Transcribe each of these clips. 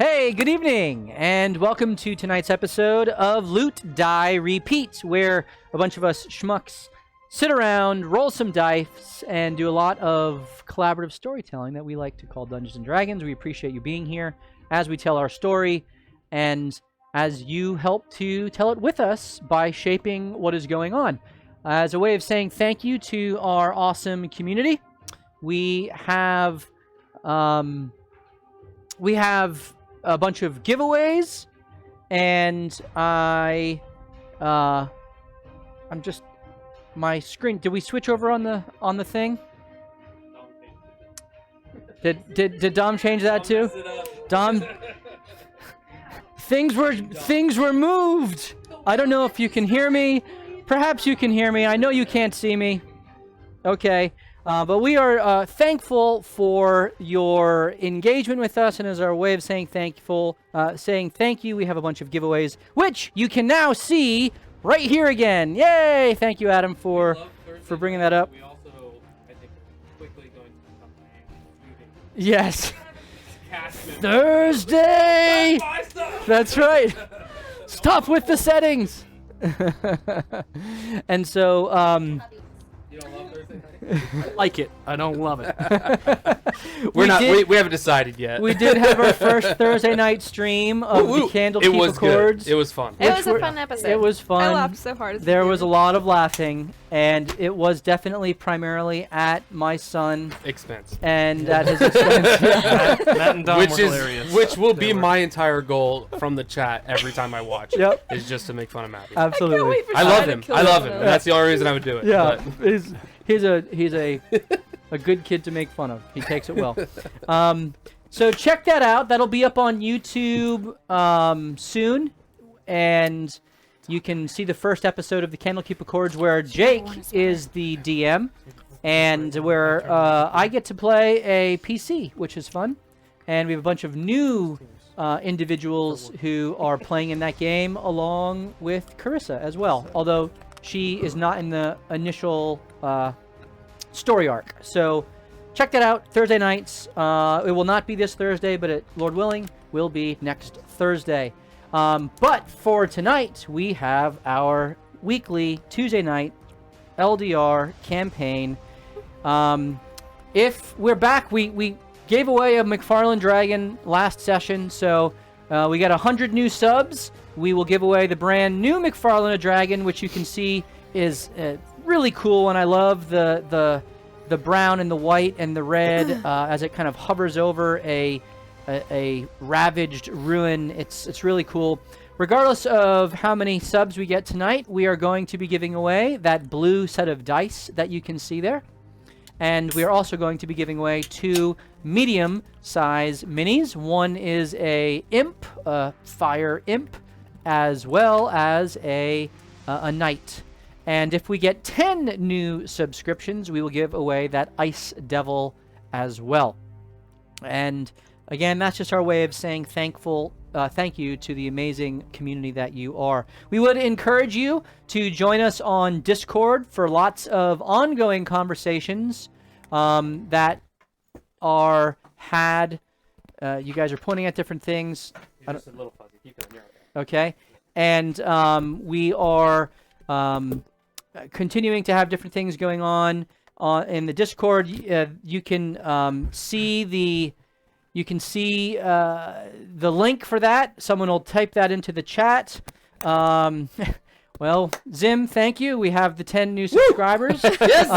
Hey, good evening, and welcome to tonight's episode of Loot, Die, Repeat, where a bunch of us schmucks sit around, roll some dice, and do a lot of collaborative storytelling that we like to call Dungeons & Dragons. We appreciate you being here as we tell our story, and as you help to tell it with us by shaping what is going on. As a way of saying thank you to our awesome community, we have a bunch of giveaways, and I'm just my screen. Did we switch over on the thing? Did Dom change that too? Dom, things were moved. I don't know if you can hear me. Perhaps you can hear me. I know you can't see me. Okay. But we are thankful for your engagement with us, and as our way of saying thank you, we have a bunch of giveaways, which you can now see right here again. Yay! Thank you, Adam, for bringing that up. We also, I think, quickly going to become a Yes. Thursday. That's right. Stop with the settings. And so, You don't love Thursday night? I like it. I don't love it. We haven't decided yet. We did have our first Thursday night stream of the Candlekeep Accords. It was fun. It was a fun episode. It was fun. I laughed so hard. There was a lot of laughing, and it was definitely primarily at my son Expense. and at his expense. Matt and Dom were hilarious. Which will be my entire goal from the chat every time I watch. Yep. Is just to make fun of Matthew. Absolutely. I love him. I love him. That's the only reason I would do it. Yeah, But he's a good kid to make fun of. He takes it well. So check that out. That'll be up on YouTube soon, and you can see the first episode of the Candlekeep Accords where Jake is the DM, and where I get to play a PC, which is fun. And we have a bunch of new individuals who are playing in that game, along with Carissa as well, although she is not in the initial story arc. So check that out. Thursday nights. It will not be this Thursday, but Lord willing, will be next Thursday. But for tonight, we have our weekly Tuesday night LDR campaign. If we're back, we gave away a McFarlane Dragon last session, so we got 100 new subs. We will give away the brand new McFarlane Dragon, which you can see is really cool, and I love the brown and the white and the red as it kind of hovers over a ravaged ruin. It's really cool. Regardless of how many subs we get tonight, we are going to be giving away that blue set of dice that you can see there. And we are also going to be giving away 2 medium-size minis. One is a imp, a fire imp, as well as a knight. And if we get 10 new subscriptions, we will give away that Ice Devil as well. And again, that's just our way of saying thank you to the amazing community that you are. We would encourage you to join us on Discord for lots of ongoing conversations that are had. You guys are pointing at different things. you're just a little fuzzy. Keep going. You're Okay. okay. And we are continuing to have different things going on in the Discord. You can see the link for that. Someone will type that into the chat. Well, Zim, thank you. We have the 10 new subscribers. Yes,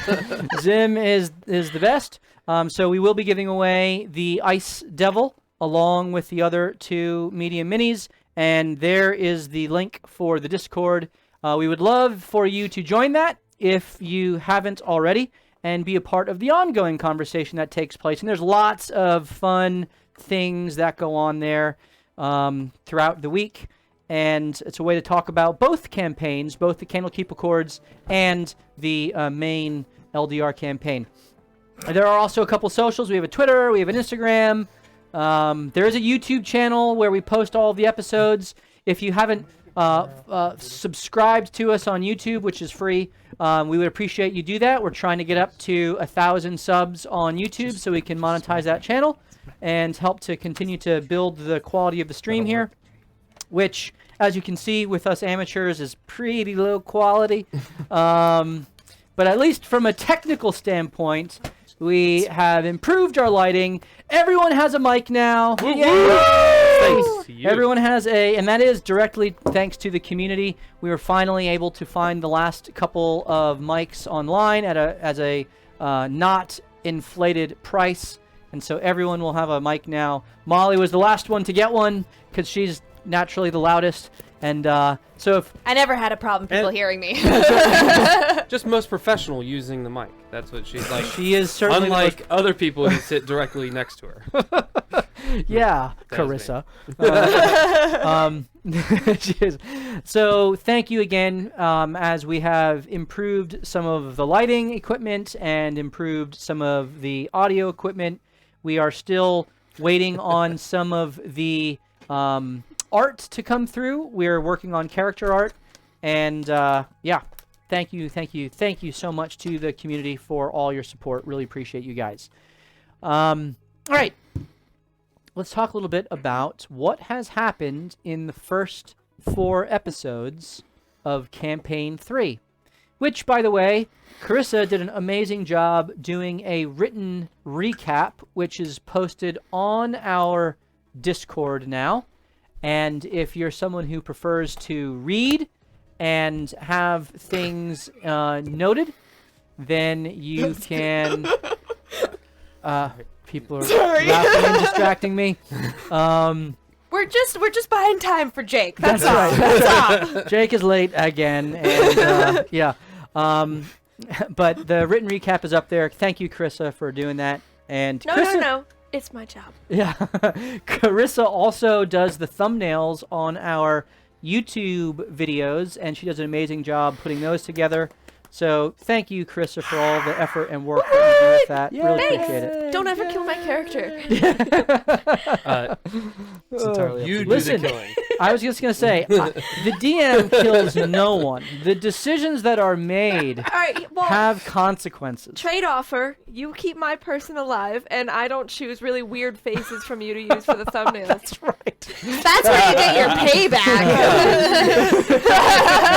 Zim! Zim is the best. So we will be giving away the Ice Devil along with the other 2 medium minis. And there is the link for the Discord. We would love for you to join that if you haven't already, and be a part of the ongoing conversation that takes place. And there's lots of fun things that go on there throughout the week. And it's a way to talk about both campaigns, both the Candlekeep Accords and the main LDR campaign. There are also a couple socials. We have a Twitter, we have an Instagram. There is a YouTube channel where we post all of the episodes. If you haven't subscribed to us on YouTube, which is free. We would appreciate you do that. We're trying to get up to 1,000 subs on YouTube so we can monetize that channel and help to continue to build the quality of the stream here, which, as you can see with us amateurs, is pretty low quality. But at least from a technical standpoint, we have improved our lighting. Everyone has a mic now. Thanks to you. Everyone has and that is directly thanks to the community. We were finally able to find the last couple of mics online as a not inflated price, and so everyone will have a mic now. Molly was the last one to get one because she's naturally the loudest, and so if I never had a problem people hearing me. Just most professional using the mic. That's what she's like. she is certainly Unlike other people who sit directly next to her. yeah, That was Carissa. Cheers. So thank you again. As we have improved some of the lighting equipment and improved some of the audio equipment, we are still waiting on some of the art to come through. We're working on character art, and yeah, thank you so much to the community for all your support. Really appreciate you guys. All right, let's talk a little bit about what has happened in the first 4 episodes of Campaign 3, which, by the way, Carissa did an amazing job doing a written recap, which is posted on our Discord now. And if you're someone who prefers to read and have things noted, then you can... people are laughing and distracting me. We're just buying time for Jake. That's all. right. That's all. Jake is late again, and yeah. But the written recap is up there. Thank you, Carissa, for doing that. And Carissa, No. It's my job. Yeah. Carissa also does the thumbnails on our YouTube videos, and she does an amazing job putting those together. So thank you, Carissa, for all the effort and work that you do with that. Really appreciate it. Don't ever kill my character. It's entirely You do Listen, the killing. I was just going to say, the DM kills no one. The decisions that are made All right, well, have consequences. trade offer. You keep my person alive, and I don't choose really weird faces from you to use for the thumbnails. That's right. That's where you get your payback.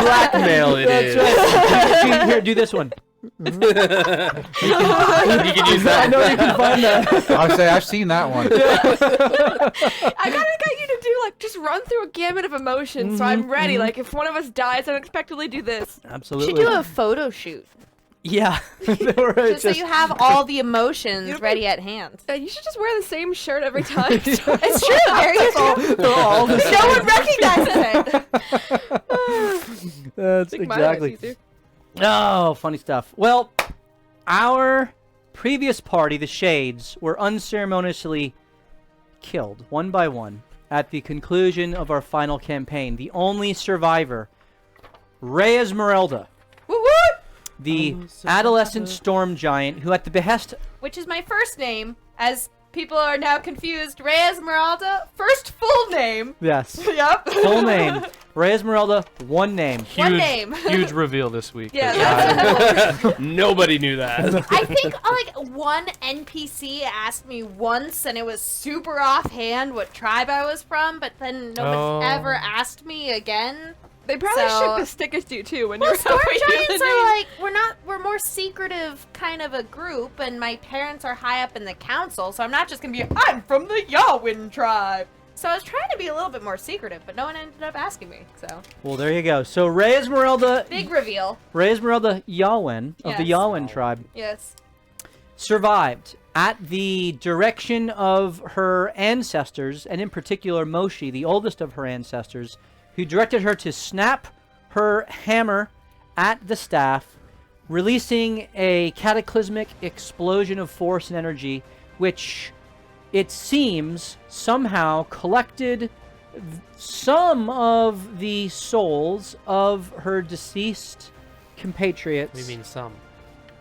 Blackmail it That's is. right. Here, do this one. You can use that. I know you can find that. I'll say I've seen that one. I gotta get you to do just run through a gamut of emotions, so I'm ready. Like if one of us dies unexpectedly, do this. Absolutely. Should do a photo shoot. Yeah. Just so you have all the emotions ready at hand. You should just wear the same shirt every time. It's true. There you go. They're all the No one recognizes it. That's Think my life's exactly. easier. Oh, funny stuff. Well, our previous party, the Shades, were unceremoniously killed one by one at the conclusion of our final campaign. The only survivor, Rey Esmeralda, Woo woo! the adolescent storm giant who, at the behest... Which is my first name, as people are now confused. Rey Esmeralda. First full name. Yes. Yep. Full name. Rey Esmeralda, one name. One name. Huge reveal this week. Yeah, Yeah. Nobody knew that. I think one NPC asked me once, and it was super offhand what tribe I was from, but then nobody's ever asked me again. They probably So- shook the stick at you too when Well, you were storm halfway through giants the are name. we're more secretive kind of a group, and my parents are high up in the council, so I'm not just gonna be, I'm from the Yawin tribe. so I was trying to be a little bit more secretive, but no one ended up asking me, so. Well, there you go. So Rey Esmeralda, Big reveal. Rey Esmeralda Yawen of the Yes. Yawen tribe, Yes. survived at the direction of her ancestors, and in particular Moshi, the oldest of her ancestors, who directed her to snap her hammer at the staff, releasing a cataclysmic explosion of force and energy, which it seems somehow collected some of the souls of her deceased compatriots We mean some.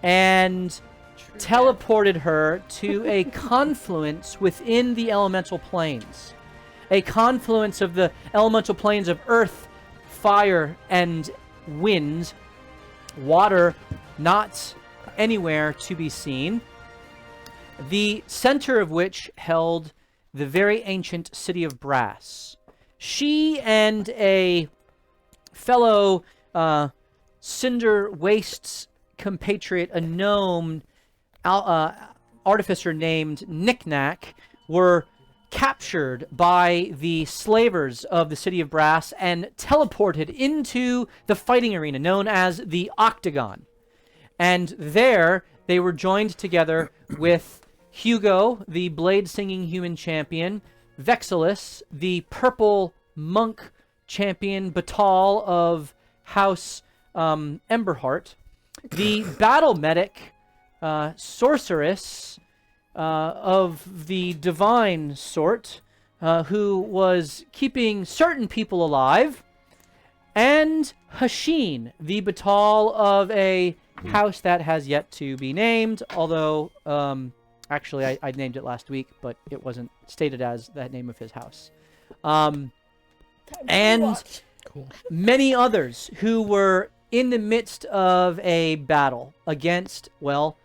and teleported her to a confluence within the elemental planes. A confluence of the elemental planes of earth, fire and wind, water not anywhere to be seen, the center of which held the very ancient city of brass. She and a fellow Cinder Wastes compatriot, a gnome artificer named Knick-Knack, were captured by the slavers of the city of brass and teleported into the fighting arena known as the Octagon. And there they were joined together with Hugo, the blade-singing human champion, Vexilus, the purple monk champion, Batal of House Emberheart, the battle medic, sorceress of the divine sort, who was keeping certain people alive, and Hashin, the Batal of a house that has yet to be named, although actually I named it last week, but it wasn't stated as the name of his house. And Cool. many others who were in the midst of a battle against, well,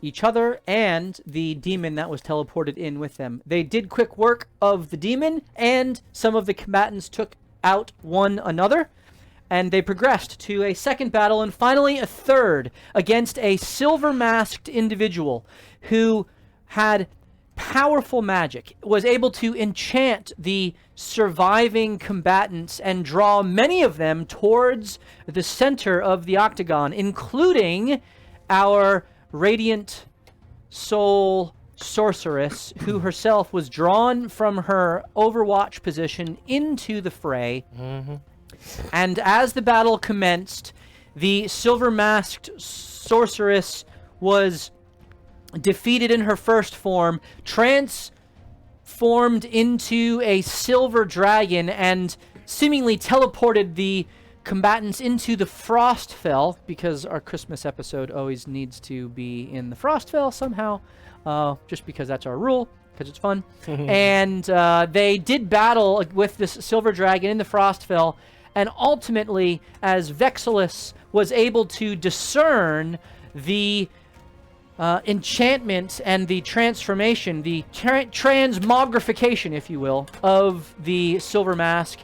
each other and the demon that was teleported in with them. They did quick work of the demon, and some of the combatants took out one another, and they progressed to a second battle, and finally a third against a silver-masked individual who had powerful magic, was able to enchant the surviving combatants and draw many of them towards the center of the octagon, including our radiant soul sorceress, who herself was drawn from her overwatch position into the fray. And as the battle commenced, the silver-masked sorceress was defeated in her first form, transformed into a silver dragon, and seemingly teleported the combatants into the Frostfell, because our Christmas episode always needs to be in the Frostfell somehow, just because that's our rule, because it's fun. And they did battle with this silver dragon in the Frostfell, and ultimately, as Vexilus was able to discern the enchantment and the transformation, the transmogrification, if you will, of the silver mask,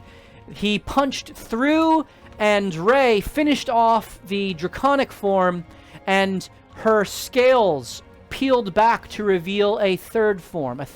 he punched through, and Ray finished off the draconic form, and her scales peeled back to reveal a third form, a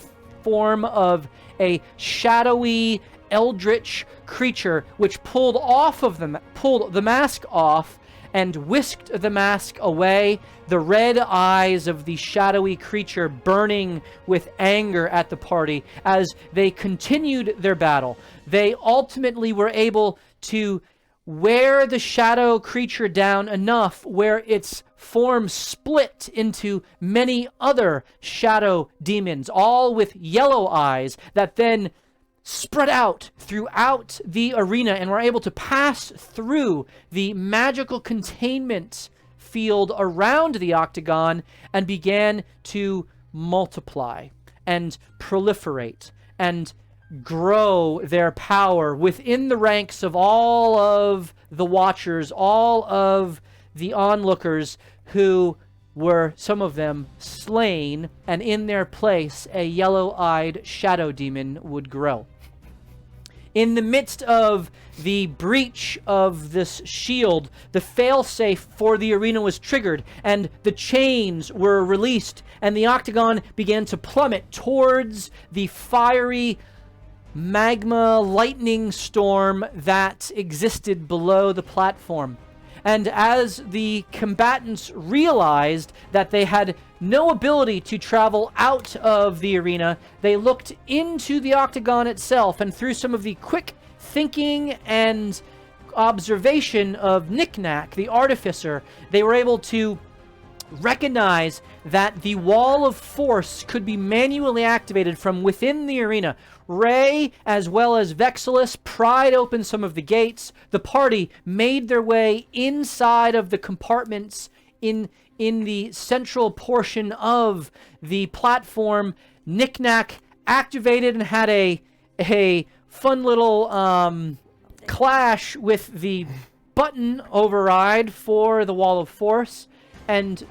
form of a shadowy eldritch creature, which pulled the mask off and whisked the mask away, the red eyes of the shadowy creature burning with anger at the party as they continued their battle. They ultimately were able to wear the shadow creature down enough where its form split into many other shadow demons, all with yellow eyes that then spread out throughout the arena and were able to pass through the magical containment field around the octagon and began to multiply and proliferate and grow their power within the ranks of all of the watchers, all of the onlookers, who were, some of them, slain, and in their place a yellow-eyed shadow demon would grow. In the midst of the breach of this shield, the failsafe for the arena was triggered, and the chains were released, and the octagon began to plummet towards the fiery magma lightning storm that existed below the platform. And as the combatants realized that they had no ability to travel out of the arena, they looked into the octagon itself, and through some of the quick thinking and observation of Knick-Knack, the artificer, they were able to recognize that the wall of force could be manually activated from within the arena. Ray, as well as Vexilus, pried open some of the gates. The party made their way inside of the compartments in the central portion of the platform. Knick-Knack activated and had a fun little clash with the button override for the Wall of Force, and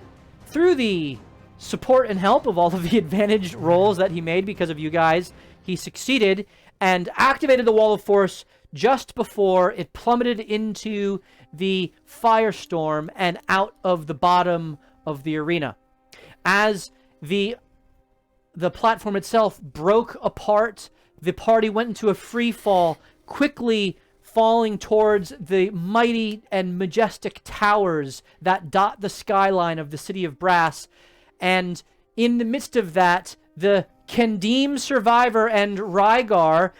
through the support and help of all of the advantaged rolls that he made because of you guys, he succeeded and activated the Wall of Force just before it plummeted into the firestorm and out of the bottom of the arena. As the platform itself broke apart, the party went into a free fall, quickly falling towards the mighty and majestic towers that dot the skyline of the City of Brass. And in the midst of that, the Kendim survivor and Rygar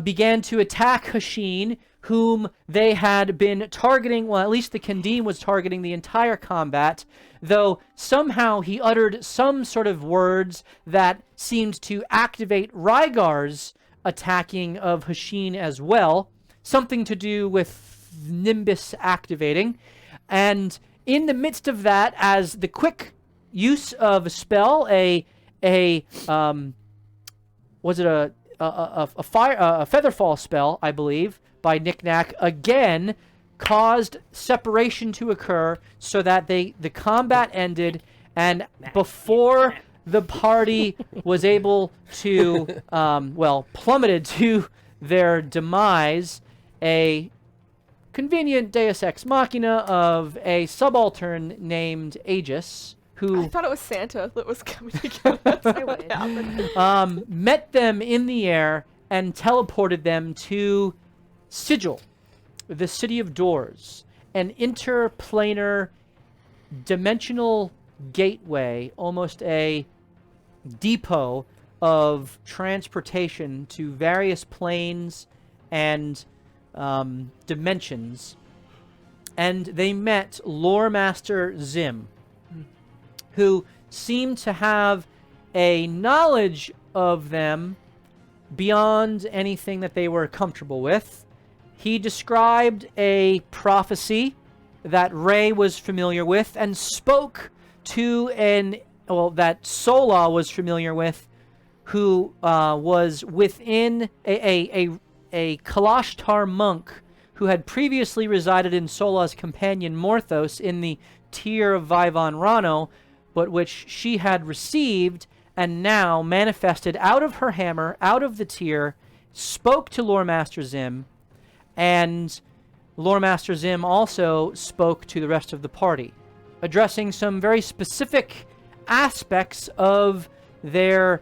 began to attack Hashin, whom they had been targeting. Well, at least the Kendim was targeting the entire combat, though somehow he uttered some sort of words that seemed to activate Rygar's attacking of Hashin as well. Something to do with Nimbus activating. And in the midst of that, as the quick use of a spell, a Featherfall spell, I believe, by Knick-Knack, again caused separation to occur so that the combat ended, and before the party was able to, plummeted to their demise, a convenient Deus Ex Machina of a subaltern named Aegis, who I thought it was Santa that was coming to get us. I would met them in the air and teleported them to Sigil, the City of Doors, an interplanar dimensional gateway, almost a depot of transportation to various planes and dimensions. And they met Lore Master Zim, who seemed to have a knowledge of them beyond anything that they were comfortable with. He described a prophecy that Ray was familiar with and spoke to that Sola was familiar with, who was within a Kalashtar monk who had previously resided in Sola's companion Morthos in the tier of Vivon Rano, but which she had received and now manifested out of her hammer, out of the tier, spoke to Lore Master Zim, and Lore Master Zim also spoke to the rest of the party, addressing some very specific aspects of their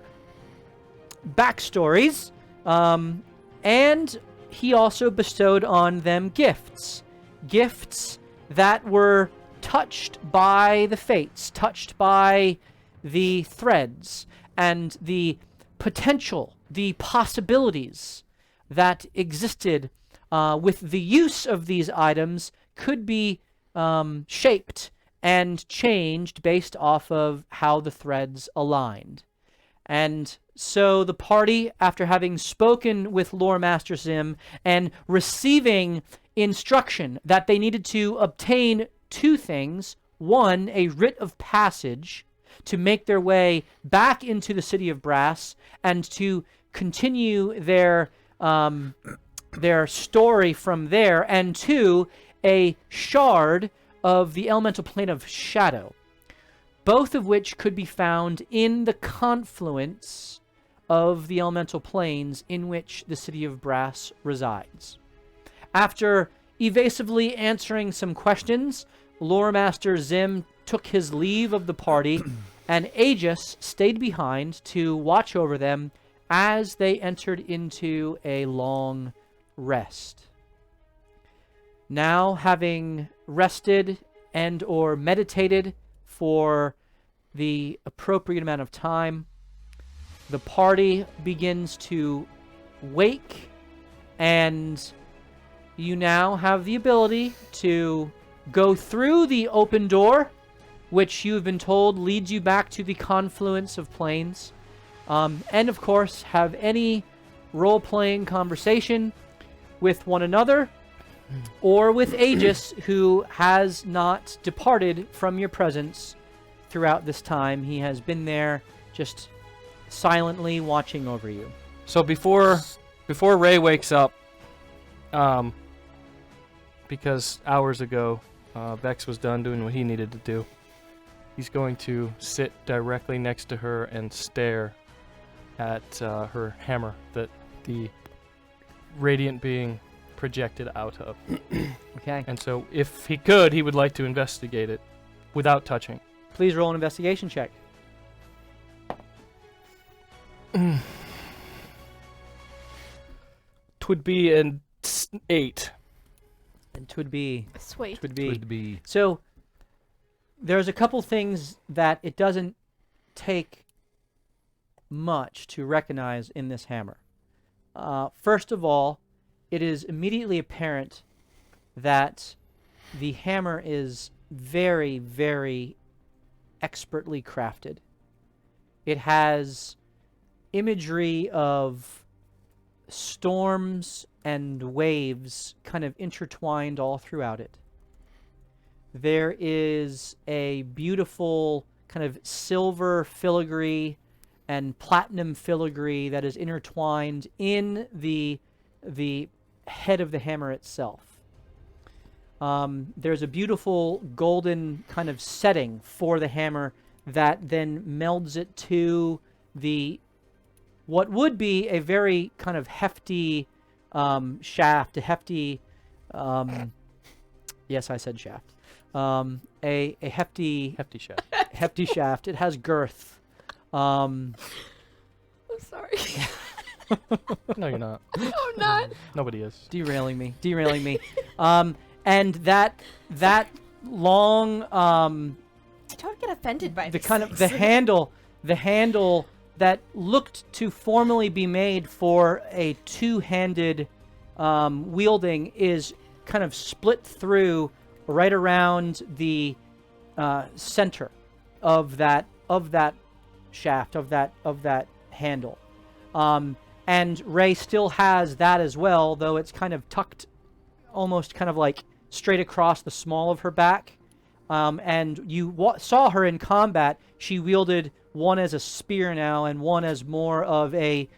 backstories, and he also bestowed on them gifts that were touched by the fates, touched by the threads, and the potential, the possibilities that existed with the use of these items could be shaped and changed based off of how the threads aligned. And so the party, after having spoken with Lore Master Zim and receiving instruction that they needed to obtain two things: one, a writ of passage to make their way back into the City of Brass and to continue their story from there, and two, a shard of the elemental plane of shadow, both of which could be found in the confluence of the elemental planes in which the City of Brass resides. After evasively answering some questions, Lore Master Zim took his leave of the party, and Aegis stayed behind to watch over them as they entered into a long rest. Now, having rested and or meditated for the appropriate amount of time, the party begins to wake, and you now have the ability to go through the open door, which you've been told leads you back to the confluence of planes, and of course have any role-playing conversation with one another or with Aegis, who has not departed from your presence throughout this time. He has been there just silently watching over you. So before Ray wakes up, because hours ago, Vex was done doing what he needed to do. He's going to sit directly next to her and stare at her hammer that the radiant being projected out of. Okay. And so, if he could, he would like to investigate it without touching. Please roll an investigation check. Twould be an 8. And twould be. Sweet. Twould be. Would be. So there's a couple things that it doesn't take much to recognize in this hammer. First of all, it is immediately apparent that the hammer is very, very expertly crafted. It has imagery of storms and waves kind of intertwined all throughout it. There is a beautiful kind of silver filigree and platinum filigree that is intertwined in the head of the hammer itself. There's a beautiful golden kind of setting for the hammer that then melds it to what would be a very kind of hefty shaft, a hefty, yes, I said shaft, a hefty Hefty shaft. hefty shaft. It has girth. I'm sorry. No, you're not. I'm not. Nobody is. derailing me. And that long I don't get offended by the these kind of things. the handle that looked to formerly be made for a two-handed wielding is kind of split through right around the center of that shaft, of that handle. And Ray still has that as well, though it's kind of tucked almost kind of like straight across the small of her back. And you saw her in combat. She wielded one as a spear now, and one as more of a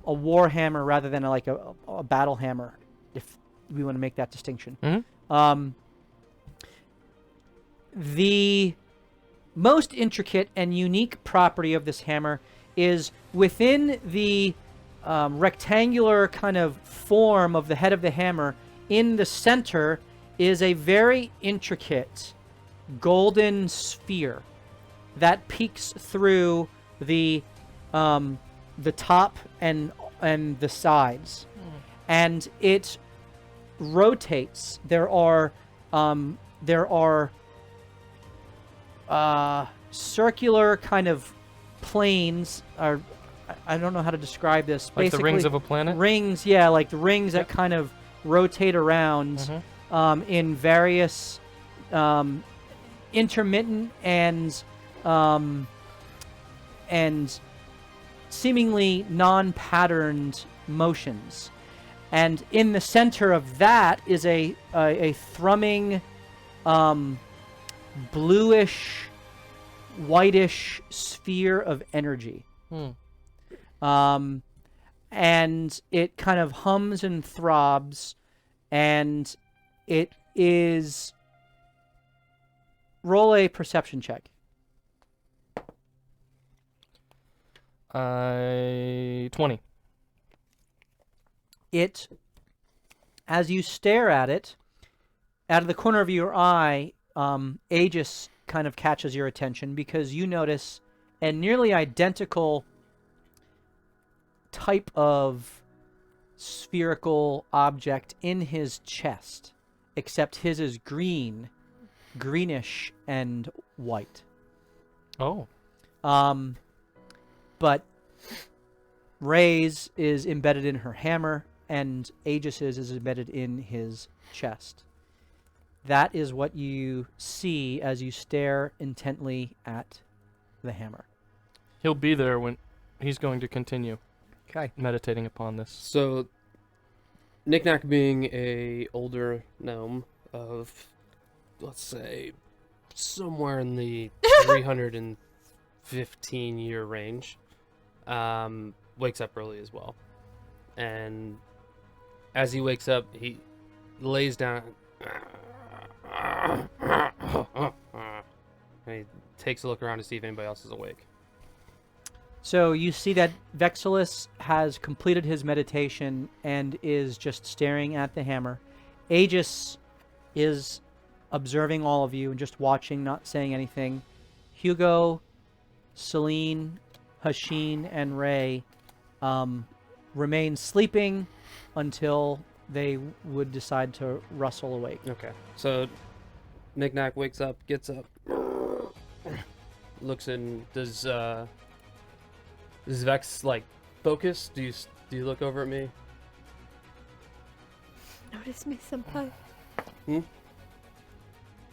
war hammer rather than like a battle hammer, if we want to make that distinction. Mm-hmm. The most intricate and unique property of this hammer is within the rectangular kind of form of the head of the hammer. In the center is a very intricate golden sphere that peeks through the top and the sides, and it rotates. There are circular kind of planes. I don't know how to describe this. Like the rings Basically, of a planet? rings, yeah, like the rings that kind of rotate around in various intermittent and seemingly non-patterned motions. And in the center of that is a thrumming bluish, whitish sphere of energy. And it kind of hums and throbs, and it is... Roll a perception check. 20. It, as you stare at it, out of the corner of your eye, Aegis kind of catches your attention because you notice a nearly identical type of spherical object in his chest, except his is greenish and white. Oh. But Ray's is embedded in her hammer, and Aegis's is embedded in his chest. That is what you see as you stare intently at the hammer. He'll be there when he's going to continue Okay. meditating upon this. So, Knick-Knack being a older gnome of, let's say, somewhere in the 315-year range, wakes up early as well. And As he wakes up, he lays down. And he takes a look around to see if anybody else is awake. So you see that Vexillus has completed his meditation and is just staring at the hammer. Aegis is observing all of you and just watching, not saying anything. Hugo, Celine, Hashin, and Ray remain sleeping until they would decide to rustle awake. Okay. So, Knick-Knack wakes up, gets up, looks in. Does Vex like focus? Do you look over at me? Notice me, senpai.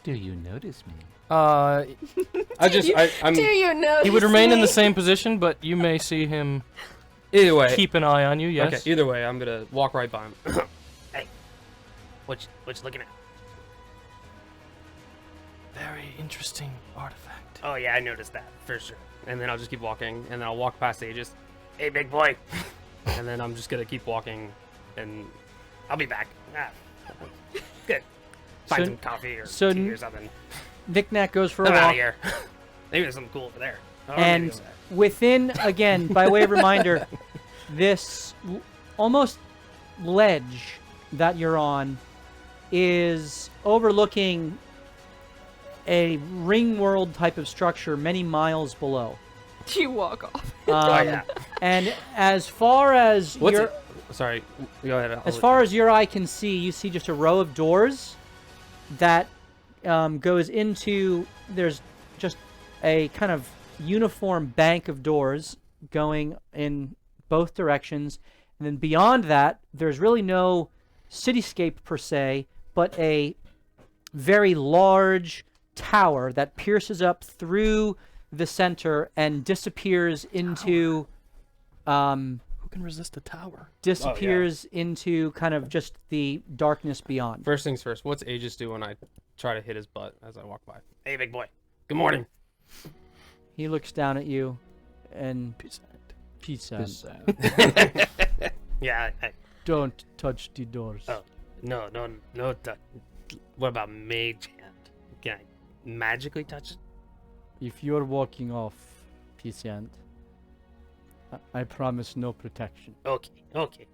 Do you notice me? I'm. Do you know? He would remain in the same position, but you may see him Either way. keep an eye on you. Yes. Okay. Either way, I'm gonna walk right by him. Hey, what you looking at? Very interesting artifact. Oh yeah, I noticed that for sure. And then I'll just keep walking, and then I'll walk past Aegis, Hey, big boy, and then I'm just gonna keep walking, and I'll be back. Ah, good. Find So- some coffee or so tea n- or something. Knick-Knack goes for a I'm out walk. of here. Maybe there's something cool over there. Oh, And maybe over there. within, again, by way of reminder, this almost ledge that you're on is overlooking a ring world type of structure many miles below. You walk off. Um, And as far as what's your it? Sorry, go ahead. as far as your eye can see, you see just a row of doors that goes into. There's just a kind of uniform bank of doors going in both directions, and then beyond that, there's really no cityscape per se, but a very large tower that pierces up through the center and disappears into Who can resist a tower? disappears into kind of just the darkness beyond. First things first. What's Aegis do when I try to hit his butt as I walk by? Hey, big boy. Good morning. He looks down at you and Peace peace out. Yeah. Don't touch the doors. Oh. No. What about mage hand? Can I magically touch it? If you're walking off, Peasant, I promise no protection. Okay.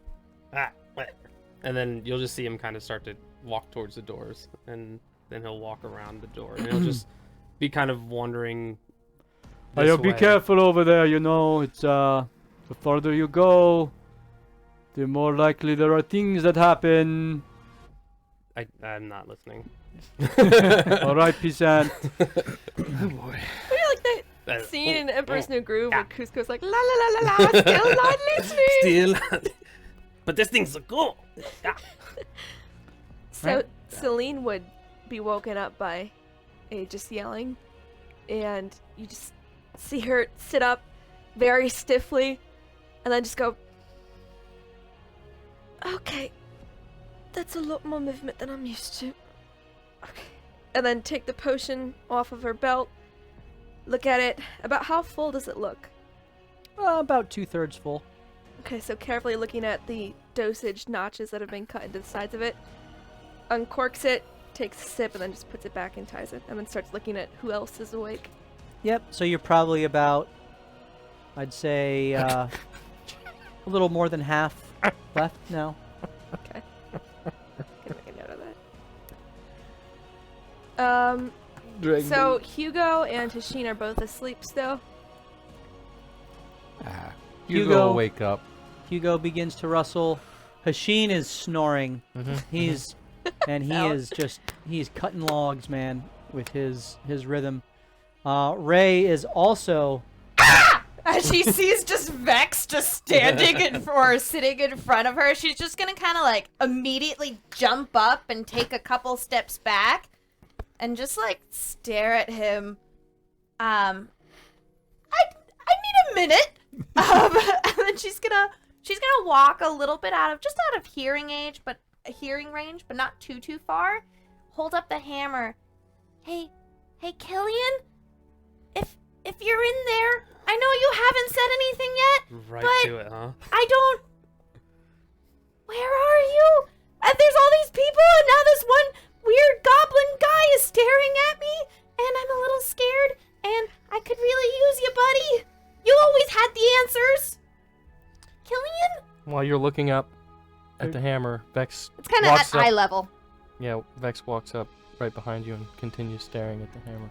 Ah, whatever. And then you'll just see him kind of start to walk towards the doors, and then he'll walk around the door, and he'll just be kind of wandering. this Be way. careful over there, you know, it's the farther you go, the more likely there are things that happen. I'm not listening. Alright, Peasant. Oh boy. Maybe like that scene in Emperor's New Groove Yeah. where Cusco's like, la la la la la, still not listening. Still. But this thing's so cool. Ah. So Celine would be woken up by Aegis yelling, and you just see her sit up very stiffly, and then just go, okay, that's a lot more movement than I'm used to. Okay. And then take the potion off of her belt, look at it. About how full does it look? About 2/3 full. Okay, so carefully looking at the dosage notches that have been cut into the sides of it, uncorks it, takes a sip, and then just puts it back and ties it, and then starts looking at who else is awake. Yep, so you're probably about, I'd say, a little more than half left now. Okay. Can make a note of that. So Hugo and Hashin are both asleep still. Hugo. Hugo, wake up. Hugo begins to rustle. Hashin is snoring. He's he's cutting logs, man, with his rhythm. Ray is also As she sees just Vex just standing or sitting in front of her, she's just gonna kind of like immediately jump up and take a couple steps back and just like stare at him. I need a minute. And then she's gonna walk a little bit out of hearing range, but not too far. Hold up the hammer. Hey, Killian, if you're in there, I know you haven't said anything yet. Right But- to it, huh? I don't. Where are you? There's all these people, and now this one weird goblin guy is staring at me, and I'm a little scared, and I could really use you, buddy. You always had the answers. Killian? While you're looking up at the hammer, Vex It's kind of at walks up. eye level. Yeah, Vex walks up right behind you and continues staring at the hammer.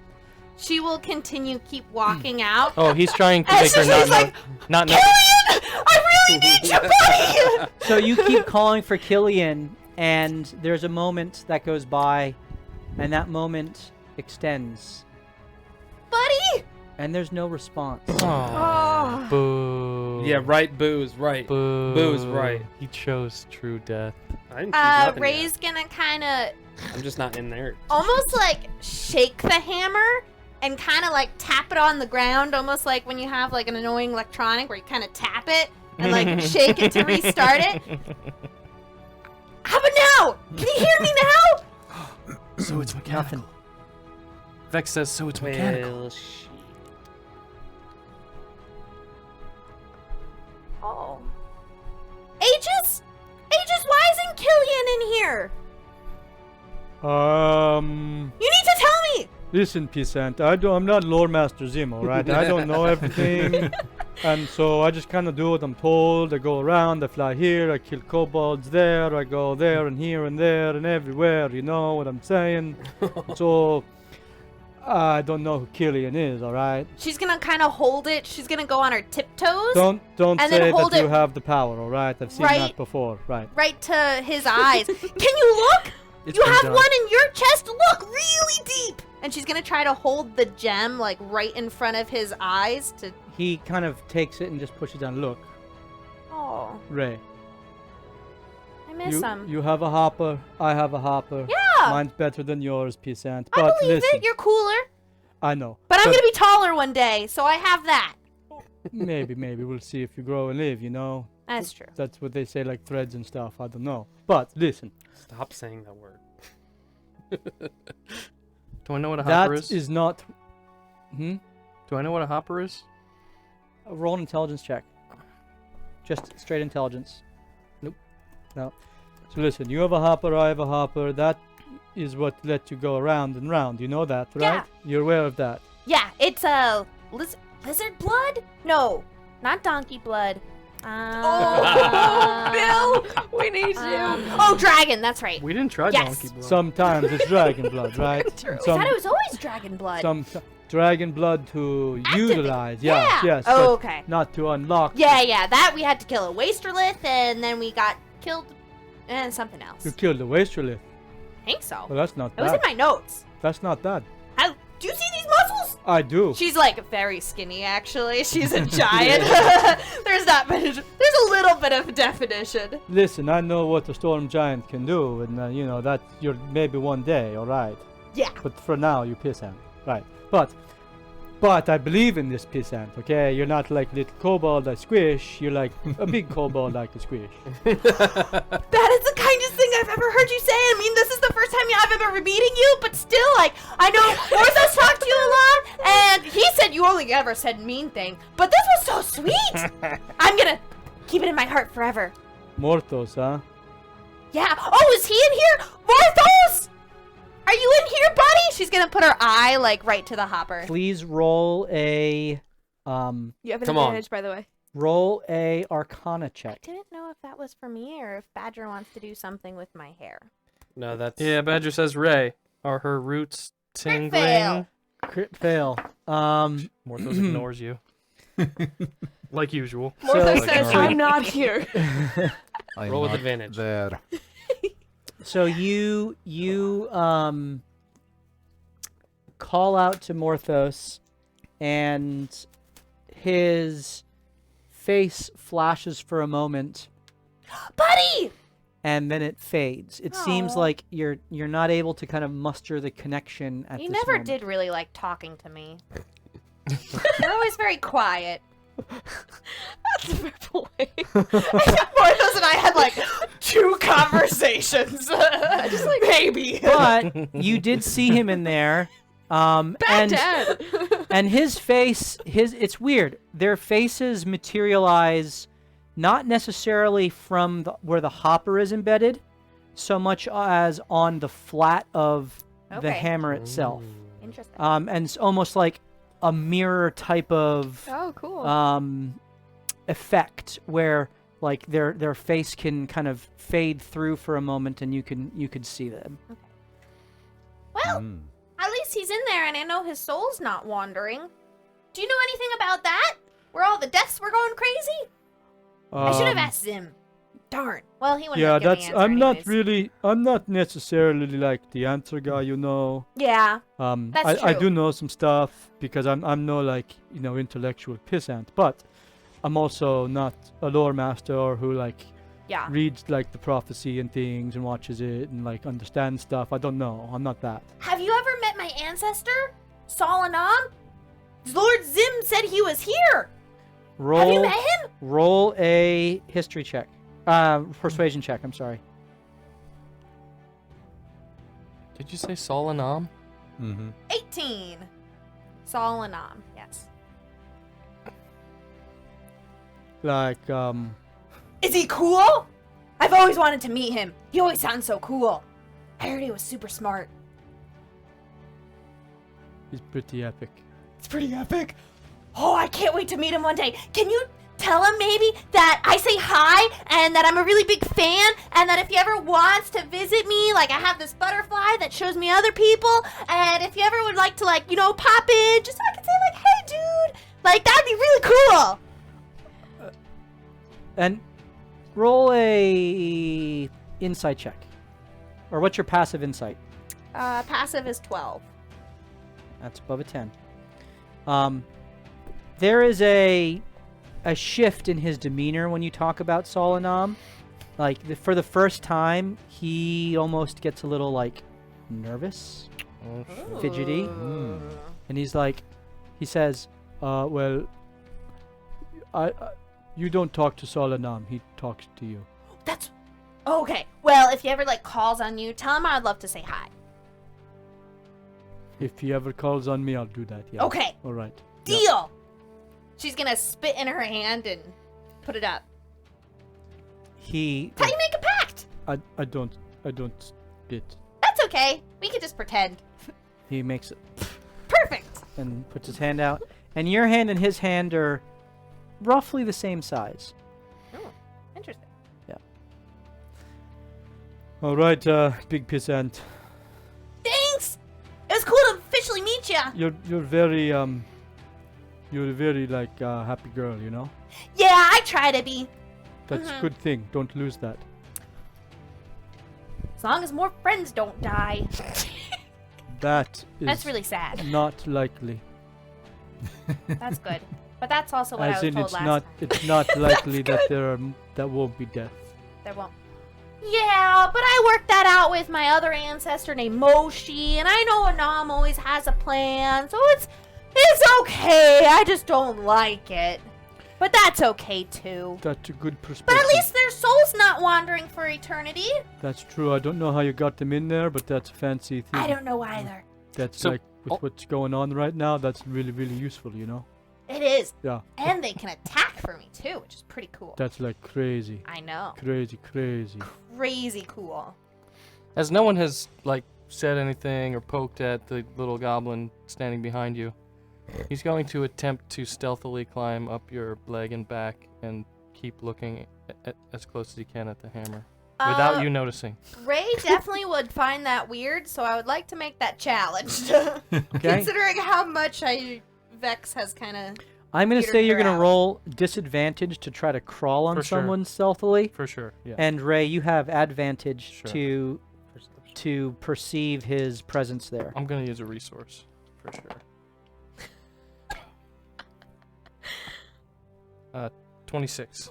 She will keep walking out. Oh, he's trying to And make her she's not know. like, Not know. Killian! I really need you, buddy! So you keep calling for Killian, and there's a moment that goes by, and that moment extends, Buddy! and there's no response. Oh, boo. Yeah, right. Boo's right. Boo. Boo's right. He chose true death. I didn't choose nothing Ray's gonna kind of yet. I'm just not in there. almost like shake the hammer and kind of like tap it on the ground, almost like when you have like an annoying electronic where you kind of tap it and like shake it to restart it. How about now? Can you hear me now? So it's mechanical. Vex says so it's mechanical. Well, Oh. Aegis? Aegis, why isn't Killian in here? You need to tell me! Listen, Peasant, I'm not Lore Master Zemo, right? I don't know everything. And so I just kind of do what I'm told. I go around, I fly here, I kill kobolds there, I go there and here and there and everywhere, you know what I'm saying? So, I don't know who Killian is, alright? She's gonna kind of hold it. She's gonna go on her tiptoes. Don't And say then hold that you it have the power, alright? I've seen right- that before, right? right to his eyes. Can you look? It's You been have done. one in your chest. Look really deep. And she's gonna try to hold the gem like right in front of his eyes to. He kind of takes it and just pushes down. Look, Oh, Ray, I miss him. you have a hopper, I have a hopper. Yeah. Mine's better than yours, Peasant. I But believe listen, it. You're cooler. I know. But I'm gonna be taller one day, so I have that. Maybe we'll see if you grow and live, you know? That's true. That's what they say, like threads and stuff. I don't know. But listen, Stop saying that word. Do I know what a hopper that is? is not. Hmm? Do I know what a hopper is? roll an intelligence check. Just straight intelligence. No. So listen, you have a hopper, I have a hopper. That is what let you go around and round. You know that, right? Yeah. You're aware of that. Yeah, it's a lizard blood? No, not donkey blood. Oh, Bill, we need you. Oh, dragon. That's right. We didn't try Yes. donkey blood. Sometimes it's dragon blood, right? True. I thought it was always dragon blood. some dragon blood to Activate. utilize. Yeah. Yes. Oh, but okay. not to unlock. Yeah. That we had to kill a wasterlith, and then we got killed, and something else. You killed the wasterlith. I think so. Well, that's not It was in bad. my notes. That's not bad. Do you see these muscles? I do. She's like very skinny, actually. She's a giant. There's not much. There's a little bit of definition. Listen, I know what the storm giant can do, and you know that you're maybe one day, all right. Yeah. But for now, you pissant, right? But I believe in this pissant. Okay, you're not like little kobold I squish. You're like a big kobold I can squish. That is the kindest thing I've ever heard you say. I mean, this is the first time I've ever meeting you, but still, like, I know Orthos talked to you a lot, and he said you only ever said mean thing, but this was so sweet. I'm gonna keep it in my heart forever. Mortos, huh? Yeah. Oh, is he in here? Orthos! Are you in here, buddy? She's gonna put her eye, like, right to the hopper. Please roll a You have an Come on. advantage, by the way. Arcana I check. didn't know if that was for me or if Badger wants to do something with my hair. No, that's Yeah, Badger says Ray. Are her roots tingling? fail. Crit fail. Morthos ignores you. Like usual. Mortha So- says, I'm not here. I'm Roll with not advantage. There. So you call out to Morthos, and his face flashes for a moment, Buddy! and then it fades. It seems Aw. like you're not able to kind of muster the connection at You this never moment. did really like talking to me. You're always very quiet. That's a fair point. I think Morthos and I had like 2 conversations. Just like, maybe. But you did see him in there, Bad and dad. and his face, it's weird. Their faces materialize not necessarily from where the hopper is embedded, so much as on the flat of the Okay. hammer itself. Interesting. And it's almost like a mirror type of Oh, cool. effect where like their face can kind of fade through for a moment and you could see them. Well, Mm. at least he's in there, and I know his soul's not wandering. Do you know anything about that? Where all the deaths were going crazy? I should have asked him. Darn. Well, he wouldn't Yeah, have given that's. the answer I'm not necessarily like the answer guy, you know. Yeah. That's I true. do know some stuff because I'm no like intellectual pissant, but I'm also not a lore master who like Yeah. reads like the prophecy and things and watches it and like understands stuff. I don't know. I'm not that. Have you ever met my ancestor, Solanam? Lord Zim said he was here. Have you Roll met him? roll a history check. Persuasion check, I'm sorry. Did you say Solanam? Mm-hmm. 18. Solanam, yes. Like Is he cool? I've always wanted to meet him. He always sounds so cool. I heard he was super smart. he's pretty epic. It's pretty epic. Oh, I can't wait to meet him one day. Can you tell him maybe that I say hi and that I'm a really big fan and that if he ever wants to visit me, like I have this butterfly that shows me other people, and if you ever would like to pop in just so I can say hey dude, that'd be really cool. And roll a insight check. Or what's your passive insight? Passive is 12. That's above a 10. There is a shift in his demeanor when you talk about Solanam. For the first time, he almost gets a little nervous, fidgety, and he says, Well, you don't talk to Solanam. He talks to you. That's okay. Well, if he ever calls on you, tell him I'd love to say hi. If he ever calls on me, I'll do that. Yeah. Okay. All right. Deal. She's gonna spit in her hand and put it up. he That's how you make a pact. I don't spit. That's okay. We could just pretend. he makes it Perfect. and puts his hand out, and your hand and his hand are roughly the same size. Oh, interesting. All right, big pissant. Thanks. It was cool to officially meet ya. You're very you're a very happy girl, you know. Yeah, I try to be. That's a good thing. Don't lose that. As long as more friends don't die. That is That's really sad. not likely. That's good. But that's also what I As was in, told it's last not time. it's not likely that won't be death. There won't. Yeah, but I worked that out with my other ancestor named Moshi, and I know Anam always has a plan, so it's okay. I just don't like it. But that's okay too. That's a good perspective. But at least their soul's not wandering for eternity. That's true. I don't know how you got them in there, but that's a fancy thing. I don't know either. That's So- with what's going on right now. That's really, really useful, you know. It is. Yeah. And they can attack for me too, which is pretty cool. That's crazy, I know. crazy. Crazy cool. As no one has said anything or poked at the little goblin standing behind you, he's going to attempt to stealthily climb up your leg and back and keep looking as close as he can at the hammer without you noticing. Ray definitely would find that weird, so I would like to make that challenge. Okay. Considering how much Vex has kind of... I'm going to Peter say you're going to Corral. roll disadvantage to try to crawl on For sure. someone stealthily. For sure, yeah. And Ray, you have advantage Sure. to perceive his presence there. I'm going to use a resource, for sure. 26.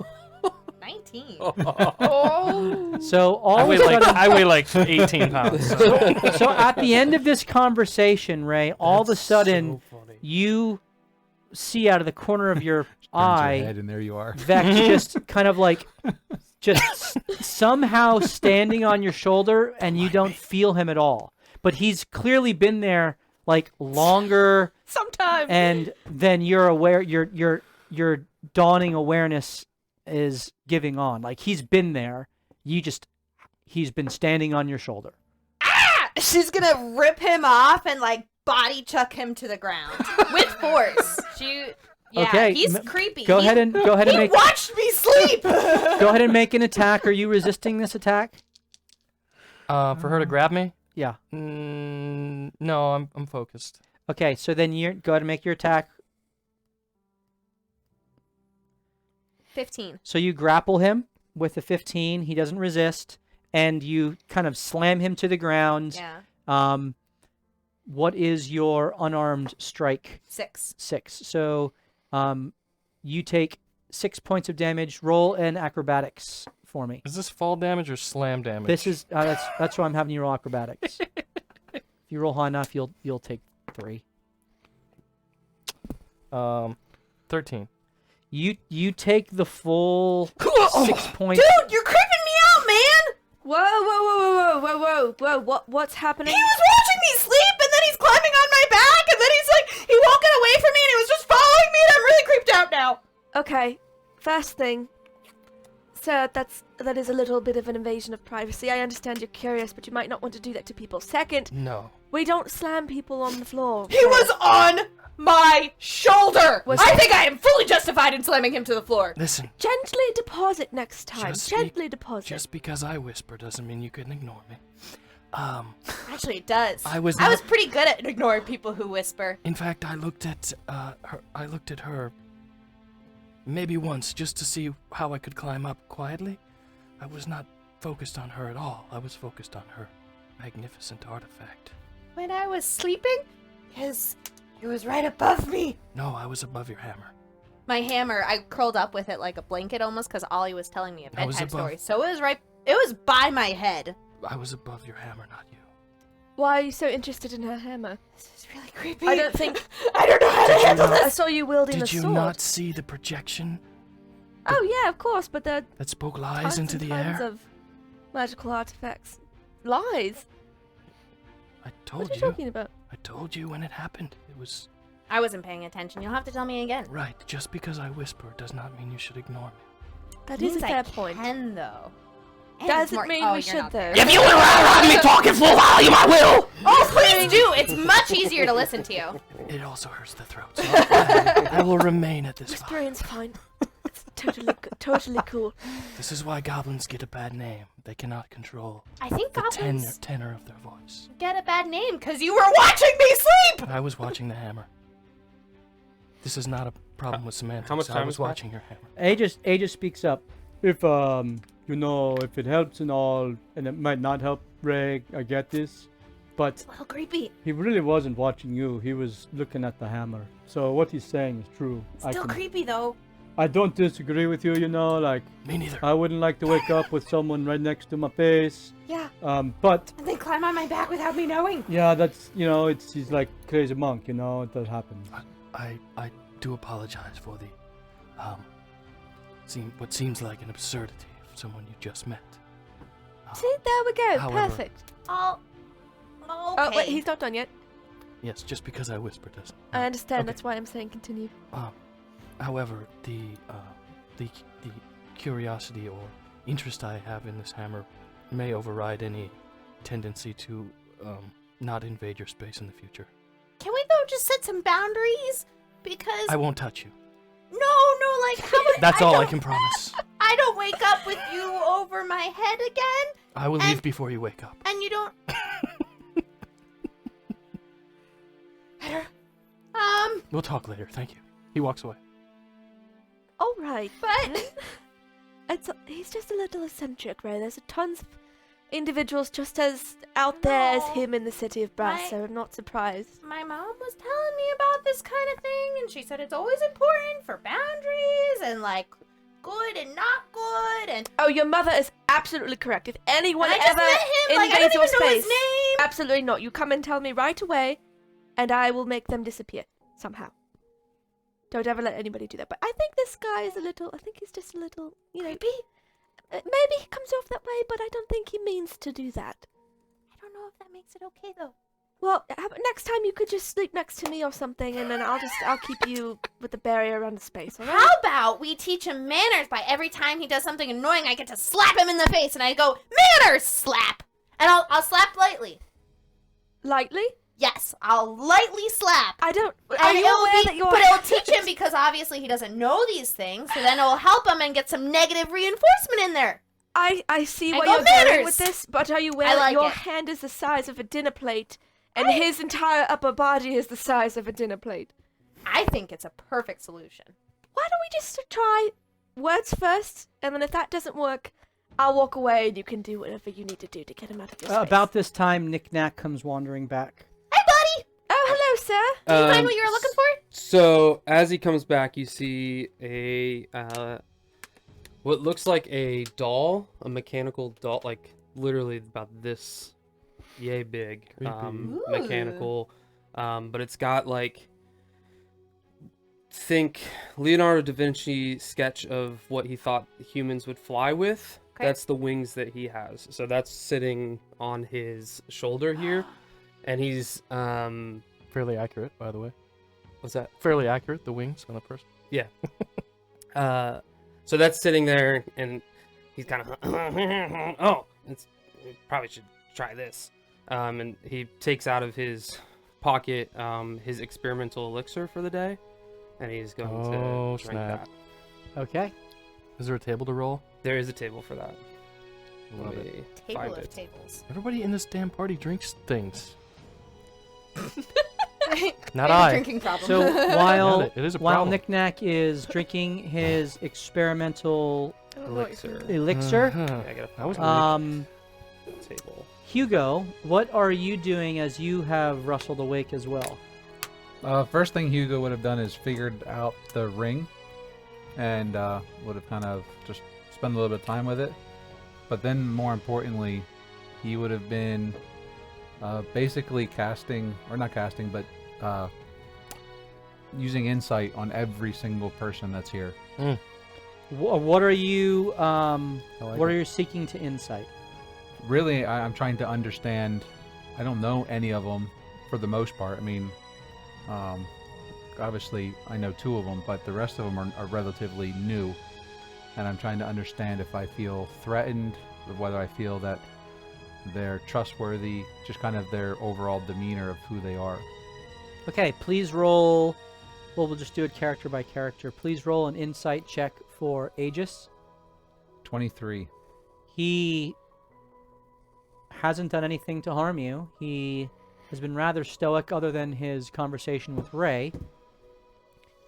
19. Oh. So all I of a weigh sudden, I weigh 18 pounds. so at the end of this conversation, Ray, all of a sudden So funny. you see out of the corner of your Turns your eye head and there you are. Vex just kind of just somehow standing on your shoulder, and you don't feel him at all. But he's clearly been there longer, Sometimes. and then you're aware. Your dawning awareness is giving on. Like he's been there. He's been standing on your shoulder. She's gonna rip him off and like body chuck him to the ground with force. Okay, he's creepy. Go ahead and make. Watched me sleep. Go ahead and make an attack. Are you resisting this attack? For her to grab me? Yeah. No, I'm focused. Okay, so then you go ahead and make your attack. 15. So you grapple him with a 15. He doesn't resist, and you kind of slam him to the ground. Yeah. What is your unarmed strike? 6. 6. So, you take 6 points of damage. Roll an acrobatics for me. Is this fall damage or slam damage? This is that's why I'm having you roll acrobatics. If you roll high enough, you'll take 3. 13. You take the full 6 points. Dude, you're creeping me out, man. Whoa. What's happening? He was watching me sleep, and then he's climbing on my back, and then he's like, he won't get away from me, and he was just following me, and I'm really creeped out now. Okay, first thing. Sir, that is a little bit of an invasion of privacy. I understand you're curious, but you might not want to do that to people. Second, No. we don't slam people on the floor. He was on my shoulder. Was I it- think I am fully justified in slamming him to the floor. Listen, Gently deposit next time. Gently deposit. just because I whisper doesn't mean you can ignore me. Actually, it does. I was I was pretty good at ignoring people who whisper. In fact, I looked at her maybe once just to see how I could climb up quietly. I was not focused on her at all. I was focused on her magnificent artifact. When I was sleeping, because it was right above me. No, I was above your hammer. My hammer, I curled up with it like a blanket almost, because Ollie was telling me a I was bedtime above- story. So it was by my head. I was above your hammer, not you. Why are you so interested in her hammer? This is really creepy. I don't think. I don't know how to handle I this. saw you wielding a Did you sword. not see the projection Oh yeah, of course, but there are that spoke lies tons into and the tons air? of magical artifacts. Lies? I told What are you you. talking about? I told you when it happened. It was I wasn't paying attention. You'll have to tell me again. right. Just because I whisper does not mean you should ignore me. That is a Means fair I point. Can though. And Doesn't it's more- mean oh, we you're should not though. there. If you would allow me talking full volume, I will. Oh, please do. It's much easier to listen to you. It also hurts the throat. So I will remain at this volume. Whispering's fine. It's totally cool. This is why goblins get a bad name. They cannot control I think the goblins tenor of their voice. get a bad name because you were watching me sleep. I was watching the hammer. This is not a problem with semantics. how much I time was is left? watching your hammer. Aegis speaks up. If if it helps and all, and it might not help Reg, I get this, but It's a little creepy. he really wasn't watching you. He was looking at the hammer. So what he's saying is true. Still creepy though. I don't disagree with you. Like Me neither. I wouldn't like to wake up with someone right next to my face. Yeah. But And then climb on my back without me knowing. yeah, that's he's like crazy monk. It does happen. I do apologize for the what seems like an absurdity of someone you just met. See, there we go. However- Perfect. Oh. Okay. Oh wait, he's not done yet. Yes, just because I whispered doesn't. I understand. Okay. That's why I'm saying continue. However, the curiosity or interest I have in this hammer may override any tendency to not invade your space in the future. Can we though just set some boundaries? Because I won't touch you. no, like how would That's all I don't- can promise. I don't wake up with you over my head again, I will And- leave before you wake up. and you don't. We'll talk later. Thank you. He walks away. All right, But he's just a little eccentric, right? There's tons of individuals just as out there as No. him in the city of Brass, I- so I'm not surprised. my mom was telling me about this kind of thing, and she said it's always important for boundaries and like good and not good, and Oh, your mother is absolutely correct. If anyone I just ever met him. Like I invades don't your even know his space, name. absolutely not. You come and tell me right away, and I will make them disappear somehow. Don't ever let anybody do that. But I think this guy is I think he's just a little, Creepy. maybe he comes off that way, but I don't think he means to do that. I don't know if that makes it okay though. Well, how about next time you could just sleep next to me or something, and then I'll keep you with the barrier around the space. All right? How about we teach him manners by every time he does something annoying, I get to slap him in the face, and I go, manners, slap! And I'll slap lightly. Lightly? Yes, I'll lightly slap. I don't. Are And you aware that you're? but it'll teach him because obviously he doesn't know these things, so then it'll help him and get some negative reinforcement in there. I see I what go you're doing manners. with this, but are you aware I that like your it. hand is the size of a dinner plate, and his entire upper body is the size of a dinner plate? I think it's a perfect solution. Why don't we just try words first, and then if that doesn't work, I'll walk away and you can do whatever you need to do to get him out of your space. About this time, Knick Knack comes wandering back. Hey, buddy! Oh, hello, sir. Do you find what you were looking for? So as he comes back, you see a what looks like a doll, a mechanical doll, like literally about this yay big, mechanical, but it's got like, think Leonardo da Vinci sketch of what he thought humans would fly with. Okay. That's the wings that he has. So that's sitting on his shoulder here, and he's Fairly accurate, by the way. what's that? Fairly accurate, the wings on the person. Yeah. So that's sitting there, and he's kind of, oh, we probably should try this. And he takes out of his pocket his experimental elixir for the day, and he's going Oh, to drink snap. that. Okay. Is there a table to roll? There is a table for that. Love Let it. me Table find of it. tables. Everybody in this damn party drinks things. Not We have a I. drinking problem. So while Yeah, it is a while problem. Knick Knack is drinking his experimental Elixir. elixir, Uh-huh. I gotta That was find weird. the table. Hugo, what are you doing as you have rustled awake as well? First thing Hugo would have done is figured out the ring, and would have kind of just spent a little bit of time with it. But then, more importantly, he would have been basically casting, or not casting, but using insight on every single person that's here. What are you I like what it. are you seeking to insight? Really, I'm trying to understand. I don't know any of them for the most part. I mean, obviously I know two of them, but the rest of them are relatively new, and I'm trying to understand if I feel threatened, or whether I feel that they're trustworthy, just kind of their overall demeanor of who they are. Okay, please roll. Well, we'll just do it character by character. Please roll an insight check for Aegis. 23. He hasn't done anything to harm you. He has been rather stoic other than his conversation with Ray.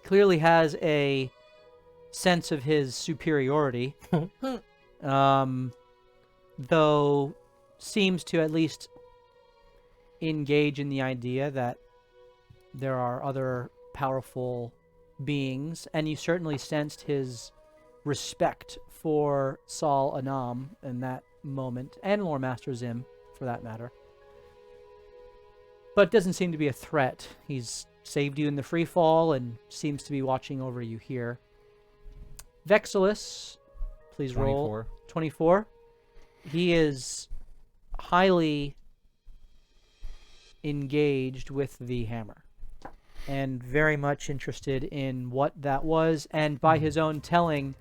Clearly has a sense of his superiority. Though seems to at least engage in the idea that there are other powerful beings, and you certainly sensed his respect for Saul Anam in that moment, and Lore Master Zim, for that matter. But doesn't seem to be a threat. He's saved you in the free fall and seems to be watching over you here. Vexilus, please roll. 24. 24. He is highly engaged with the hammer and very much interested in what that was, and by his own telling,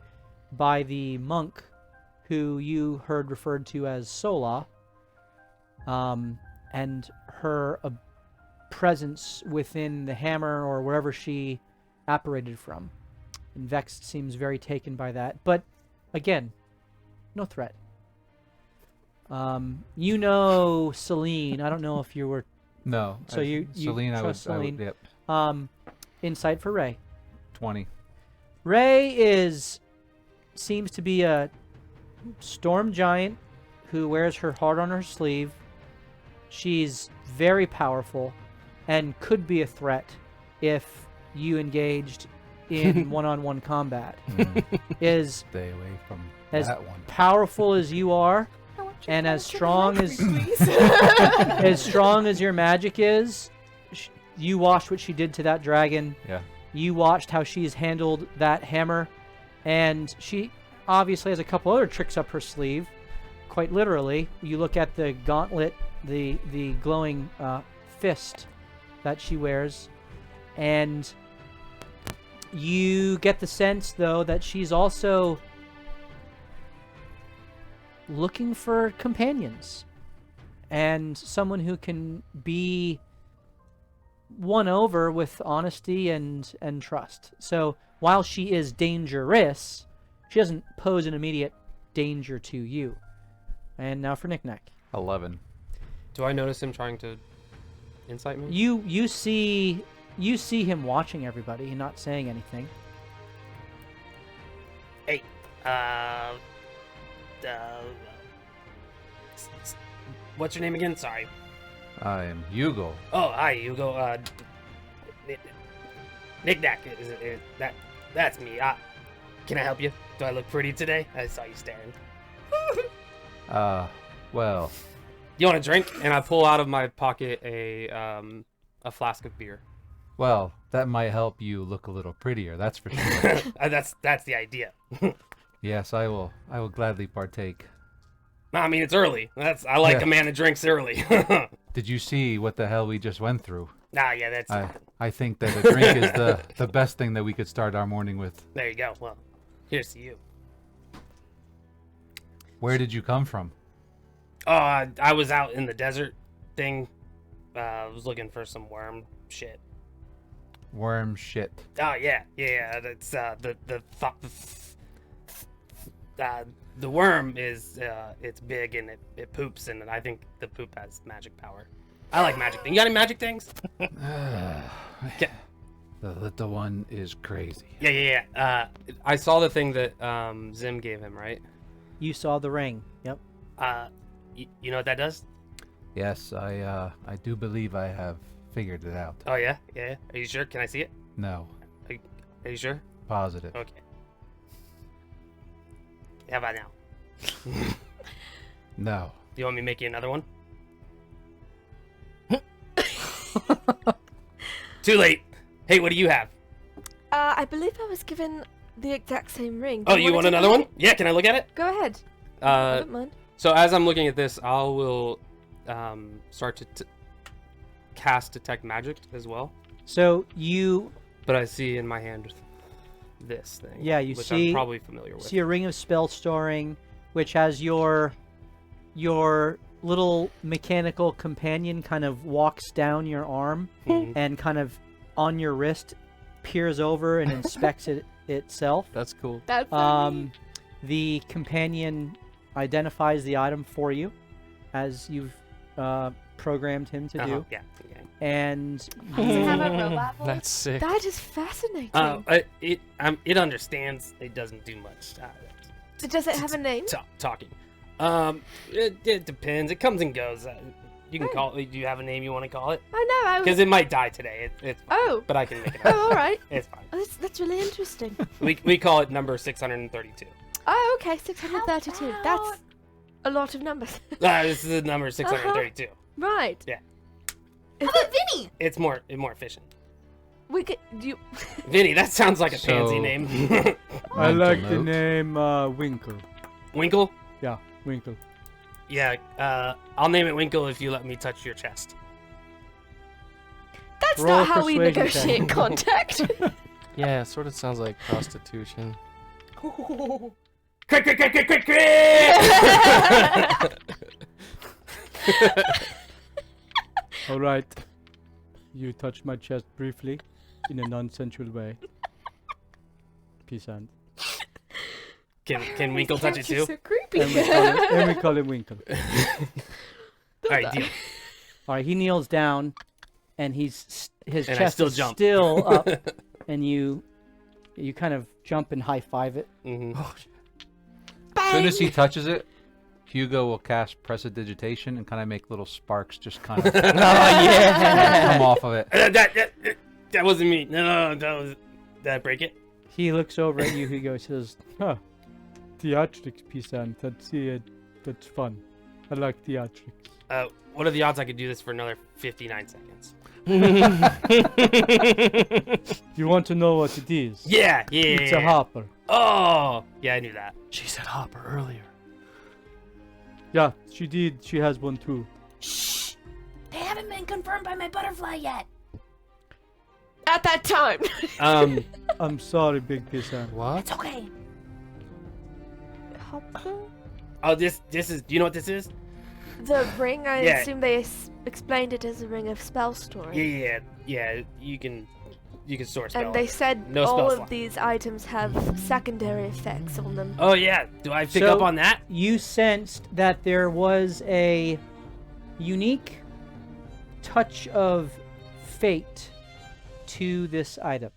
by the monk who you heard referred to as Sola, and her presence within the hammer or wherever she apparated from. And Vex seems very taken by that, but again, no threat. You know Celine. I don't know if you were. No. So you Celine, trust Celine. yep. Insight for Ray. 20. Ray seems to be a storm giant who wears her heart on her sleeve. She's very powerful and could be a threat if you engaged in one-on-one combat. Is Stay away from as that one. powerful as you are, and as strong as as strong as your magic is, you watched what she did to that dragon. Yeah. You watched how she's handled that hammer, and she obviously has a couple other tricks up her sleeve. Quite literally, you look at the gauntlet, the glowing fist that she wears. And you get the sense, though, that she's also looking for companions and someone who can be won over with honesty and trust. So while she is dangerous, she doesn't pose an immediate danger to you. And now for Knick-Knack. 11. Do I notice him trying to insight me? You see him watching everybody and not saying anything. Hey, what's your name again? Sorry. I am Hugo. Oh, hi, Hugo. Knick-Knack, that's me. Can I help you? Do I look pretty today? I saw you staring. Well, You want a drink? And I pull out of my pocket a flask of beer. well, that might help you look a little prettier, that's for sure. That's the idea. Yes, I will gladly partake. I mean, it's early. I like Yeah. a man that drinks early. Did you see what the hell we just went through? Yeah, that's I think that a drink is the best thing that we could start our morning with. There you go. Well, here's to you. Where did you come from? Oh, I was out in the desert thing. I was looking for some worm shit. Worm shit. Oh yeah. That's the worm is it's big and it poops, and I think the poop has magic power. I like magic things. You got any magic things? The little one is crazy. Yeah. I saw the thing that Zim gave him, right? You saw the ring. Yep. You know what that does? Yes, I do believe I have figured it out. Oh yeah. Are you sure? Can I see it? No, Are you sure? positive. Okay. How about now? No. Do you want me to make you another one? Too late. Hey, what do you have? I believe I was given the exact same ring. Oh, Do you wanna want take a another look one? Yeah, can I look at it? Go ahead. I Uh, don't mind. so as I'm looking at this, I will start to cast detect magic as well. So you But I see in my hand this thing. Yeah, you which see- I'm probably familiar with. see a ring of spell storing, which has your little mechanical companion kind of walks down your arm Mhm. and kind of on your wrist peers over and inspects it itself. That's cool. That's The companion identifies the item for you, as you've programmed him to do, Yeah. and Does it have a robot voice? That's sick. that is fascinating. It understands. It doesn't do much. Does it have a name? Talking. It depends. It comes and goes. You can call it. Do you have a name you want to call it? I know. I was. Because it might die today. It's fine, Oh. but I can make it up. Oh, all right. It's fine. Oh, that's really interesting. We call it number 632. Oh, okay. 632. How That's a lot of numbers. This is number 632. Right. Yeah. How about Vinny? It's more efficient. We could. You. Vinny, that sounds like a pansy So- name. I Mental like the note. name Winkle. Winkle? Yeah, Winkle. Yeah. I'll name it Winkle if you let me touch your chest. That's Roll not how we persuasion check. negotiate contact. Yeah, it sort of sounds like prostitution. Quick! All right. You touched my chest briefly, in a non-sensual way. Peace out. Can Winkle touch it too? So creepy. And we call him Winkle. All right, deal. all right, he kneels down, and his And I chest still is jump. still up, and you kind of jump and high five it. Mm-hmm. As soon as he touches it, Hugo will cast Prestidigitation and kind of make little sparks just kind of come off of it. That wasn't me. No, that was. Did I break it? He looks over at you, Hugo, says, Huh. Theatrics, Pisant. That's fun. I like theatrics. What are the odds I could do this for another 59 seconds? You want to know what it is? Yeah. It's a hopper. Oh, yeah, I knew that. She said hopper earlier. Yeah, she did. She has one too. Shh. They have haven't been confirmed by my butterfly yet. At that time. I'm sorry, Big Pizza. What? It's okay. Oh, this is. Do you know what this is? The ring, I Yeah. assume they explained it as a ring of spell storing. Yeah. You can store spell. And they said No all spell of slot. these items have secondary effects on them. Oh yeah. Do I pick So- up on that? You sensed that there was a unique touch of fate to this item.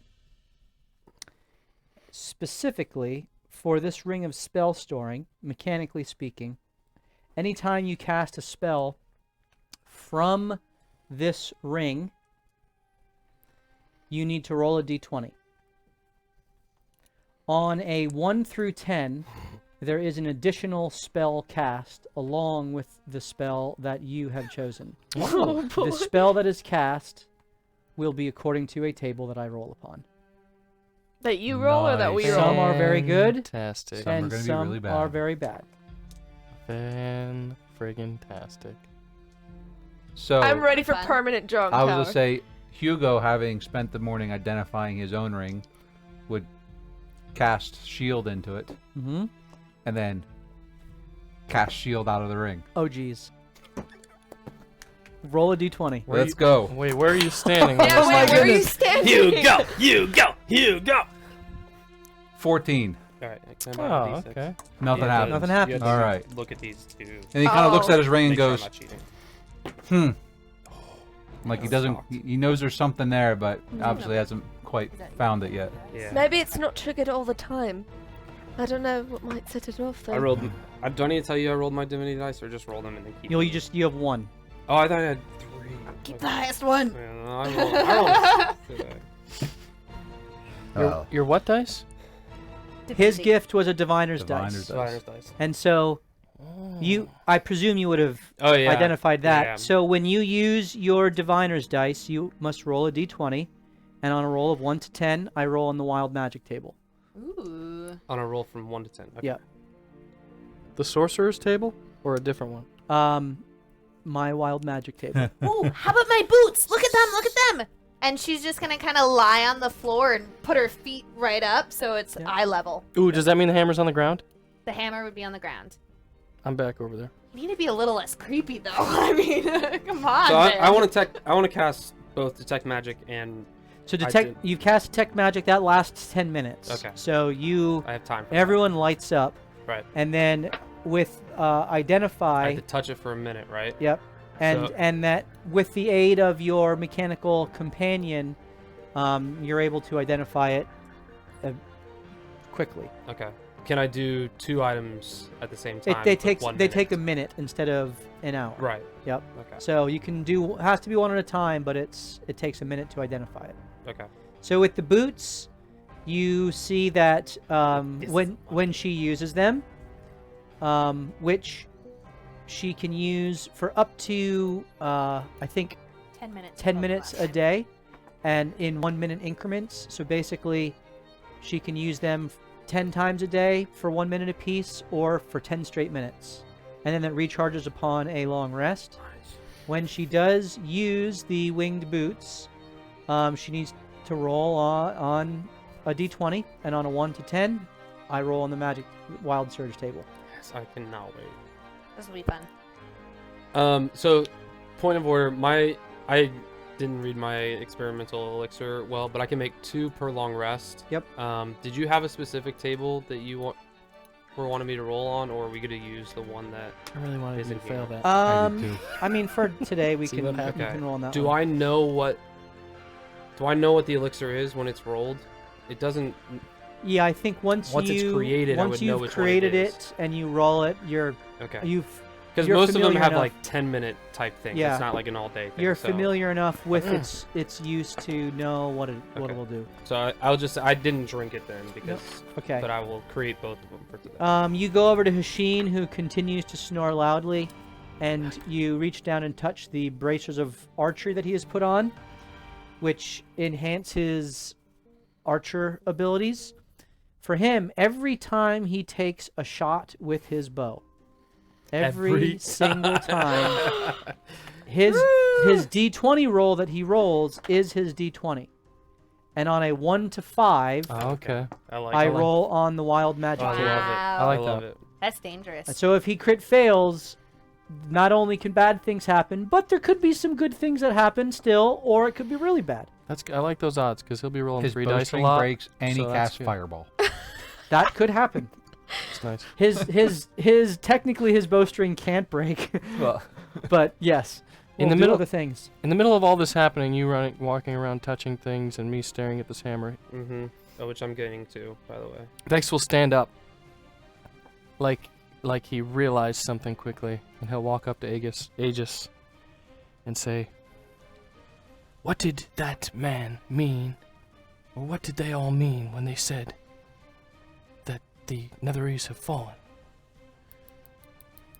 Specifically, for this ring of spell storing, mechanically speaking, anytime you cast a spell from this ring, you need to roll a d20. On a 1 through 10, there is an additional spell cast along with the spell that you have chosen. The spell that is cast will be according to a table that I roll upon. That you roll or that we Nice. roll? Some are very good, Fantastic. Some are and gonna be some really bad. are very bad. Fan-friggin-tastic. So I'm ready for Fun. permanent drum I was power. gonna say, Hugo, having spent the morning identifying his own ring, would cast shield into it, Mm-hmm. and then cast shield out of the ring. Oh, geez. Roll a d20. Where Let's go. Wait, where are you standing? Yeah, on this wait, thing? where are you standing? You go. 14. All right. Can I Oh, borrow these okay. Nothing Yeah, happens. Nothing You happens. have to All right. Look at these two. And he kind of looks Oh. at his ring and Make sure I'm goes, not cheating. like he doesn't, he knows there's something there, but obviously hasn't quite found it yet. Yeah. Maybe it's not triggered all the time. I don't know what might set it off though. I rolled. Do I need to tell you I rolled my divinity dice, or just roll them and then keep? You them? you have one. Oh, I thought I had 3. Keep the highest one. Yeah, no, I rolled today. Your what dice? His gift was a diviner's Diviner's dice. dice. Diviner's dice. And so I presume you would have Oh yeah. identified that. Yeah. So when you use your diviner's dice, you must roll a d20, and on a roll of 1 to 10, I roll on the wild magic table. Ooh. On a roll from 1 to 10. Okay. Yeah. The sorcerer's table or a different one? My wild magic table. Ooh, how about my boots? Look at them, look at them. And she's just gonna kind of lie on the floor and put her feet right up so it's Yeah. eye level. Ooh, does that mean the hammer's on the ground? The hammer would be on the ground. I'm back over there. You need to be a little less creepy though. I mean, come on. So I man. want to I want to cast both detect magic and So I detect, you cast detect magic, that lasts 10 minutes. Okay. So you, I have time. For everyone lights up, Right. and then with I identify, have to touch it for a minute, right? yep, and So- and that with the aid of your mechanical companion, you're able to identify it quickly. Okay. Can I do 2 items at the same time? They with take 1 they take a minute? minute instead of an hour. Right. Yep. Okay. So you can do, has to be one at a time, but it takes a minute to identify it. Okay. So with the boots, you see that when she uses them, which she can use for up to I think 10 minutes. 10 minutes a day, and in 1 minute increments. So basically, she can use them 10 times a day for 1 minute apiece, or for 10 straight minutes, and then it recharges upon a long rest. When she does use the winged boots, she needs to roll on a d20, and on a 1 to 10, I roll on the magic wild surge table. Yes, I cannot wait. This will be fun. So, point of order, I didn't read my experimental elixir well, but I can make 2 per long rest. Yep. Did you have a specific table that you wanted me to roll on, or are we gonna use the one that? I really wanted Is you it to fail here? that. I do too. I mean, for today, we See can, what we happens. can roll on that Do one. I know what? Do I know what the elixir is when it's rolled? It doesn't. Yeah, I think once Once it's created, I once would know you've which one it created is. it and you roll it, Okay. you've Because you're most of them familiar have enough- like 10-minute type things. Yeah. It's not like an all-day thing. you're so. familiar enough with its use to know what it Okay. will do. So I didn't drink it then because. Okay. But I will create both of them for today. You go over to Hasheen, who continues to snore loudly, and you reach down and touch the bracers of archery that he has put on, which enhance his archer abilities. For him, every time he takes a shot with his bow, every single time, his D20 roll that he rolls is his D20, and on a 1 to 5, Oh, okay. I roll on the wild magic I table. love it. Wow. I like love that. it. That's dangerous. So if he crit fails, not only can bad things happen, but there could be some good things that happen still, or it could be really bad. I like those odds because he'll be rolling His 3 dice a bowstring lot. breaks and he so that's casts good. fireball. That could happen. It's nice. His technically his bowstring can't break, Well, but yes. In we'll the do middle- other things. in the middle of all this happening, you walking around touching things, and me staring at this hammer. Mm-hmm. Oh, which I'm getting to, by the way. Vex will stand up, like he realized something quickly, and he'll walk up to Aegis, and say, "What did that man mean, or what did they all mean when they said that the Netherese have fallen?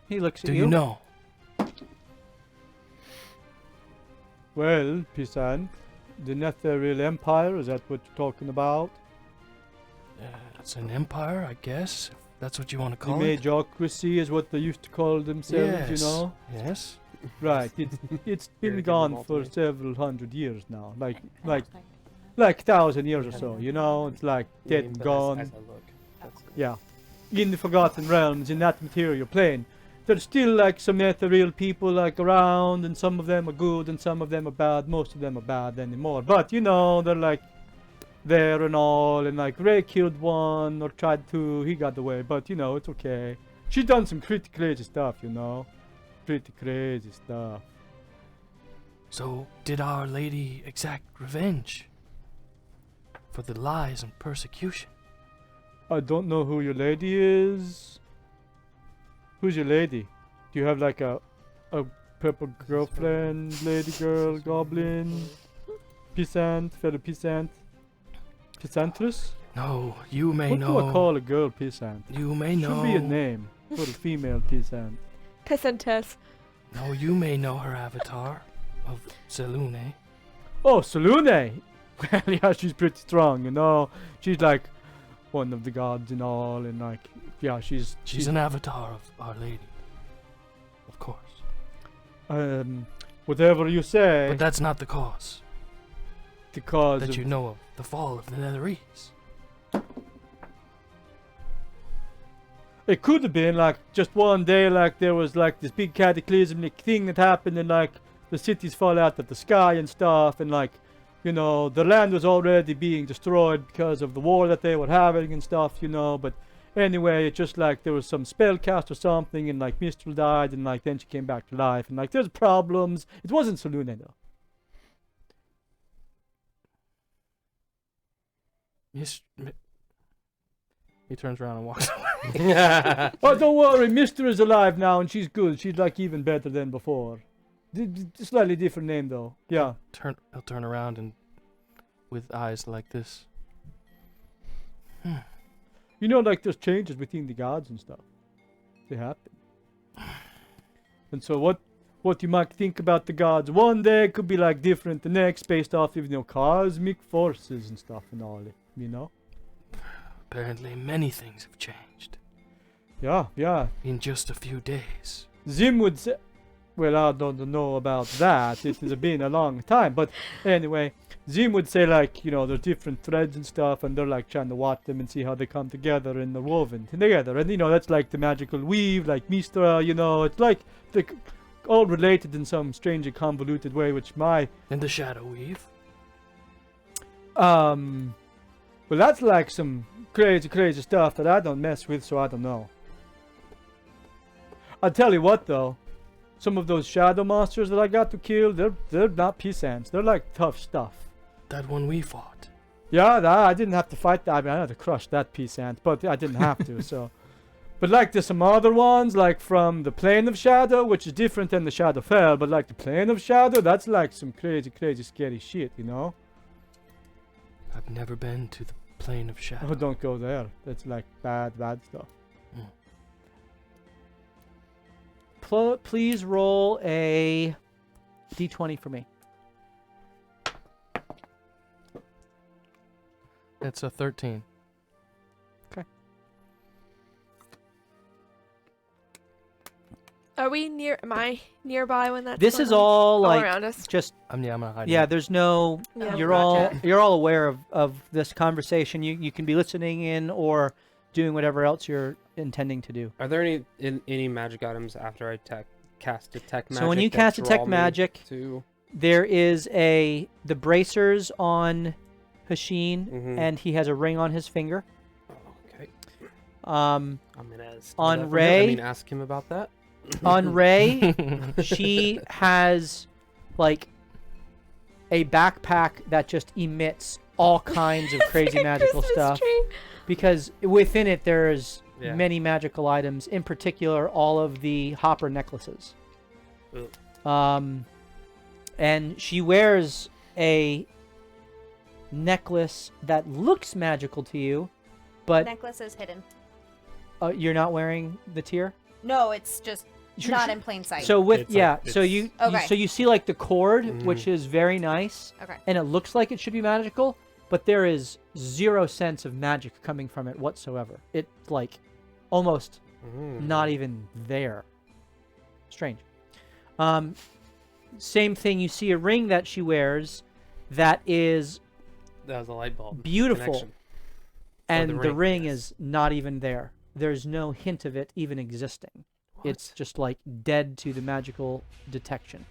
He looks at Do you know?" Well, Pisant, the Netherreal Empire, is that what you're talking about? It's an empire, I guess. If that's what you want to The call it. Majocracy is what they used to call themselves, Yes. you know? Yes. Right, it's been Very gone good for multi. several hundred years now, like 1,000 years or so, you know? It's like dead and But gone. As I look, that's Yeah. In the Forgotten Realms, in that material plane, there's still like some ethereal people like around, and some of them are good and some of them are bad. Most of them are bad anymore. But you know, they're like there and all, and like Ray killed one or tried to, he got away, but you know, it's okay. She's done some pretty crazy stuff, you know. Pretty crazy stuff. So, did Our Lady exact revenge for the lies and persecution? I don't know who your lady is. Who's your lady? Do you have like a purple girlfriend, lady girl, goblin, peasant, fellow peasant, peasantress? No, you may What know. do I call a girl peasant? You may know. Should be a name for a female peasant. Peasantess. No, you may know her avatar of Selune. Oh, Salune! Well, yeah, she's pretty strong, you know. She's like one of the gods and all, and like, yeah, she's She's an avatar of Our Lady. Of course. whatever you say, But that's not the cause because that of you know of the fall of the Netherese. it could have been like just one day, like there was like this big cataclysmic thing that happened, and like the cities fall out of the sky and stuff, and like, you know, the land was already being destroyed because of the war that they were having and stuff, you know. But anyway, it just like there was some spell cast or something, and like Mistral died, and like then she came back to life, and like there's problems. It wasn't Salune though. He turns around and walks away. Oh, don't worry, Mister is alive now, and she's good. She's like even better than before. Slightly different name though. Yeah. He'll turn around and with eyes like this. You know, like there's changes between the gods and stuff. They happen. And so what you might think about the gods one day could be like different the next, based off of, you know, cosmic forces and stuff and all, you know? Apparently many things have changed Yeah. in just a few days. Zim would say, well, I don't know about that. It has been a long time. But anyway, Zim would say, like, you know, there's different threads and stuff, and they're like trying to watch them and see how they come together and they're woven together. And, you know, that's like the magical weave, like Mistra, you know, it's like all related in some strange and convoluted way, which And the shadow weave. well, that's like some crazy stuff that I don't mess with, so I don't know. I'll tell you what, though. Some of those shadow monsters that I got to kill, they're not peasants. They're like tough stuff. That one we fought. Yeah, I didn't have to fight that. I mean, I had to crush that peasant, but I didn't have to, so. But like there's some other ones, like from the Plane of Shadow, which is different than the Shadowfell, but like the Plane of Shadow, that's like some crazy scary shit, you know? I've never been to the plane of shadow. Oh, don't go there. That's like bad stuff. Please roll a d20 for me. It's a 13. Are we near? Am I nearby when that's This going is on? all like around us. just I'm gonna hide. yeah. There's no. Yeah. You're Gotcha. all aware of this conversation. You can be listening in or doing whatever else you're intending to do. Are there any magic items after I cast detect magic? So when you that cast draw detect me magic, to... there is the bracers on Hashin, Mhm. and he has a ring on his finger. Oh, okay. Um, I'm gonna steal On that from him. Ray- I mean, ask him about that. on Ray, she has like a backpack that just emits all kinds of crazy magical Christmas stuff. tree. Because within it there's Yeah. many magical items, in particular all of the hopper necklaces. Ooh. And she wears a necklace that looks magical to you, but Necklace is hidden. you're not wearing the tier. No, it's just Sure, not sure. in plain sight. So with It's like- so it's- you Okay. so you see like the cord, Mhm. which is very nice, Okay. and it looks like it should be magical, but there is 0 sense of magic coming from it whatsoever. It's like almost Mm. not even there. Strange. Same thing. You see a ring that she wears that is That was a light bulb. beautiful, connection. and the the ring ring, yes. is not even there. There's no hint of it even existing. It's just like dead to the magical detection.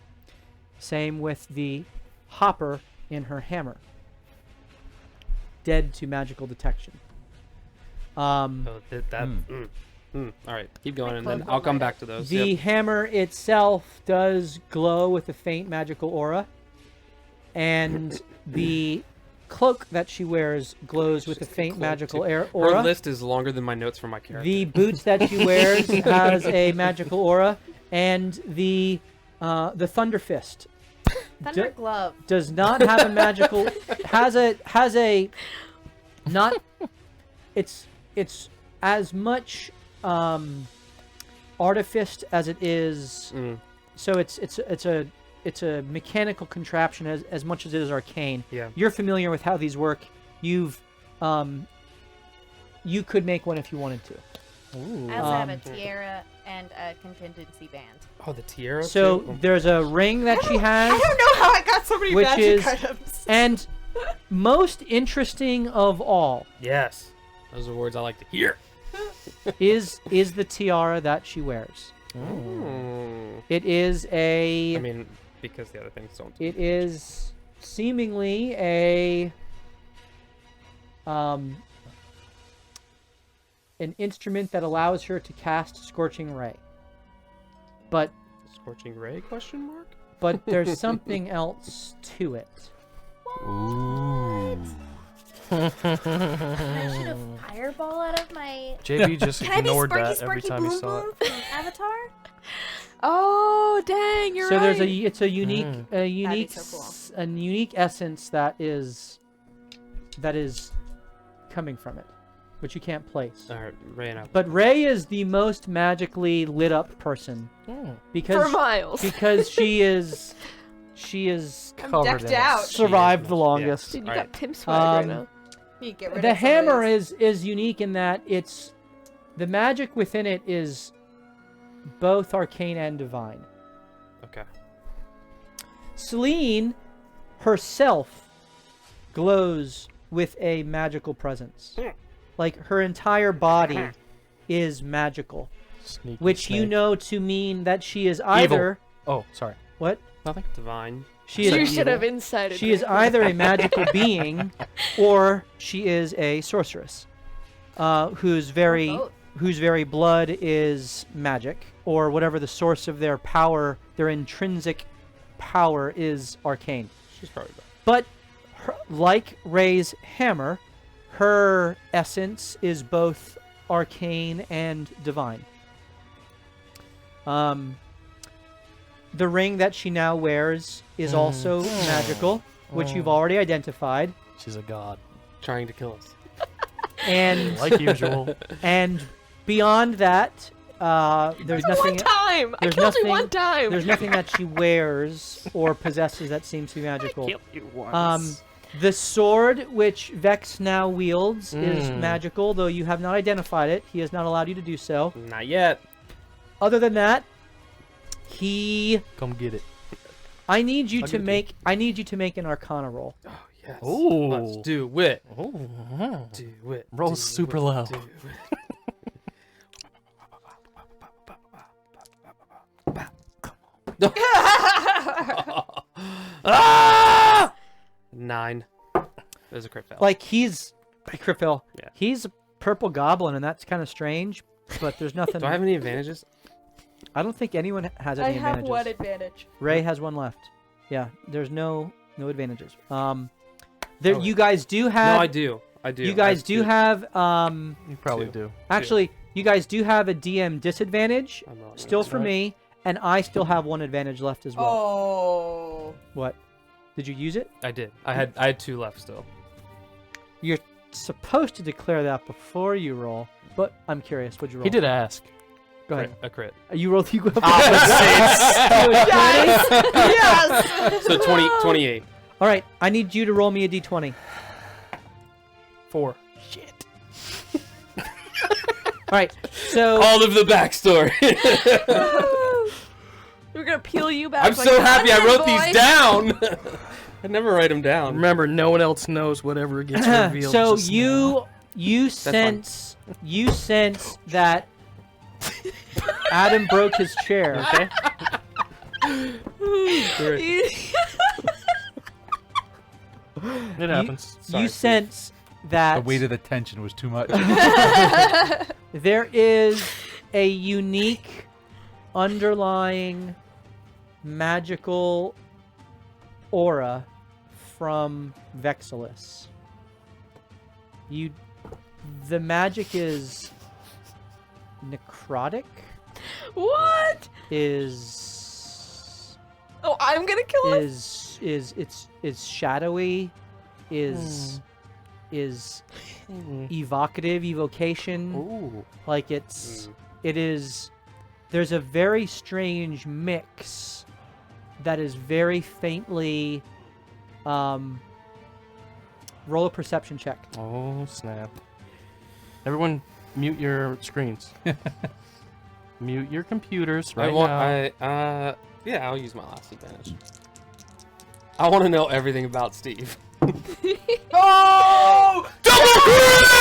Same with the hopper in her hammer. Dead to magical detection. So that. All right, keep going, and then close I'll come one back to those. The Yep. hammer itself does glow with a faint magical aura, and the cloak that she wears glows with a Just the faint cloak, magical too. Her aura. list is longer than my notes for my character. The boots that she wears has a magical aura, and the Thunder Fist Thunder glove. does not have a magical. has a not. It's as much artifice as it is. Mm, So it's a mechanical contraption as much as it is arcane. yeah. You're familiar with how these work. You could make one if you wanted to. Ooh. I also have a Um, tiara and a contingency band. Oh, the tiara. So too? there's a ring that she has, I don't know how I got so many which magic is items. and most interesting of all Yes, those are words I like to hear. is the tiara that she wears. Mm. It is a. I mean, because the other things don't. It is seemingly a an instrument that allows her to cast Scorching Ray. But Scorching ray? Question mark. there's something else to it. Ooh. Can I shoot a fireball out of my... JB just Can I be ignored Sparky that every Sparky time he Boom saw Boom it. from Avatar? Oh, dang, you're So right. there's it's a unique so cool. a unique essence that is coming from it, which you can't place. All right, Ray and I. But Ray is the most magically lit up person because For miles. because she is I'm Covered decked in it. out. survived the Yes. longest. Dude, you Alright. got Tim swag right Um, now. You get rid The of some of hammer these. is unique in that it's the magic within it is both arcane and divine. Okay. Celine herself glows with a magical presence. Like her entire body is magical, Sneaky which you snake. know to mean that she is either Oh, sorry. what? Nothing. Divine. She You is should have incited she me. is either a magical being or she is a sorceress whose very blood is magic, or whatever the source of their power, their intrinsic power is arcane. She's probably right. But like Ray's hammer, her essence is both arcane and divine. The ring that she now wears is also magical, which you've already identified. She's a god. Trying to kill us. And Like usual. and beyond that, there's nothing. One time! I there's killed you nothing- one time! There's nothing that she wears or possesses that seems to be magical. The sword which Vex now wields is magical, though you have not identified it. He has not allowed you to do so. Not yet. Other than that, He. Come get it. I need you I'll to give it to make. I need you to make an Arcana roll. Oh yes. Ooh. Let's do it. Oh. Do it. Roll do super it, low. do it. Ah! 9. There's a crit fail. Like he's. Crit fail. Yeah. He's a purple goblin, and that's kind of strange. But there's nothing. Do I have any advantages? I don't think anyone has I any have advantages. one advantage. Ray has one left. Yeah, there's no advantages. There Oh, you guys do have. No, I do. I do. You I guys have do two. have. You probably Two. do. Actually, you guys do have a DM disadvantage I'm rolling still this, for right? me, and I still have one advantage left as well. Oh. What? Did you use it? I did. I had 2 left still. You're supposed to declare that before you roll, but I'm curious. What'd you roll? He did ask. Go ahead. A crit. You rolled. You go. Yes. So 28. All right. I need you to roll me a d20. 4. Shit. All right. So. All of the backstory. We're gonna peel you back. I'm like so an happy I onion, wrote boy. these down. I never write them down. Remember, no one else knows whatever gets revealed. So just now. you fine. sense that Adam broke his chair. Okay. It happens. You sense that The weight of the tension was too much. there is a unique underlying magical aura from Vexilus. The magic is necrotic, What? is Oh, I'm gonna kill him. is shadowy, is evocative, evocation. Ooh. Like it is, there's a very strange mix that is very faintly, roll a perception check. Oh, snap. Everyone, mute your screens. Mute your computers right now. Yeah, I'll use my last advantage. I want to know everything about Steve. Oh! Double crit!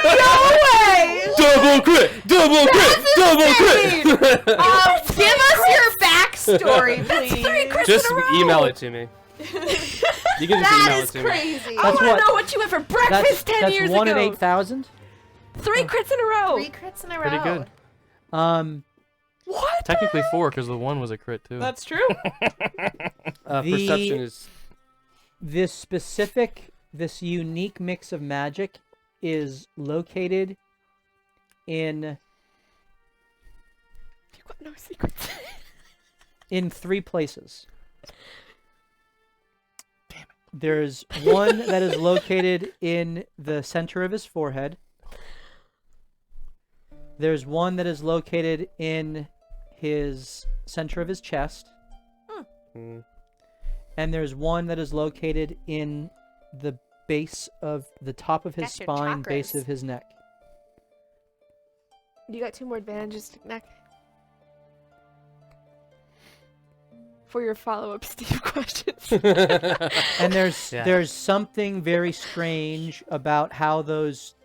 No way! Double crit! Double crit! Double crit! Give us your backstory, please. 3 crits Just in a row. email it to me. You can just email That it is to me. crazy. I That's want to what- know what you had for breakfast 10 years that's 1 in ago. 8,000. 3 crits in a row. 3 crits in a row. Pretty good. What? Technically 4, because the 1 was a crit, too. That's true. Perception is... This unique mix of magic is located in You got no secrets. in 3 places. Damn it. There's one that is located in the center of his forehead. There's one that is located in his center of his chest. Mm. And there's one that is located in the base of the top of his That's your spine, base chakras. of his neck. You got 2 more advantages, Nick. For your follow-up Steve questions. And there's Yeah. there's something very strange about how those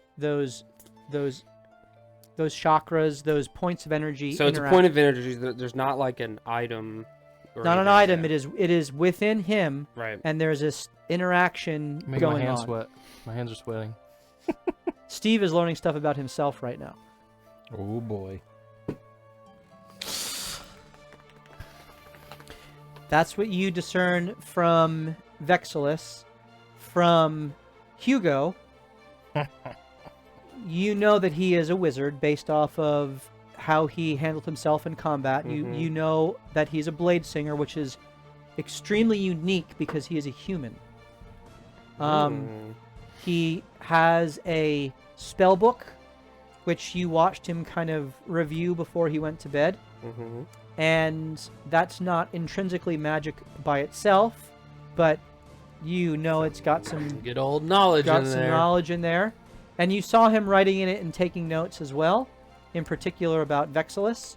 chakras, those points of energy. So it's a interact. point of energy. There's not like an item. Or Not an anything item. there. It is within him, Right. and there's this interaction Making my going hands on. sweat. My hands are sweating. Steve is learning stuff about himself right now. Oh boy. That's what you discern from Vexilus. From Hugo, you know that he is a wizard based off of how he handled himself in combat. Mhm. You know that he's a blade singer, which is extremely unique because he is a human. He has a spell book, which you watched him kind of review before he went to bed. Mm-hmm. And that's not intrinsically magic by itself, but you know it's got some Good old knowledge in there. knowledge in there. And you saw him writing in it and taking notes as well, in particular about Vexilus,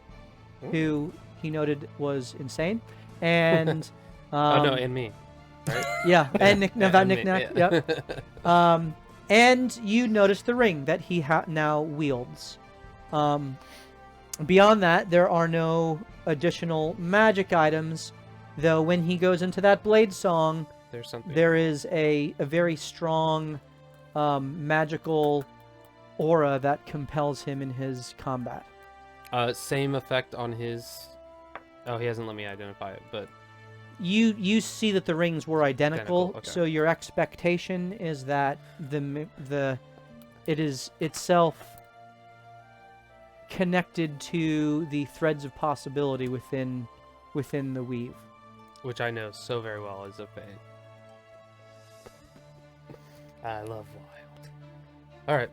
who he noted was insane. And Oh no, and me. Right? yeah, and Nick, no, Yeah, that and me, knick-knack, yeah. yep. And you notice the ring that he now wields. Beyond that, there are no additional magic items, though when he goes into that blade song, There's something. there is a very strong magical aura that compels him in his combat. Same effect on his. Oh, he hasn't let me identify it, but You see that the rings were identical, Okay. so your expectation is that it is itself connected to the threads of possibility within the weave. which I know so very well is a Fae. I love wild. All right.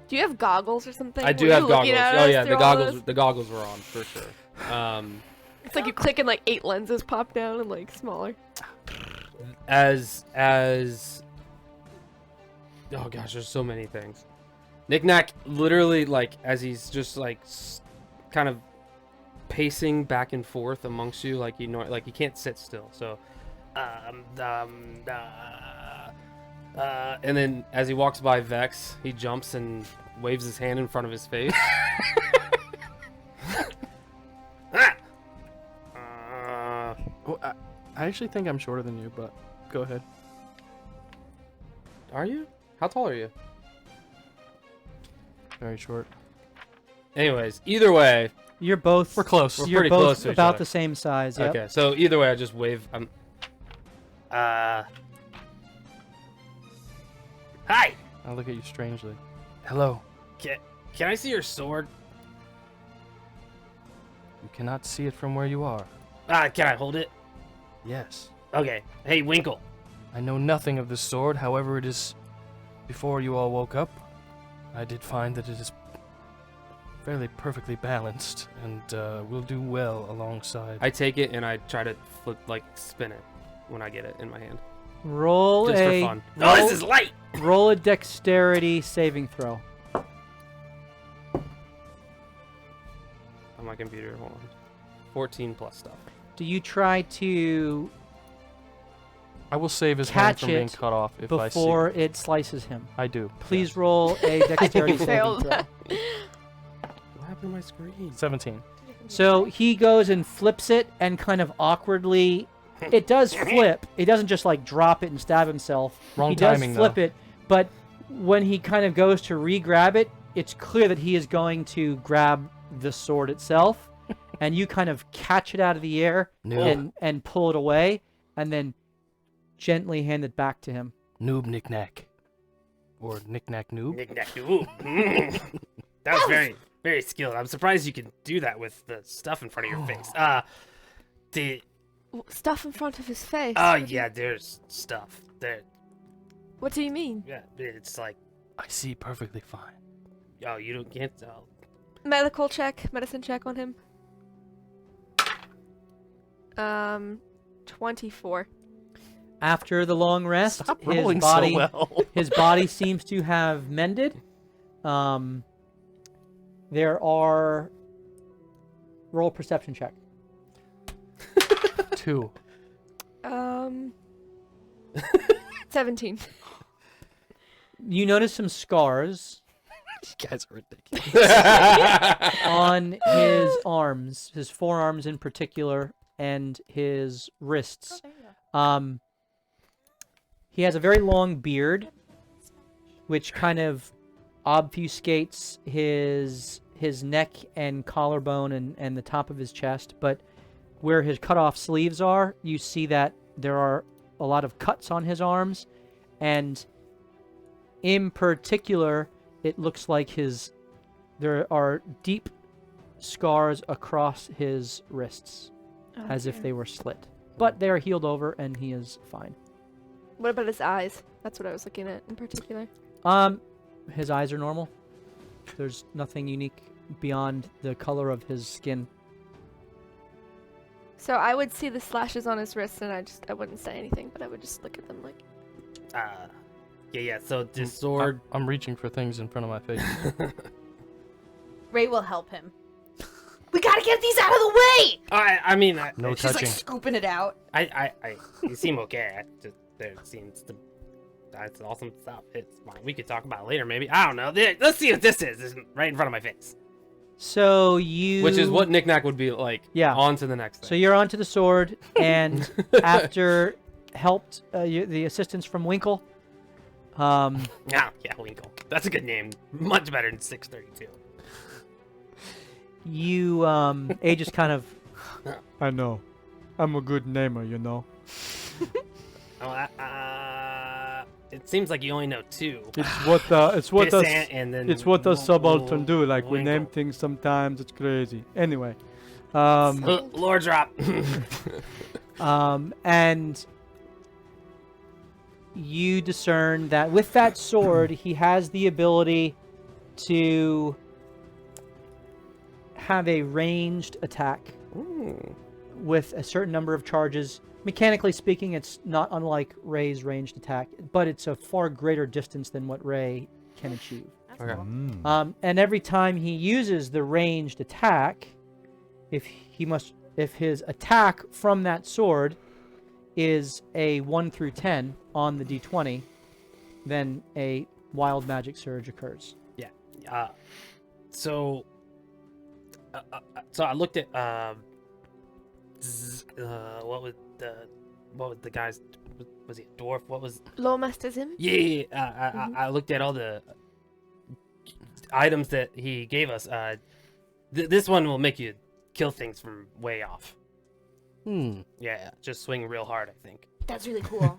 Do you have goggles or something? I do Were have you looking goggles. at Oh us yeah, through the all goggles. this? The goggles were on for sure. It's like you click and like 8 lenses pop down and like smaller. as oh gosh, there's so many things. Knick-knack literally, like, as he's just like kind of pacing back and forth amongst you, like, you know, like he can't sit still. So and then as he walks by Vex, he jumps and waves his hand in front of his face. Well, I actually think I'm shorter than you, but go ahead. Are you? How tall are you? Very short. Anyways, either way, You're both. We're close. We're You're pretty both close to each about other. the same size. Yep. okay. So either way, I just wave. Hi. I look at you strangely. Hello. Can I see your sword? You cannot see it from where you are. Can I hold it? Yes. Okay. Hey, Winkle. I know nothing of this sword, however it is before you all woke up. I did find that it is fairly perfectly balanced and will do well alongside. I take it and I try to spin it when I get it in my hand. Roll Just for a fun. Oh, this is light. roll a dexterity saving throw. On my computer, hold on. 14 plus stuff. Do you try to I will save his hand catch from being it cut off if I see before it. it slices him? I do. Please roll a dexterity saving failed throw. that. What happened to my screen? 17. So he goes and flips it and kind of awkwardly. It does flip. He doesn't just like drop it and stab himself. Wrong he does timing, flip though. it, but when he kind of goes to re-grab it, it's clear that he is going to grab the sword itself, and you kind of catch it out of the air No. and pull it away, and then gently hand it back to him. Noob knick-knack. Or knick-knack noob. Knick-knack. Ooh. That was very, very skilled. I'm surprised you can do that with the stuff in front of your face. Stuff in front of his face. Oh yeah, there's stuff there. What do you mean? Yeah, it's like, I see perfectly fine. oh, you don't get. Oh. Medical check, medicine check on him. 24. After the long rest, Stop his rolling body so well. his body seems to have mended. There are roll perception check. 2. 17. You notice some scars You guys are ridiculous. on his arms, his forearms in particular, and his wrists. He has a very long beard, which kind of obfuscates his neck and collarbone and the top of his chest. But where his cut-off sleeves are, you see that there are a lot of cuts on his arms, and in particular, it looks like there are deep scars across his wrists, as if they were slit. But they are healed over, and he is fine. What about his eyes? That's what I was looking at in particular. His eyes are normal. There's nothing unique beyond the color of his skin. So I would see the slashes on his wrists, and I wouldn't say anything, but I would just look at them like. Yeah. So the sword. I'm reaching for things in front of my face. Ray will help him. We gotta get these out of the way! I mean, No She's like touching. scooping it out. you seem okay. There seems to. That's awesome stuff. It's fine. We could talk about it later, maybe. I don't know. Let's see what this is. This is right in front of my face. So you. Which is what Knick-Knack would be like. Yeah. On to the next thing. So you're onto the sword, and after helped the assistance from Winkle. Yeah, Winkle. That's a good name. Much better than 632. You Aegis kind of. I know. I'm a good namer, you know. It seems like you only know 2. It's what us and then it's what us subaltern do. Like we Winkle. name things sometimes. It's crazy. Anyway, Lore drop. And you discern that with that sword, he has the ability to have a ranged attack with a certain number of charges. Mechanically speaking, it's not unlike Ray's ranged attack, but it's a far greater distance than what Ray can achieve. Okay. And every time he uses the ranged attack, if his attack from that sword is a 1 through 10 on the d20, then a wild magic surge occurs. So I looked at what was the guy's, was he a dwarf? What was Lawmaster Zim? I looked at all the items that he gave us. This one will make you kill things from way off. Yeah, just swing real hard, I think. That's really cool.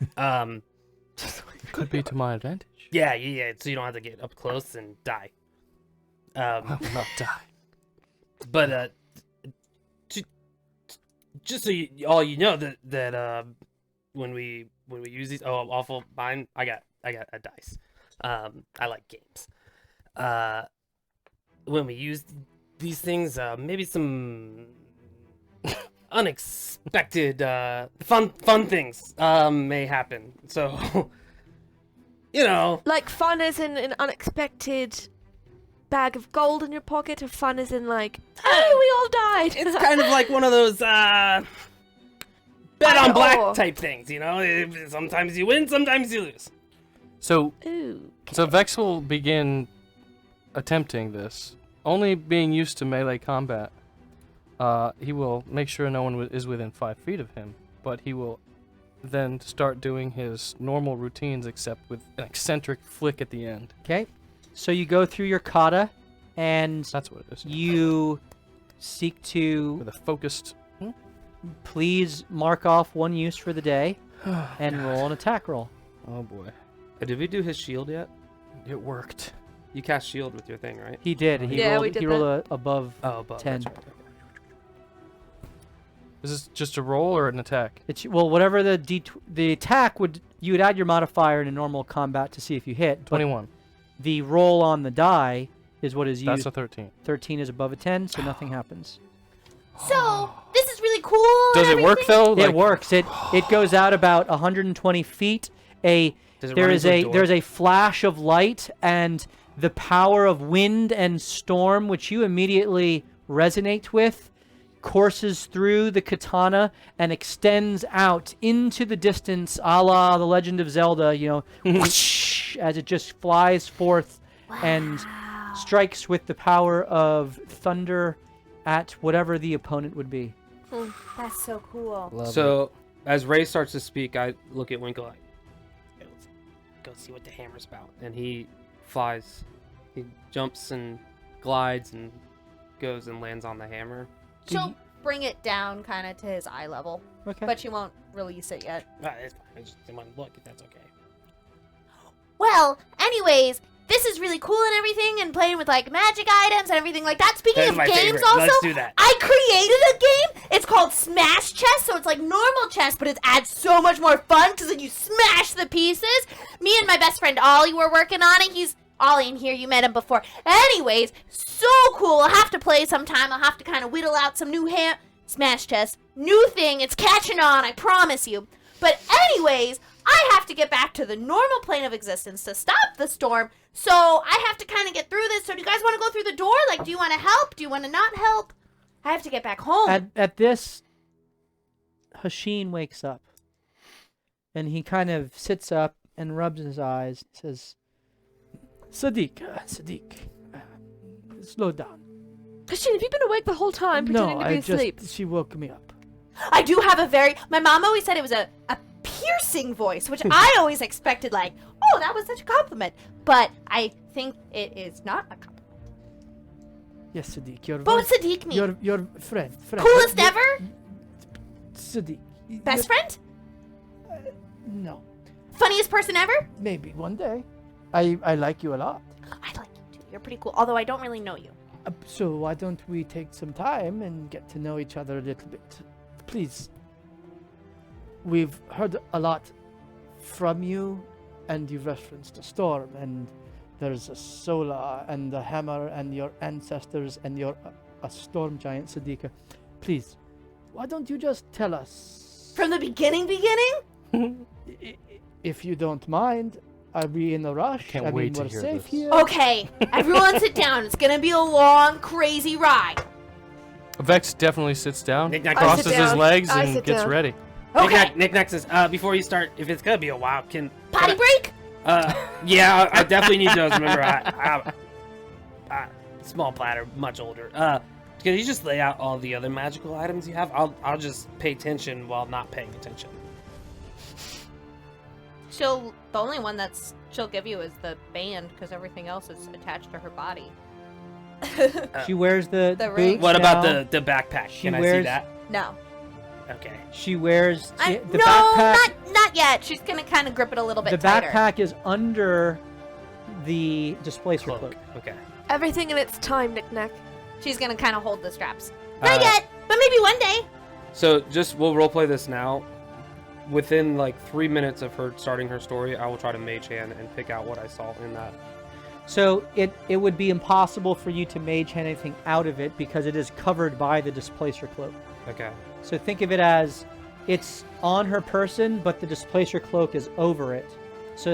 Could be to my advantage. Yeah, so you don't have to get up close and die. I will not die. But just so you know that when we use these, awful mine, I got a dice. I like games. When we use these things, maybe some unexpected fun things may happen. So Like fun as in an unexpected bag of gold in your pocket, or fun as in like, oh, we all died. it's kind of like one of those bet on black type things, Sometimes you win, sometimes you lose. So Ooh. So Vex will begin attempting this, only being used to melee combat. He will make sure no one is within 5 feet of him, but he will then start doing his normal routines, except with an eccentric flick at the end. Okay? So you go through your kata, and That's what it is. you seek to With a focused. please mark off 1 use for the day and roll an attack roll. Oh boy, Did we do his shield yet? it worked. You cast shield with your thing, right? He did. He Yeah, rolled, we did he rolled above Oh, above. 10. That's right. Is this just a roll or an attack? It's whatever the attack you would add your modifier in a normal combat to see if you hit. But 21. the roll on the die is what is That's used. a 13. 13 is above a 10, so nothing happens. So, this is really cool. Does and it work everything. though? It works. It goes out about 120 feet. Does it run into a door? There's a flash of light, and the power of wind and storm, which you immediately resonate with, courses through the katana and extends out into the distance, a la The Legend of Zelda, whoosh, as it just flies forth and strikes with the power of thunder at whatever the opponent would be. That's so cool. So, as Ray starts to speak, I look at Winkle like, Let's go see what the hammer's about. and he flies. He jumps and glides and goes and lands on the hammer. She'll bring it down kind of to his eye level, Okay. but she won't release it yet. It's fine. I just didn't want to look if that's okay. Well, anyways, this is really cool and everything, and playing with like magic items and everything like that. Speaking That's of my games, favorite. also, Let's do that. I created a game. It's called Smash Chess, so it's like normal chess, but it adds so much more fun because then you smash the pieces. Me and my best friend Ollie were working on it. He's Ollie in here. You met him before. Anyways, so cool. I'll have to play sometime. I'll have to kind of whittle out some new Smash Chess. New thing. It's catching on. I promise you. But anyways, I have to get back to the normal plane of existence to stop the storm. So I have to kind of get through this. So do you guys want to go through the door? Like, do you want to help? Do you want to not help? I have to get back home. At this, Hasheen wakes up. And he kind of sits up and rubs his eyes and says, Sadiq, slow down. Hasheen, have you been awake the whole time pretending to be asleep? She woke me up. I do have a my mom always said it was a piercing voice, which I always expected, like, oh, that was such a compliment. But I think it is not a compliment. Yes, Sadiq, you're But what's Sadiq mean? Your friend. Coolest ever? Sadiq. Best friend? No. Funniest person ever? Maybe one day. I like you a lot. I like you too. You're pretty cool, although I don't really know you. So why don't we take some time and get to know each other a little bit? Please. We've heard a lot from you, and you referenced a storm, and there's a Sola and the hammer and your ancestors, and you're a storm giant, Sadiqa. Please, why don't you just tell us? From the beginning? If you don't mind, are we in a rush? Can't wait to we're hear safe this. here. Okay, everyone sit down. It's gonna be a long, crazy ride. Vex definitely sits down, Knick-knack crosses sit his down. legs, I and sit gets down. ready. Okay, Knick-knack says, before you start, if it's gonna be a while, potty break? Yeah, I definitely need those. Remember, I small platter, much older. Can you just lay out all the other magical items you have? I'll just pay attention while not paying attention. The only one she'll give you is the band, because everything else is attached to her body. She wears the ring. boots What about now. the backpack? She Can I see wears- that? No. Okay. She wears the No, backpack. not yet. She's gonna kind of grip it a little bit The tighter. backpack is under the displacer cloak. Okay. Everything in its time, Knick-knack. She's gonna kind of hold the straps. Not yet, but maybe one day. So we'll roleplay this now. Within like 3 minutes of her starting her story, I will try to mage hand and pick out what I saw in that. So it would be impossible for you to mage hand anything out of it because it is covered by the displacer cloak. Okay. So think of it as it's on her person, but the displacer cloak is over it. So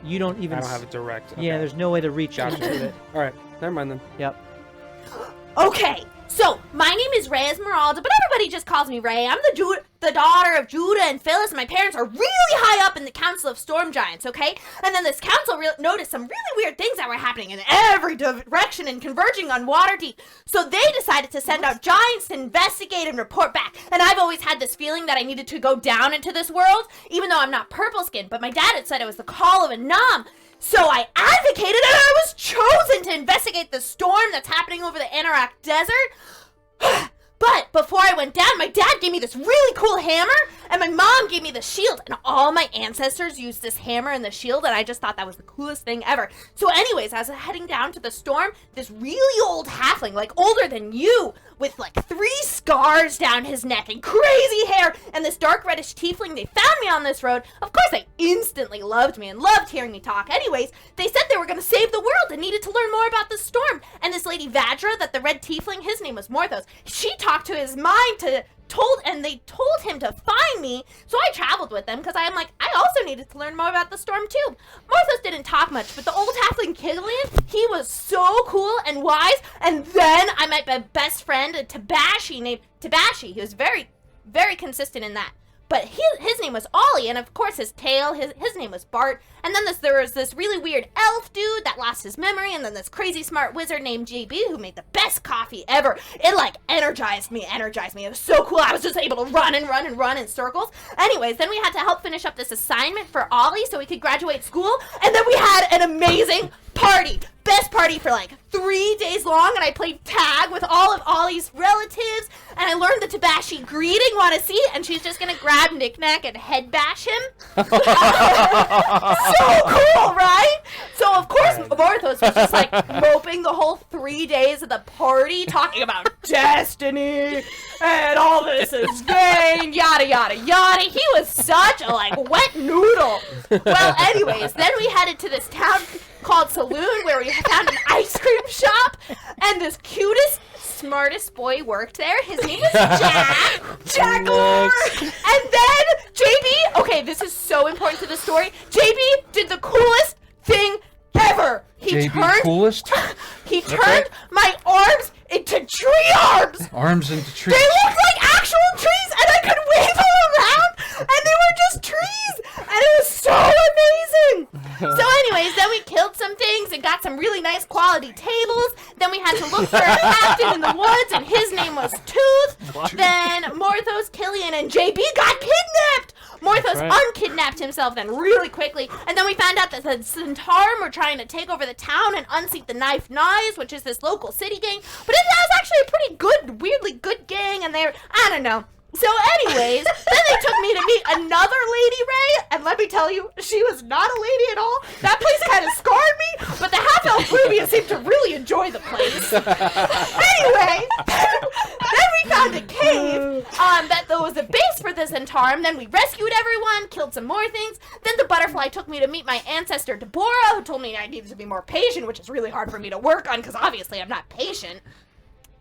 you don't even. I don't have it direct. Okay. Yeah, there's no way to reach Gotcha. into it. All right. Never mind then. Yep. Okay, so my name is Ray Esmeralda, but everybody just calls me Ray. I'm the daughter of Judah and Phyllis, and my parents are really high up in the Council of Storm Giants, okay? And then this council noticed some really weird things that were happening in every direction and converging on Waterdeep. So they decided to send out giants to investigate and report back. And I've always had this feeling that I needed to go down into this world, even though I'm not purple-skinned, but my dad had said it was the call of a nom. So I advocated and I was chosen to investigate the storm that's happening over the Anorak Desert. But before I went down, my dad gave me this really cool hammer, and my mom gave me the shield, and all my ancestors used this hammer and the shield, and I just thought that was the coolest thing ever. So anyways, as I was heading down to the storm, this really old halfling, like older than you, with like 3 scars down his neck and crazy hair, and this dark reddish tiefling, they found me on this road. Of course, they instantly loved me and loved hearing me talk. Anyways, they said they were going to save the world and needed to learn more about the storm. And this lady Vadra, that the red tiefling, his name was Morthos, she talked to his mind they told him to find me. So I traveled with them because I'm like, I also needed to learn more about the storm too. Morthos didn't talk much, but the old halfling Killian, he was so cool and wise. And then I met my best friend, a Tabashi named Tabashi. He was very, very consistent in that. But his name was Ollie, and of course his tail, his name was Bart. And then there was this really weird elf dude that lost his memory, and then this crazy smart wizard named JB who made the best coffee ever. It like energized me. It was so cool. I was just able to run in circles. Anyways, then we had to help finish up this assignment for Ollie so he could graduate school. And then we had an amazing party. Best party for like 3 days long, and I played tag with all of Ollie's relatives, and I learned the Tabashi greeting, want to see, and she's just gonna grab Knick-knack and head bash him. So cool, right? So of course Morthos was just like moping the whole 3 days of the party, talking about destiny and all this is vain, yada yada yada. He was such a like wet noodle. Well, anyways, then we headed to this town called Saloon, where we found an ice cream shop, and this cutest smartest boy worked there. His name is Jack. Jack Lord. And then JB, okay, this is so important to the story. JB did the coolest thing ever. He coolest? He turned my arms into tree arms. Arms into trees. They looked like actual trees, and I could wave them around, and they were just trees, and it was so amazing. So anyways, then we killed some things and got some really nice quality tables. Then we had to look for a captain in the woods, and his name was Tooth. What? Then Morthos, Killian, and JB got kidnapped. Morthos unkidnapped himself then really quickly, and then we found out that the Centaurum were trying to take over the town and unseat the Knife Knives, which is this local city gang. But that was actually a pretty good, weirdly good gang, and they're, I don't know. So anyways, then they took me to meet another Lady Ray, and let me tell you, she was not a lady at all. That place kind of scarred me, but the half-elf Rubia seemed to really enjoy the place. Anyway, then we found a cave that was the base for the Centaurum. Then we rescued everyone, killed some more things. Then the butterfly took me to meet my ancestor Deborah, who told me I needed to be more patient, which is really hard for me to work on because obviously I'm not patient.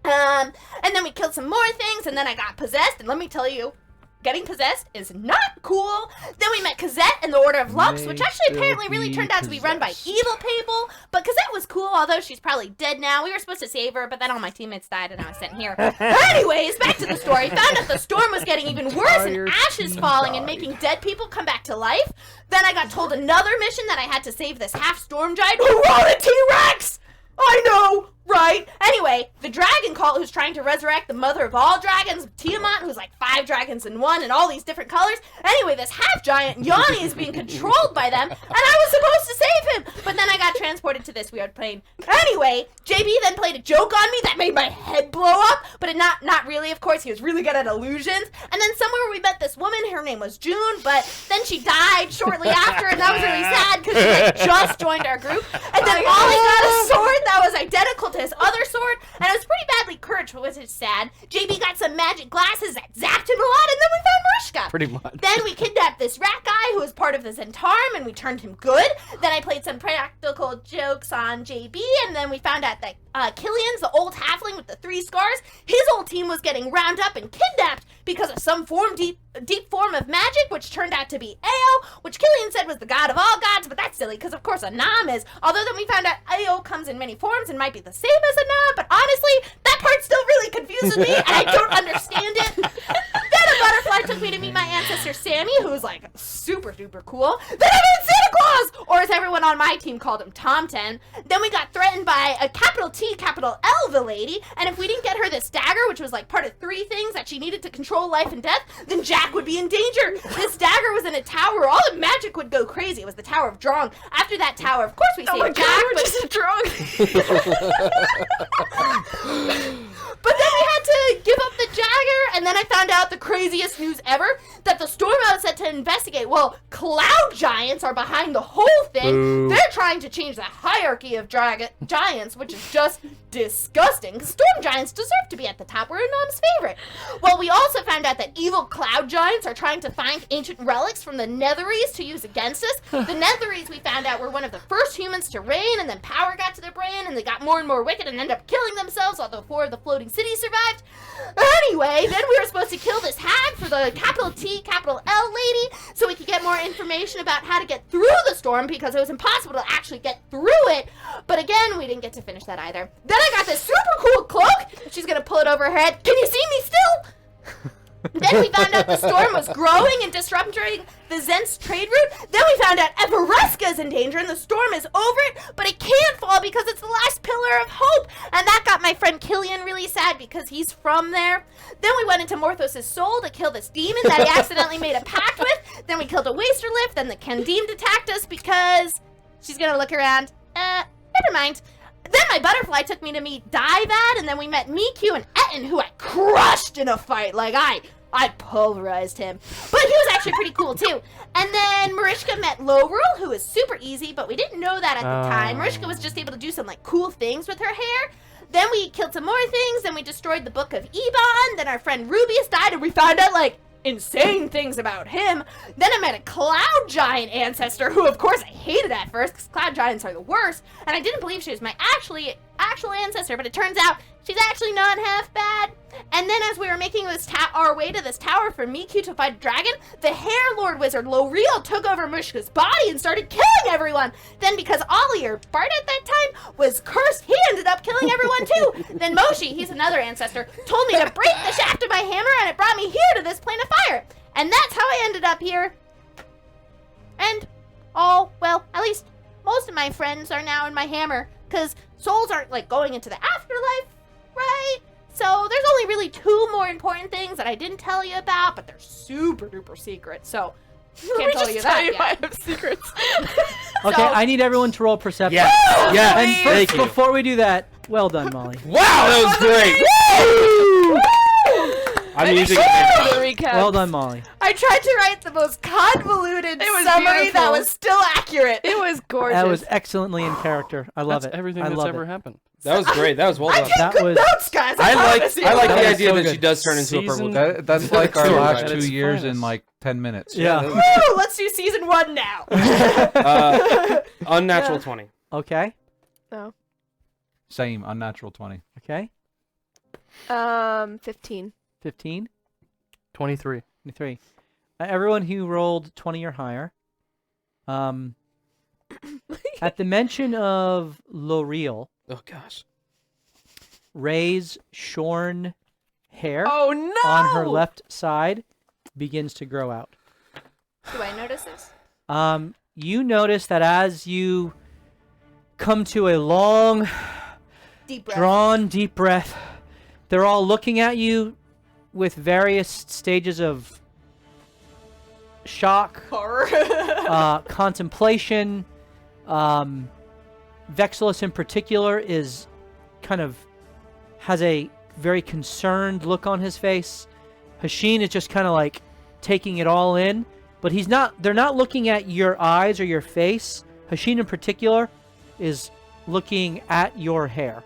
And then we killed some more things, and then I got possessed, and let me tell you, getting possessed is not cool. Then we met Cosette and the Order of Lux, which actually apparently really turned out to be run by evil people, but Cosette was cool, although she's probably dead now. We were supposed to save her, but then all my teammates died, and I was sent here. Anyways, back to the story. Found out the storm was getting even worse, and ashes falling and making dead people come back to life. Then I got told another mission that I had to save this half-storm giant who rode a T-Rex! I know, right? Anyway, the dragon cult who's trying to resurrect the mother of all dragons, Tiamat, who's like 5 dragons in one and all these different colors. Anyway, this half-giant, Yanni, is being controlled by them, and I was supposed to save him, but then I got transported to this weird plane. Anyway, JB then played a joke on me that made my head blow up, but not really, of course. He was really good at illusions. And then somewhere we met this woman, her name was June, but then she died shortly after, and that was really sad because she had just joined our group. And then Ollie got a sword that was identical to his other sword, and it was pretty badly cursed, which is sad. JB got some magic glasses that zapped him a lot, and then we found Mariska. Pretty much. Then we kidnapped this rat guy who was part of the Centaurum, and we turned him good. Then I played some practical jokes on JB, and then we found out that Killian's the old halfling with the 3 scars. His whole team was getting round up and kidnapped because of some deep form of magic, which turned out to be Ao, which Killian said was the god of all gods, but that's silly because of course Anam is. Although then we found out Ao comes in many forms and might be the same as Anam, but honestly, that part still really confuses me and I don't understand it. Then a butterfly took me to meet my ancestor Sammy, who's like super cool. Then I met Santa Claus, or as everyone on my team called him, Tom-10. Then we got threatened by a capital T, capital L, the lady, and if we didn't get her this dagger, which was like part of 3 things that she needed to control life and death, then Jack would be in danger. This dagger was in a tower where all the magic would go crazy. It was the Tower of Drong. After that tower, of course we saved Jack, we're just a drone. But then we had to give up the dagger, and then I found out the craziest news ever, that the Stormsound said to investigate. Well, cloud giants are behind the whole thing. Boo. They're trying to change the hierarchy of giants, which is just disgusting, because storm giants deserve to be at the top. We're Nom's favorite. Well, we also found out that evil cloud giants are trying to find ancient relics from the Netheries to use against us. The Netheries, we found out, were one of the first humans to reign, and then power got to their brain, and they got more and more wicked and ended up killing themselves, although 4 of the floating cities survived. Anyway, then we were supposed to kill this hag for the capital T, capital L lady, so we could get more information about how to get through the storm, because it was impossible to actually get through it. But again, we didn't get to finish that either. Then I got this super cool cloak. She's gonna pull it over her head. Can you see me still? Then we found out the storm was growing and disrupting the Zent's trade route. Then we found out Everesca is in danger and the storm is over it, but it can't fall because it's the last pillar of hope. And that got my friend Killian really sad because he's from there. Then we went into Morthos' soul to kill this demon that he accidentally made a pact with. Then we killed a waster lift. Then the Candim attacked us because she's gonna look around. Never mind. Then my butterfly took me to meet Divad, and then we met Miku and Etten, who I crushed in a fight. Like, I pulverized him. But he was actually pretty cool, too. And then Mariska met Lorul, who was super easy, but we didn't know that at the time. Mariska was just able to do some, like, cool things with her hair. Then we killed some more things, then we destroyed the Book of Ebon, then our friend Rubius died, and we found out, like, insane things about him. Then I met a cloud giant ancestor who, of course, I hated at first because cloud giants are the worst, and I didn't believe she was my actual ancestor, but it turns out she's actually not half bad. And then as we were making this our way to this tower for Miku to fight a dragon, the Hair Lord Wizard Loreel took over Mushka's body and started killing everyone. Then because Ollie, or Bart at that time, was cursed, he ended up killing everyone too. Then Moshi, he's another ancestor, told me to break the shaft of my hammer, and it brought me here to this plane of fire. And that's how I ended up here. And, well, at least most of my friends are now in my hammer, because souls aren't, like, going into the afterlife, right? So there's only really 2 more important things that I didn't tell you about, but they're super duper secret, so can't tell you that yet. I have secrets. Okay, I need everyone to roll perception. Yeah, yeah. And Thank you. before we do that, well done, Molly. Wow, that was great. I'm using For it. the recap. Well done, Molly. I tried to write the most convoluted was summary beautiful. that was still accurate. It was gorgeous. That was excellently in character. I love That's it. everything I that's love ever it. happened. That was great. That was well done. That was Notes, guys. I like That the was idea so that good. she does turn into a purple. Season- That's like our So last good. 2 It's years in finest. like 10 minutes. yeah. Woo! Let's do season 1 now. Unnatural 20. Okay. Same, unnatural 20. Okay. 15. 15. 23. 23. Everyone who rolled 20 or higher. At the mention of Loreel, Oh gosh. Ray's shorn hair Oh no! on her left side begins to grow out. Do I notice this? You notice that as you come to a long, Deep breath. drawn, deep breath, they're all looking at you with various stages of shock, Horror. contemplation. Vexilus in particular is kind of has a very concerned look on his face. Hashin is just kind of like taking it all in, but they're not looking at your eyes or your face. Hashin in particular is looking at your hair,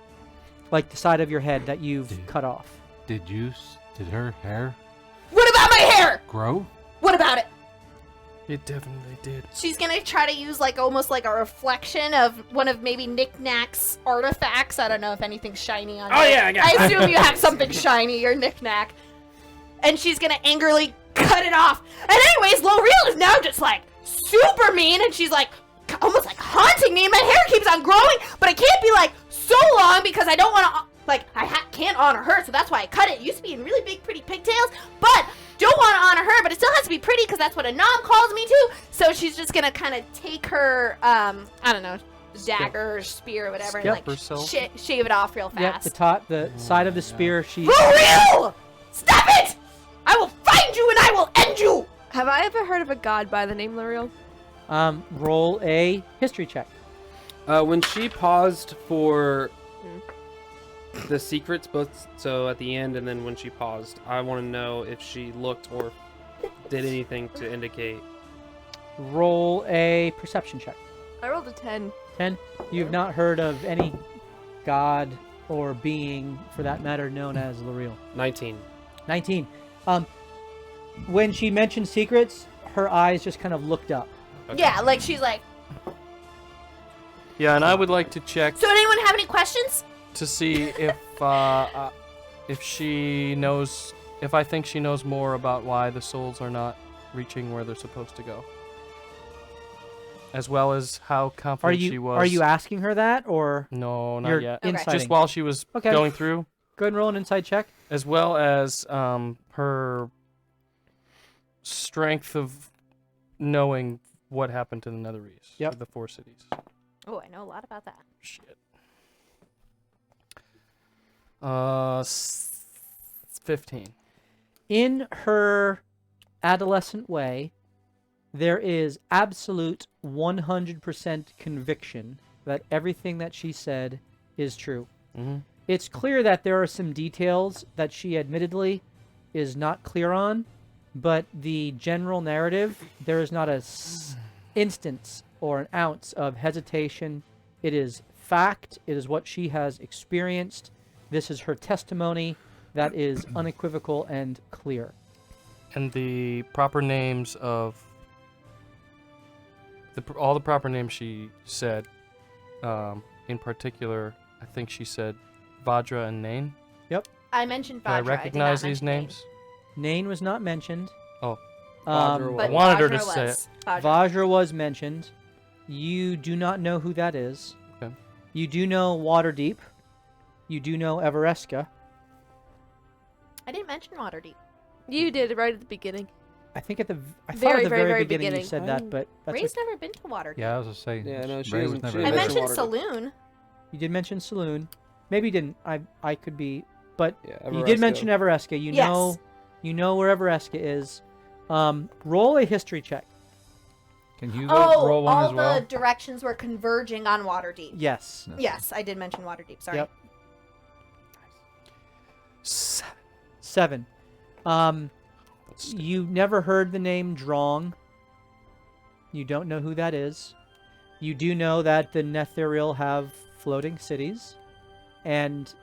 like the side of your head that you've cut off. Did her hair What about my hair? grow? What about it? It definitely did. She's gonna try to use like almost like a reflection of one of maybe Knick-Knack's artifacts. I don't know if anything's shiny on Oh, it. yeah, I got I it. assume you have something shiny, your Knick-Knack. And she's gonna angrily cut it off. And anyways, Loreel is now just like super mean, and she's like almost like haunting me. And my hair keeps on growing, but it can't be like so long because I don't want to can't honor her, so that's why I cut it. It used to be in really big, pretty pigtails, but don't want to honor her, but it still has to be pretty because that's what a nom calls me to. So she's just gonna kind of take her, I don't know, dagger or spear or whatever, and Yep. like Herself. shave it off real Yep, fast. the side of the spear. She Loreel! Stop it! I will find you and I will end you! Have I ever heard of a god by the name Loreel? roll a history check. When she paused for the secrets, both so at the end and then when she paused, I want to know if she looked or did anything to indicate. Roll a perception check. I rolled a 10. 10. You've not heard of any god or being, for that matter, known as Loreel. 19. 19. When she mentioned secrets, her eyes just kind of looked up. Okay. Yeah, like she's like, Yeah, and I would like to check so anyone have any questions? to see if she knows, if I think she knows more about why the souls are not reaching where they're supposed to go, as well as how Are confident she you was. are you asking her that, or No, not you're yet. Okay. inciting? Just while she was Okay. going through, Go ahead and roll an inside check. as well as her strength of knowing what happened to the Netherese, Yep. the 4 cities. Oh, I know a lot about that. Shit. 15. In her adolescent way, there is absolute 100% conviction that everything that she said is true. Mm-hmm. It's clear that there are some details that she admittedly is not clear on, but the general narrative, there is not a instance or an ounce of hesitation. It is fact. It is what she has experienced. This is her testimony that is unequivocal and clear. And the proper names of all the proper names she said, in particular, I think she said Vajra and Nain. I mentioned Do I Vajra. recognize did not these mention names? Nain was not mentioned. Oh. Vajra Name, was. I but wanted her to Vajra say was. Vajra. Vajra was mentioned. You do not know who that is. Okay. You do know Waterdeep. You do know Everesca. I didn't mention Waterdeep. You did right at the beginning. I think at the I thought at Very, the very, very, very beginning, you beginning. said that, but that's Ray's what, never been to Waterdeep. Yeah, I was just saying. Yeah, no, she Ray was hasn't- never she I hasn't there. mentioned mentioned Waterdeep. Saloon. you did mention Saloon. Maybe you didn't. I could be, but Yeah, you did Everesca. mention Everesca. You Yes. know where Everesca is. Roll a history check. Can Hugo Oh, roll one all as well? the directions were converging on Waterdeep. Yes. No. Yes, I did mention Waterdeep. Sorry. Yep. 7. You never heard the name Drong. You don't know who that is. You do know that the Netheril have floating cities, and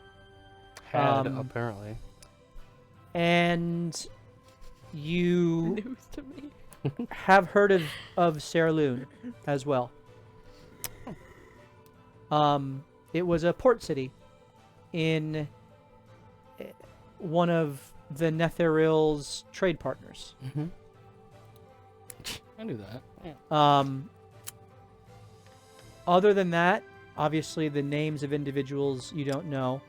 Had, apparently. and you News to me. have heard of Serloon as well. It was a port city in one of the Netheril's trade partners. Mm-hmm. I knew that. Yeah. Other than that, obviously the names of individuals you don't know.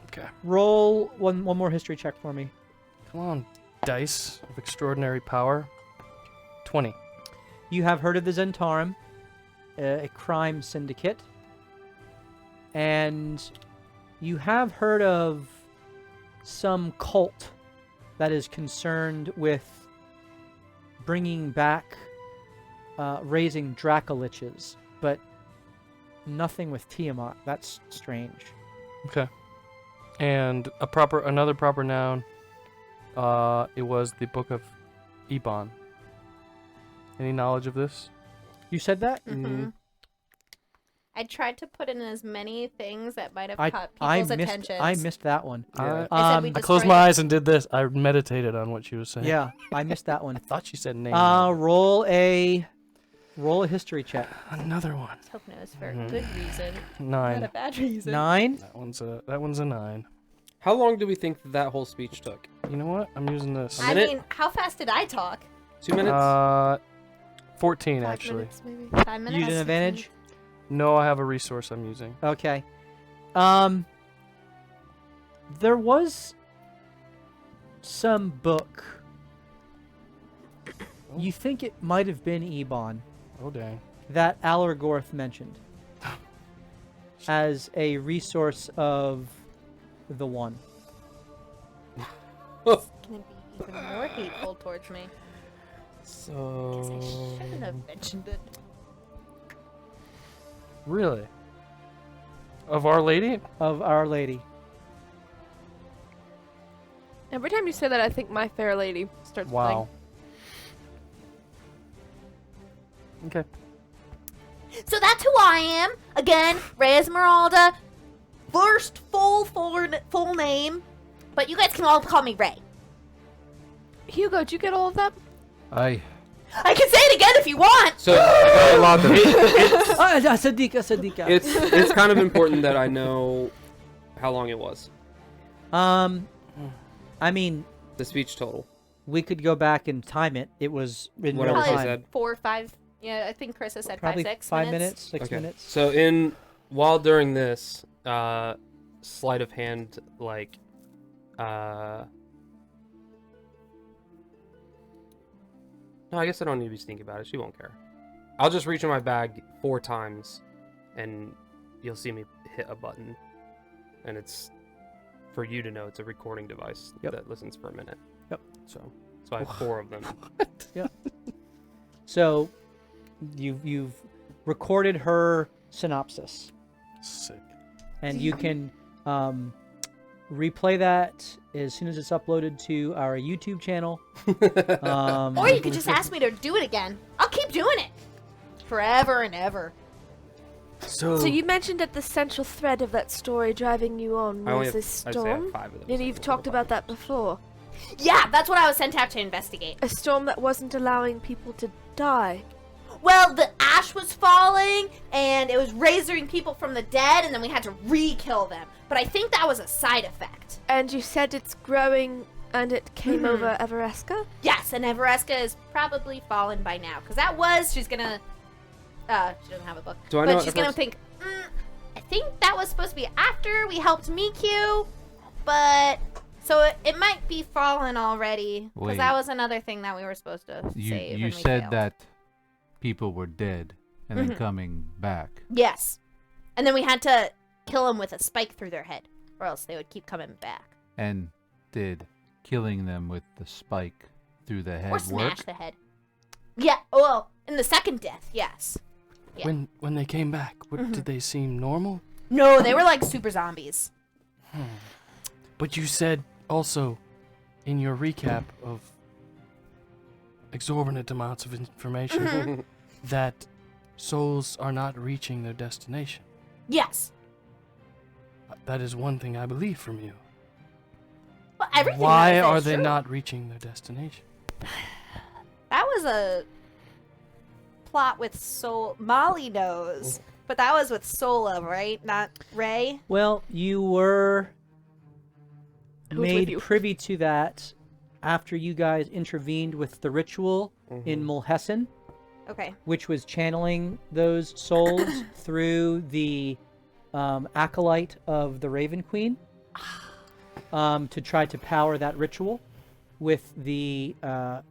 Okay. Roll one more history check for me. Come on, dice of extraordinary power. 20. You have heard of the Zentarum, a crime syndicate, and you have heard of some cult that is concerned with bringing back, raising Dracoliches, but nothing with Tiamat. That's strange. Okay. And another proper noun. It was the Book of Ebon. Any knowledge of this? You said that? Mm-hmm. I tried to put in as many things that might have I caught people's missed attention. I missed that one. Yeah. I said we I closed destroyed my it. eyes and did this. I meditated on what she was saying. Yeah, I missed that one. I thought she said name. Roll a history check. Another one. Let's hope it was for a Mhm. good reason, 9. not a bad reason. 9. That one's a 9. How long do we think that whole speech took? You know what? I'm using this. A I minute? mean, how fast did I talk? 2 minutes? 14 5 actually. minutes, maybe. 5 minutes. Use an advantage. No, I have a resource I'm using. Okay. There was some book. You think it might have been Ebon Oh dang. that Allergorth mentioned as a resource of the one. It's gonna be even more hateful towards me. So... I shouldn't have mentioned it. Really? Of Our Lady? Of Our Lady. Every time you say that, I think My Fair Lady starts Wow. Okay. So that's who I am. Again, Ray Esmeralda. First full name. But you guys can all call me Ray. playing. Hugo, did you get all of that? I I can say it again if you want. So, it's, Sadika. it's kind of important that I know how long it was. I mean, The speech total. we could go back and time it. It was in Whatever real she time. said. 4 or 5. Yeah, I think Chris has said Probably 5 minutes. 6 minutes. So while during this, sleight of hand, like, no, I guess I don't need to be sneaky about it. She won't care. I'll just reach in my bag 4 times, and you'll see me hit a button. And it's, for you to know, it's a recording device Yep. that listens for a minute. Yep. So I have 4 of them. So you've recorded her synopsis, Sick. and you can replay that as soon as it's uploaded to our YouTube channel. Or you could just ask me to do it again. I'll keep doing it. Forever and ever. So you mentioned that the central thread of that story driving you on I only was have, a I'd say I storm. have 5 of them. And so you've we'll talked go about that backwards. before. Yeah, that's what I was sent out to investigate. A storm that wasn't allowing people to die. well, the ash was falling, and it was raising people from the dead, and then we had to re-kill them. But I think that was a side effect. And you said it's growing, and it came over Everesca? Yes, and Everesca is probably fallen by now, because that was, she's gonna, she doesn't have a book, Do I know but she's gonna think, I think that was supposed to be after we helped Miku, but, so it might be fallen already, because Wait. that was another thing that we were supposed to save. You and we said failed. that people were dead and then coming back. Yes, and then we had to kill them with a spike through their head, or else they would keep coming back. And did killing them with the spike through the head Or smash work? the head. Yeah, well, in the second death, yes. Yeah. When they came back, did they seem normal? No, they were like super zombies. But you said also in your recap of exorbitant amounts of information that souls are not reaching their destination. Yes. That is one thing I believe from you. Well, everything Why that are was they true. not reaching their destination? That was a plot with Sol. Molly knows, but that was with Sola, right? Not Ray. Well, you were Who's with made you? privy to that after you guys intervened with the ritual in Mulhessen, Okay. which was channeling those souls through the acolyte of the Raven Queen to try to power that ritual with the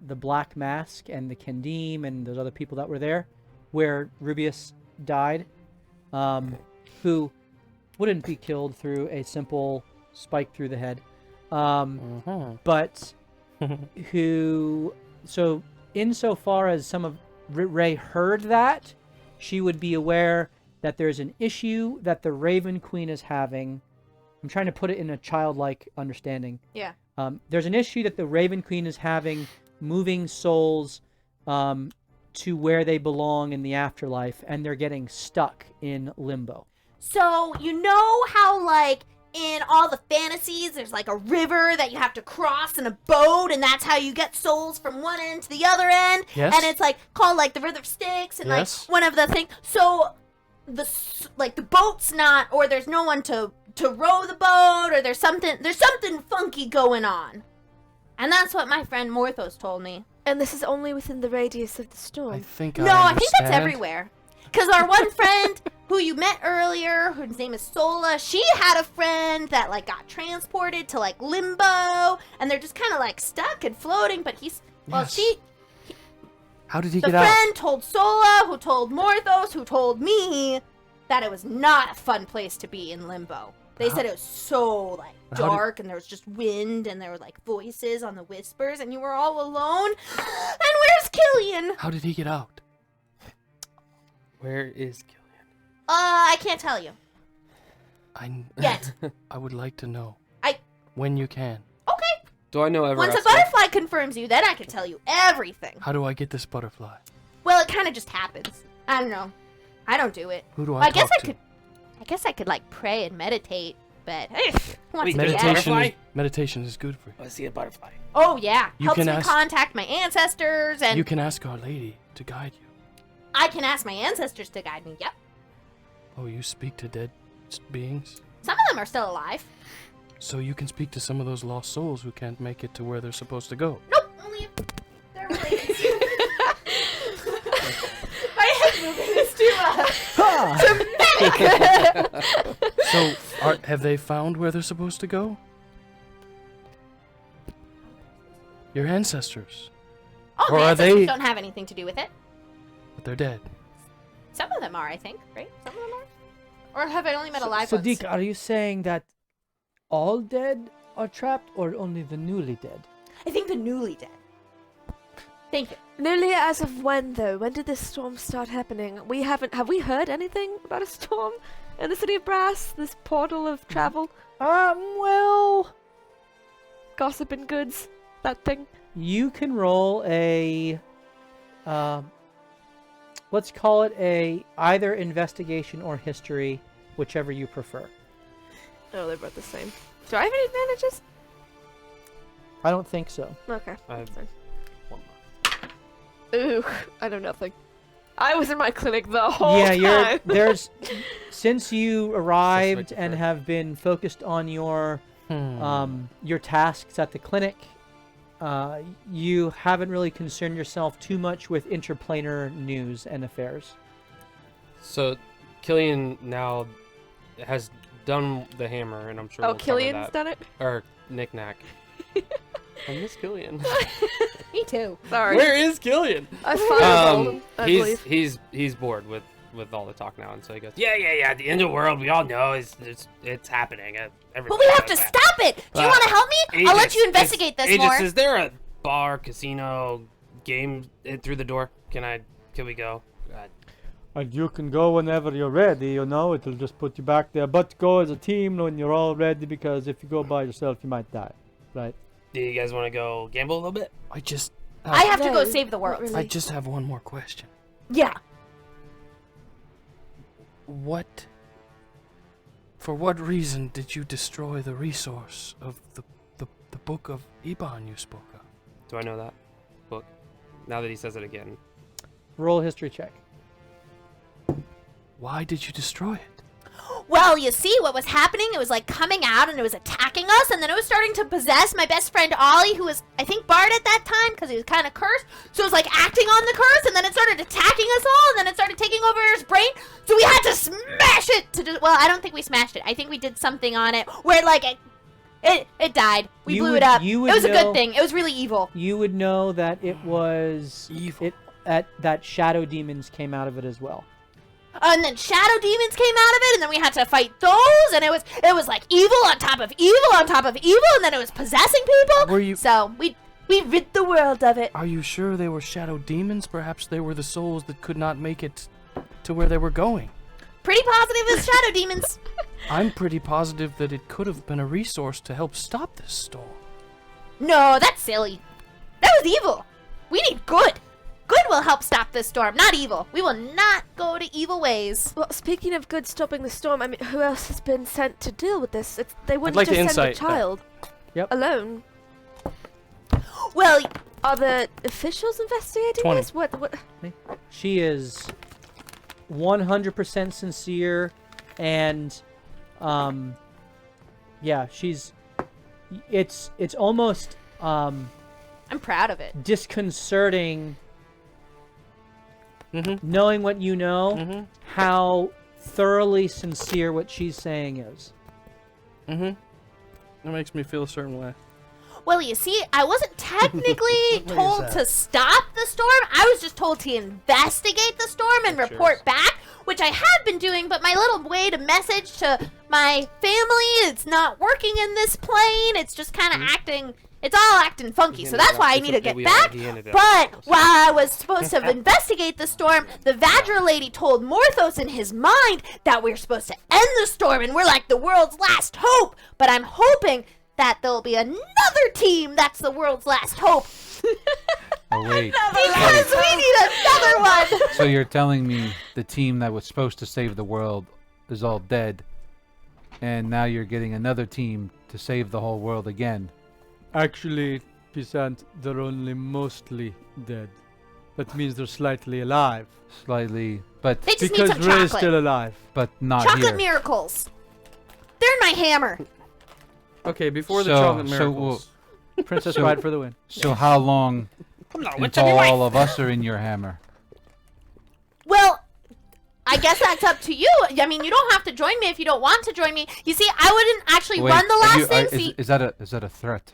Black Mask and the Kendim and those other people that were there, where Rubius died, who wouldn't be killed through a simple spike through the head, but who, so insofar as some of Ray heard that, she would be aware that there's an issue that the Raven Queen is having. I'm trying to put it in a childlike understanding. Yeah. There's an issue that the Raven Queen is having, moving souls to where they belong in the afterlife, and they're getting stuck in limbo. So you know how like in all the fantasies there's like a river that you have to cross in a boat, and that's how you get souls from one end to the other end. Yes. And it's like called like the River of Styx, and Yes. like one of the things. So the boat's not, or there's no one to row the boat, or there's something funky going on. And that's what my friend Morthos told me. And this is only within the radius of the I storm. think No, I I think that's understand. everywhere. Because our one friend who you met earlier, whose name is Sola, she had a friend that like got transported to like limbo, and they're just kind of like stuck and floating. But Yes. How did he the get out? friend told Sola, who told Morthos, who told me that it was not a fun place to be in limbo. They said it was so like How did- dark, and there was just wind, and there were like voices on the whispers, and you were all alone. And where's Killian? How did he get out? Where is Killian? I can't tell you yet. I would like to know. I- When you can. Okay. Do I know Once a Everesca? butterfly confirms you, then I can tell you everything. How do I get this butterfly? Well, it kind of just happens. I don't know. I don't do it. Who do I Well, I guess talk I to? could. I guess I could like pray and meditate, but hey, who wants Wait, to do that? Meditation. Butterfly? Meditation is good for you. I see a butterfly. Oh yeah, You helps can me ask- contact my ancestors, and You can ask Our Lady to guide you. I can ask my ancestors to guide me. Yep, Oh, you speak to dead beings? some of them are still alive. So you can speak to some of those lost souls who can't make it to where they're supposed to go. Nope, only if they're related. My head moving is too dramatic. So, have they found where they're supposed to go? Your ancestors. Oh, Or my are ancestors they- don't have anything to do with it. But they're dead. Some of them are, I think, right? Some of them are. Or have I only met alive So, ones? Deke, are you saying that all dead are trapped, or only the newly dead? I think the newly dead. Thank you. Newly as of when, though? When did this storm start happening? Have we heard anything about a storm in the City of Brass? This portal of travel? Well, Gossip and goods? That thing? you can roll a, let's call it a either investigation or history, whichever you prefer. Oh, they're both the same. Do I have any advantages? I don't think so. Okay. I have that's fine. one more. Ooh, I know nothing. I was in my clinic the whole Yeah, time. there's since you arrived and have been focused on your tasks at the clinic, you haven't really concerned yourself too much with interplanar news and affairs. So, Killian now has done the hammer, and I'm sure. Oh, we'll cover Killian's that. done it? Or Knick-Knack. I miss Killian. Me too. Sorry. Where is Killian? I fireballed him, I believe. He's bored with all the talk now, and so he goes, yeah. The end of the world, we all know it's happening. But we have to stop it. Do you want to help me? I'll let you investigate this more. Is there a bar, casino, game through the door? Can we go? And you can go whenever you're ready, you know, it'll just put you back there. But go as a team when you're all ready, because if you go by yourself, you might die, right? Do you guys want to go gamble a little bit? I have to go No, save the world. not really. I just have one more question. Yeah. For what reason did you destroy the resource of the book of Iban you spoke of? Do I know that book? Now that he says it again. Roll a history check. Why did you destroy it? Well, you see, what was happening, it was like coming out and it was attacking us, and then it was starting to possess my best friend Ollie, who was, I think, Bard at that time, because he was kind of cursed. So it was like acting on the curse, and then it started attacking us all, and then it started taking over his brain. So we had to smash it well, I don't think we smashed it. I think we did something on it where, like, it died. We blew it up. It was a good thing. It was really evil. You would know that it was Evil. that shadow demons came out of it as well. And then shadow demons came out of it, and then we had to fight those, and it was like evil on top of evil on top of evil, and then it was possessing people. Were you- So we rid the world of it. Are you sure they were shadow demons? Perhaps they were the souls that could not make it to where they were going. Pretty positive it's shadow demons. I'm pretty positive that it could have been a resource to help stop this storm. No, that's silly. That was evil. We need good. Good will help stop this storm, not evil. We will not go to evil ways. Well, speaking of good stopping the storm, I mean, who else has been sent to deal with this? They wouldn't like to just send the insight that. child Yep. alone. Well, Are the officials investigating 20. this? What? She is 100% sincere, and yeah, it's almost I'm proud of it. disconcerting Mm-hmm. knowing what you know, Mm-hmm. how thoroughly sincere what she's saying is. Mm-hmm. That makes me feel a certain way. Well, you see, I wasn't technically told to stop the storm. I was just told to investigate the storm and report back, which I have been doing, but my little way to message to my family, it's not working in this plane. It's just kind of acting, it's all acting funky, so that's why I need to get back. But while I was supposed to investigate the storm, the Vadra lady told Morthos in his mind that we're supposed to end the storm, and we're like the world's last hope. But I'm hoping that there'll be another team that's the world's last hope. Oh, wait. Because we need another one. So you're telling me the team that was supposed to save the world is all dead, and now you're getting another team to save the whole world again? Actually, Pisant, they're only mostly dead. That means they're slightly alive. Slightly, but They just need Because some Ray's chocolate. still alive. not Chocolate here. miracles. They're in my hammer. Okay, before the So- chocolate so miracles. Princess So- Bride for the win. So how long until all of us are in your hammer? Well, I guess that's up to you. I mean, you don't have to join me if you don't want to join me. You see, I wouldn't actually Wait, run the are last you- thing. are- See, is that a threat?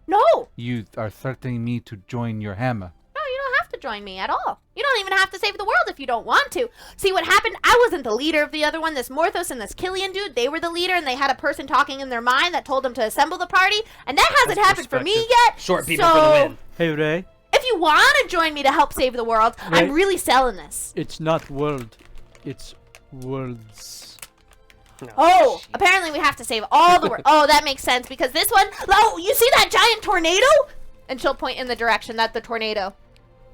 no, You are threatening me to join your hammer. no, you don't have to join me at all. You don't even have to save the world if you don't want to. See, what happened, I wasn't the leader of the other one. This Morthos and this Killian dude, they were the leader, and they had a person talking in their mind that told them to assemble the party, and that hasn't That's happened for me perspective. yet. Short people so, for the win. Hey, Ray, If you want to join me to help save the world, I'm Right. really selling this. it's not world. It's worlds. Oh, apparently we have to save all the world. Oh, that makes sense, because this one, oh, you see that giant tornado? And she'll point in the direction, that's the tornado.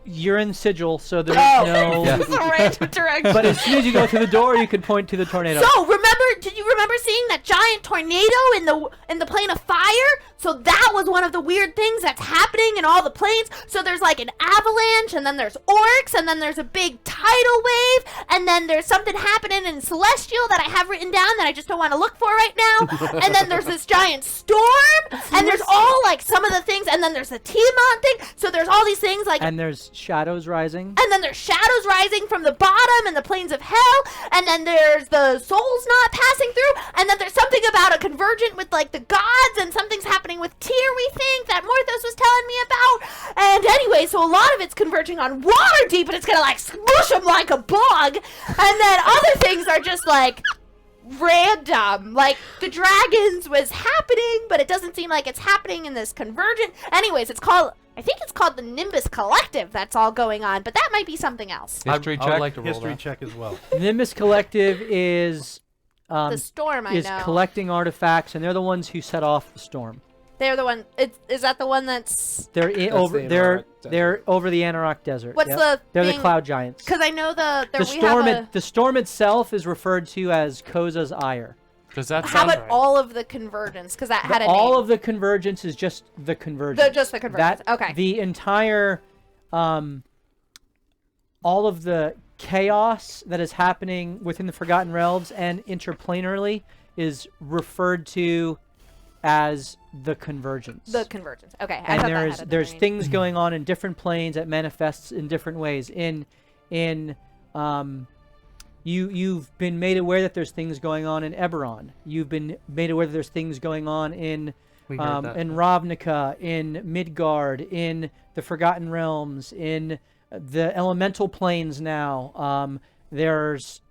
You're in sigil, so there's Oh. no. This is a random direction. But as soon as you go through the door, you can point to the tornado. So did you remember seeing that giant tornado in the plane of fire? So that was one of the weird things that's happening in all the planes. So there's like an avalanche, and then there's orcs, and then there's a big tidal wave, and then there's something happening in Celestial that I have written down that I just don't want to look for right now. And then there's this giant storm, and there's all like some of the things, and then there's the Tiamat thing. So there's all these things like. And there's shadows rising. And then there's shadows rising from the bottom and the plains of hell. And then there's the souls not passing through. And then there's something about a convergent with like the gods, and something's happening with Tyr, we think, that Morthos was telling me about. And anyway, so a lot of it's converging on Waterdeep, and it's gonna like smush them like a bug. And then other things are just like random. Like the dragons was happening, but it doesn't seem like it's happening in this convergent. Anyways, I think it's called the Nimbus Collective that's all going on, but that might be something else. History I would check. like to roll History that. check as well. Nimbus Collective is The storm, I is know. collecting artifacts, and they're the ones who set off the storm. They're the one. Is that the one that's? They're That's over. the They're Anorak Desert. they're over the Anorak Desert. What's Yep. the? They're thing? the cloud giants. Because I know The storm. The storm itself is referred to as Koza's ire. Does that How sound about right? all of the convergence? Because that had a All name. of the convergence is just the convergence. Just the convergence. Okay. The entire, all of the chaos that is happening within the Forgotten Realms and interplanarly is referred to as the convergence. The convergence. Okay. I And thought that had a there's name. things going on in different planes that manifests in different ways. You've been made aware that there's things going on in Eberron. You've been made aware that there's things going on in We heard that. in Ravnica, in Midgard, in the Forgotten Realms, in the elemental planes now. There's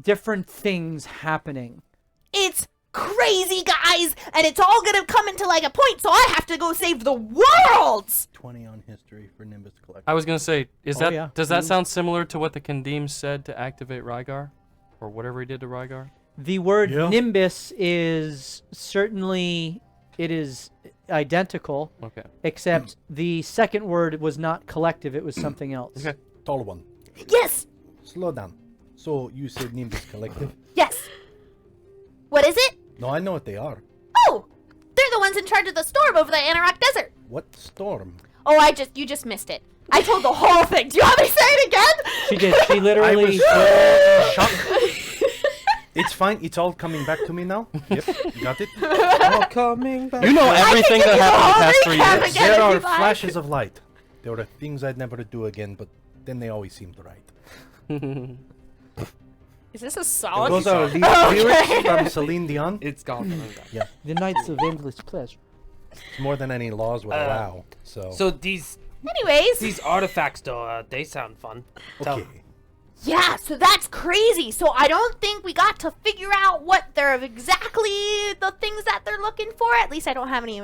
different things happening. It's crazy, guys, and it's all gonna come into like a point. So I have to go save the world. 20 on history for Nimbus Collective. I was gonna say, Oh, yeah. does that sound similar to what the Kandim said to activate Rygar, or whatever he did to Rygar? The word Yeah. Nimbus is certainly identical, Okay. except the second word was not collective; it was something else. Okay. Tall one. Yes. Slow down. So you said Nimbus Collective? Yes. What is it? No, I know what they are. Oh, they're the ones in charge of the storm over the Anorak Desert. What storm? Oh, you just missed it. I told the whole thing. Do you want me to say it again? She did. She literally. Shocked. It's fine. It's all coming back to me now. Yep, got it. All coming back. You know everything give that you happened all the past the 3 recap years. again. There if are you like. flashes of light. There are things I'd never do again, but then they always seemed right. Is this a solid? Those are lead lyrics from Celine Dion. It's gone. The Knights of Endless Pleasure. It's more than any laws would allow. So these Anyways. artifacts, though, they sound fun. Tell- Okay. Yeah, so that's crazy. So I don't think we got to figure out what they're exactly the things that they're looking for. At least I don't have any.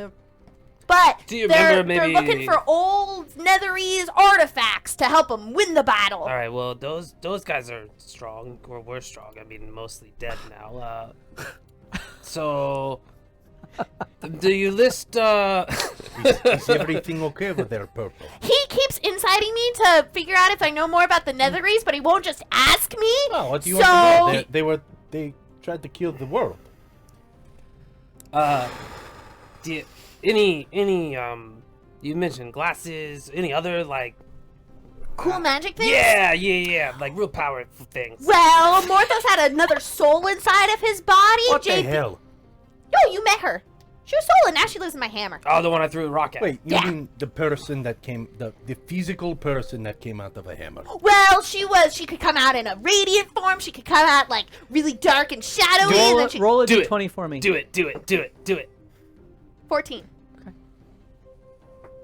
But Do you they're remember maybe- looking for old Netherese artifacts to help them win the battle. All right, well, those guys are strong, or we're strong. I mean, mostly dead now. So, do you list? Is everything okay over there, Purple? He keeps inciting me to figure out if I know more about the Netherese, but he won't just ask me. Oh, what do you so want to know? They tried to kill the world. Do you, any you mentioned glasses. Any other like? cool magic things. Yeah, like real powerful things. Well, Morthos had another soul inside of his body. What the JP hell? No, you met her. She was soul, and now she lives in my hammer. Oh, the one I threw a rock at. Wait, you Yeah. mean the person that came, the physical person that came out of a hammer? Well, she could come out in a radiant form. She could come out like really dark and shadowy. and then she, Roll a Do it. d20 for me. Do it. 14.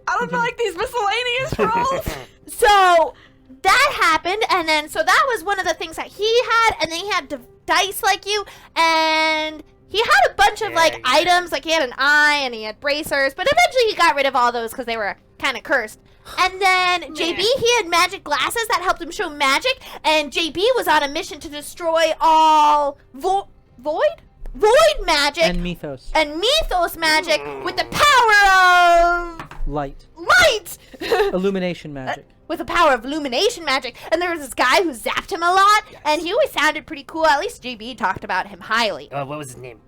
I don't like these miscellaneous rolls. So that happened, and then so that was one of the things that he had, and then he had dice like you, and he had a bunch of like items, like he had an eye and he had bracers, but eventually he got rid of all those because they were kind of cursed. And then JB, he had magic glasses that helped him show magic, and JB was on a mission to destroy all void magic And Mythos. and mythos magic with the power of Light. light. Illumination magic. with the power of illumination magic, and there was this guy who zapped him a lot, and he always sounded pretty cool. At least JB talked about him highly. What was his name?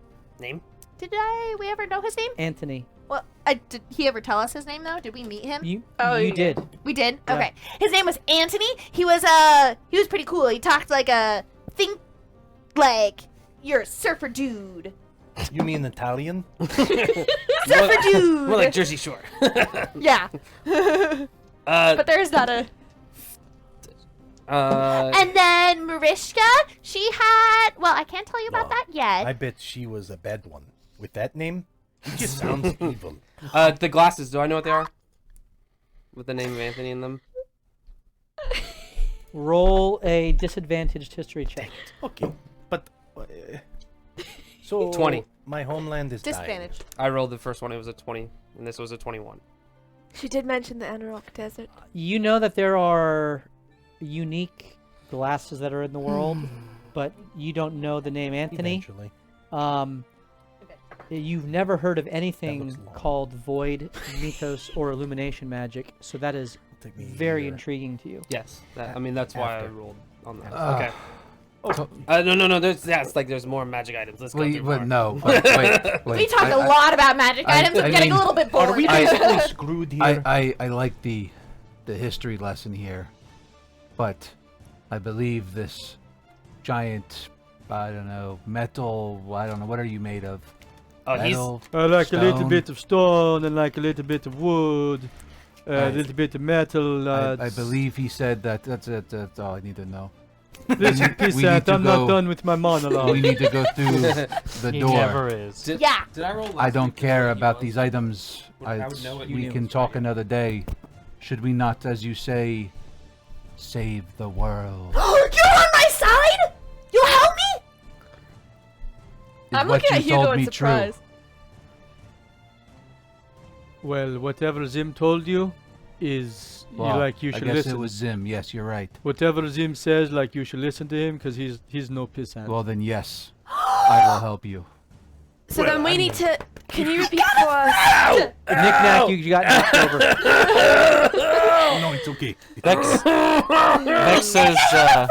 Did we ever know his name? Anthony. Well, did he ever tell us his name though? Did we meet him? You yeah. did. We did. Yeah. Okay. His name was Anthony. He was pretty cool. He talked like you're a surfer dude. You mean Italian? Surfer dude. More like Jersey Shore. Yeah. But there's not a. And then Marishka, she had. Well, I can't tell you about that yet. I bet she was a bad one. With that name, it just sounds evil. The glasses, do I know what they are? With the name of Anthony in them? Roll a disadvantaged history check. Okay, but so 20. My homeland is dying. Disadvantage. I rolled the first one, it was a 20, and this was a 21. She did mention the Anorok Desert. You know that there are unique glasses that are in the world, but you don't know the name Anthony. Eventually. You've never heard of anything looks long. called void, mythos, or illumination magic, so that is Take me very here. intriguing to you. Yes, that's why I After. rolled on that. Okay. No. There's more magic items. Let's go Wait, through but more. no. But wait. We talked a lot about magic items. I'm getting a little bit bored. Are we basically screwed here? I like the history lesson here, but I believe this giant, I don't know, metal. I don't know. What are you made of? Oh, he's Metal. I like a little Stone. bit of stone and like a little bit of wood, a Right. little bit of metal. I believe he said that. That's it. That's all I need to know. Listen, we need Pissant, to I'm not go- done with my monologue. We need to go through the He door. never is. Yeah. Did I roll I don't care about these items. I would know what you We knew. can talk another day. Should we not, as you say, save the world? You're on my side? You'll help me? Is I'm what looking at you told Hugo in me surprise. Well, whatever Zim told you is Well, you I should guess listen. it was Zim. Yes, you're right. Whatever Zim says, you should listen to him because he's no pissant. Well, then yes, I will help you. So then we need to. Can you repeat for us? Knick-knack, you got knocked over. No, it's okay. Vex says, Friend,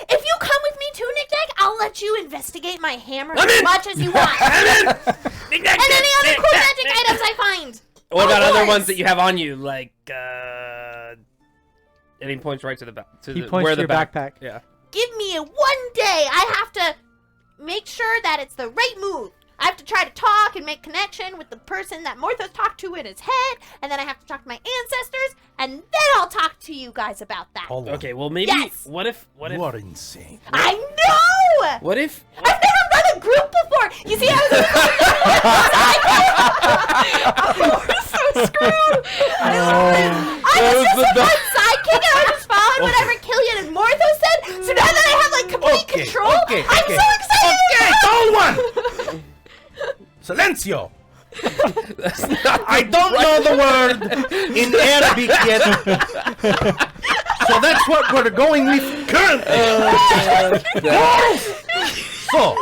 if you come with me to Knick-knack, I'll let you investigate my hammer as much as you want. And any other cool magic items I find. What about Of other course. ones that you have on you, like And he points right to the back. He points where to the your back. backpack. Yeah. Give me a 1 day. I have to make sure that it's the right move. I have to try to talk and make connection with the person that Morthos talked to in his head, and then I have to talk to my ancestors, and then I'll talk to you guys about that. Hold on. Okay, well maybe Yes. what if You are insane. I know! what if I've never run a group before! You see, I was so screwed! I was just a fun sidekick and I was following whatever Killian and Morthos said, so now that I have complete control, I'm so excited! Okay, don't one. Silencio. I don't know the word in Arabic yet, so that's what we're going with currently. So,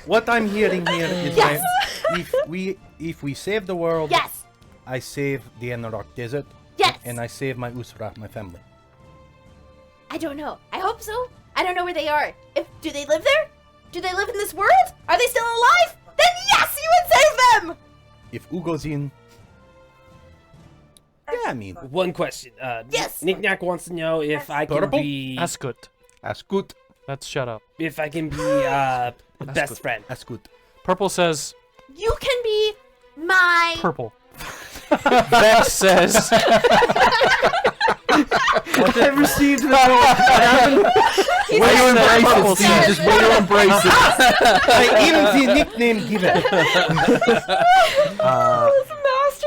what I'm hearing here is Yes. that if we save the world, Yes! I save the Anorok Desert, Yes! and I save my Usra, my family. I don't know. I hope so. I don't know where they are. Do they live there? Do they live in this world? Are they still alive? Then yes, you would save them! If Ugo's in, yeah, I mean, one question? Yes. Knick-knack wants to know if I can Purple? be Ascut. Ascut. Let's shut up. if I can be best friend. that's good. Purple says, You can be my... purple. Vex says, I received the Way to embrace Purple it, Steve. Just way to embrace it. I am the nickname given.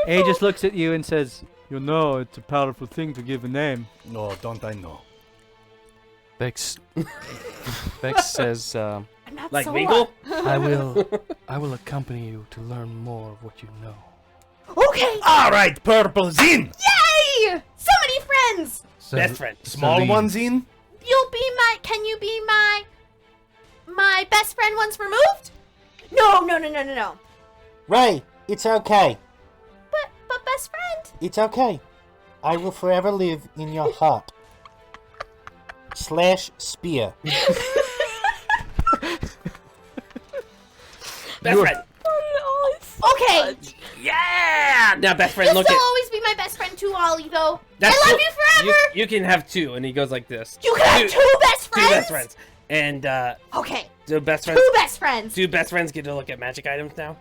A just looks at you and says, You know, it's a powerful thing to give a name. No, don't I know? Vex says, I'm not Like Sola. Winkle? I will accompany you to learn more of what you know. Okay! All right, Purple Zin. Yay! So many friends! Best friend. Small Celine. one Zin. You'll be my... Can you be my best friend once removed? No. Right. It's okay. But best friend. It's okay. I will forever live in your heart. /spear. Best friend. Okay. Yeah. Now, best friend, You'll look still at. always be my best friend too, Ollie. Though That's I love cool. you forever. You can have two, and he goes like this. You can have two best friends. Two best friends. And Okay. do best friends. Two best friends. Do best friends get to look at magic items now?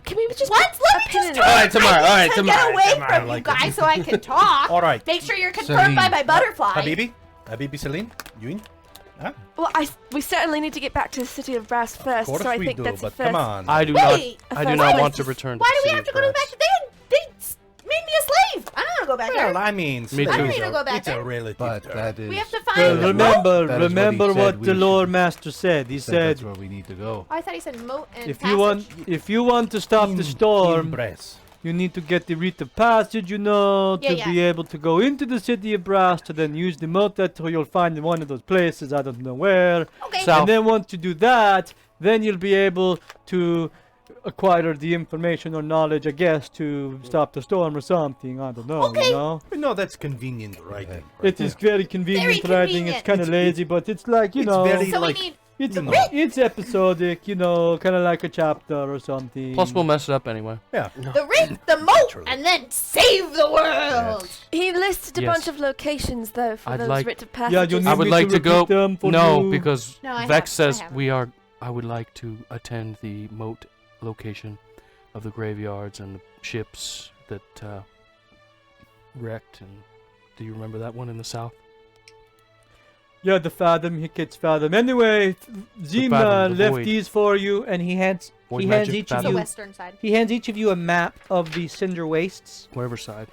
Can we just What? Let me just talk. All right, tomorrow. I need All right, to tomorrow. Get away tomorrow. from you guys so I can talk. All right. Make sure you're confirmed by Celine. my butterfly. Habibi Celine, you in? Well, we certainly need to get back to the city of Brass first, Of course so I we think do, that's but the first. come on. I do Wait, not. I do first not place want to is- return. Why to do we City have to of go to Brass. back? They made me a slave. I don't want to go back Well, there. I mean, Me slaves too. I don't need to go back it's a there. relative But term. that is. We have to Well, find the moat. remember, That is what he remember said what we the Lord should- Master said. He That's said, where we need to go. Oh, I thought he said moat and if you want to stop the In storm, Brass. you need to get the rite of passage, to Yeah, be able to go into the city of Brass, to then use the moat that you'll find in one of those places. I don't know where. Okay. South. And then once you do that, then you'll be able to acquire the information or knowledge, I guess, to stop the storm or something. I don't know. Okay. You know, No, that's convenient writing. it is very convenient Very writing. It's convenient. kind of lazy, but it's like It's know, very So we like need. it's you know. it's episodic. Kind of like a chapter or something. Plus, we'll mess it up anyway. The ring, the moat, Naturally. and then save the world. He listed a Yes. bunch of locations though for I'd those like- writ of Yeah, passages. you need I would me like to go. repeat them for No, you? because No, I Vex haven't. I says haven't. we are. I would like to attend the moat location of the graveyards and the ships that wrecked. And do you remember that one in the south? Yeah, the Fathom, he gets Fathom. Anyway, Zima Fathom, the left void. these for you, and he hands Void he hands magic, each of The Fathom. you western side. he hands each of you a map of the Cinder Wastes. Whatever side.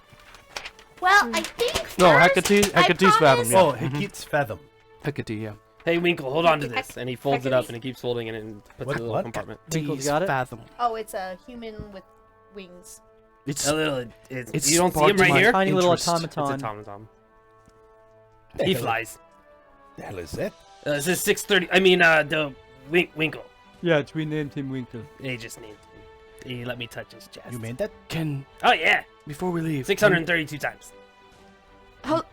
Well, I think. No, first, Hecate's I Fathom. promised- Yeah. Oh, he gets fathom. Hecate, yeah. Hey, Winkle, hold on to Heck- this. And he folds it up Hecate. and he keeps folding it and puts it in What- a little what? compartment. Winkle's These got it? Fathom. Oh, it's a human with wings. It's A little. It's You don't see him sparked right my here? Tiny little interest. It's a automaton. tom. The He hell- flies. The hell is that? This is 6:30. I mean, the Winkle. Yeah, it's renamed him Winkle. He just named him. He let me touch his chest. You made that? Can Oh yeah, before we leave. 632 times.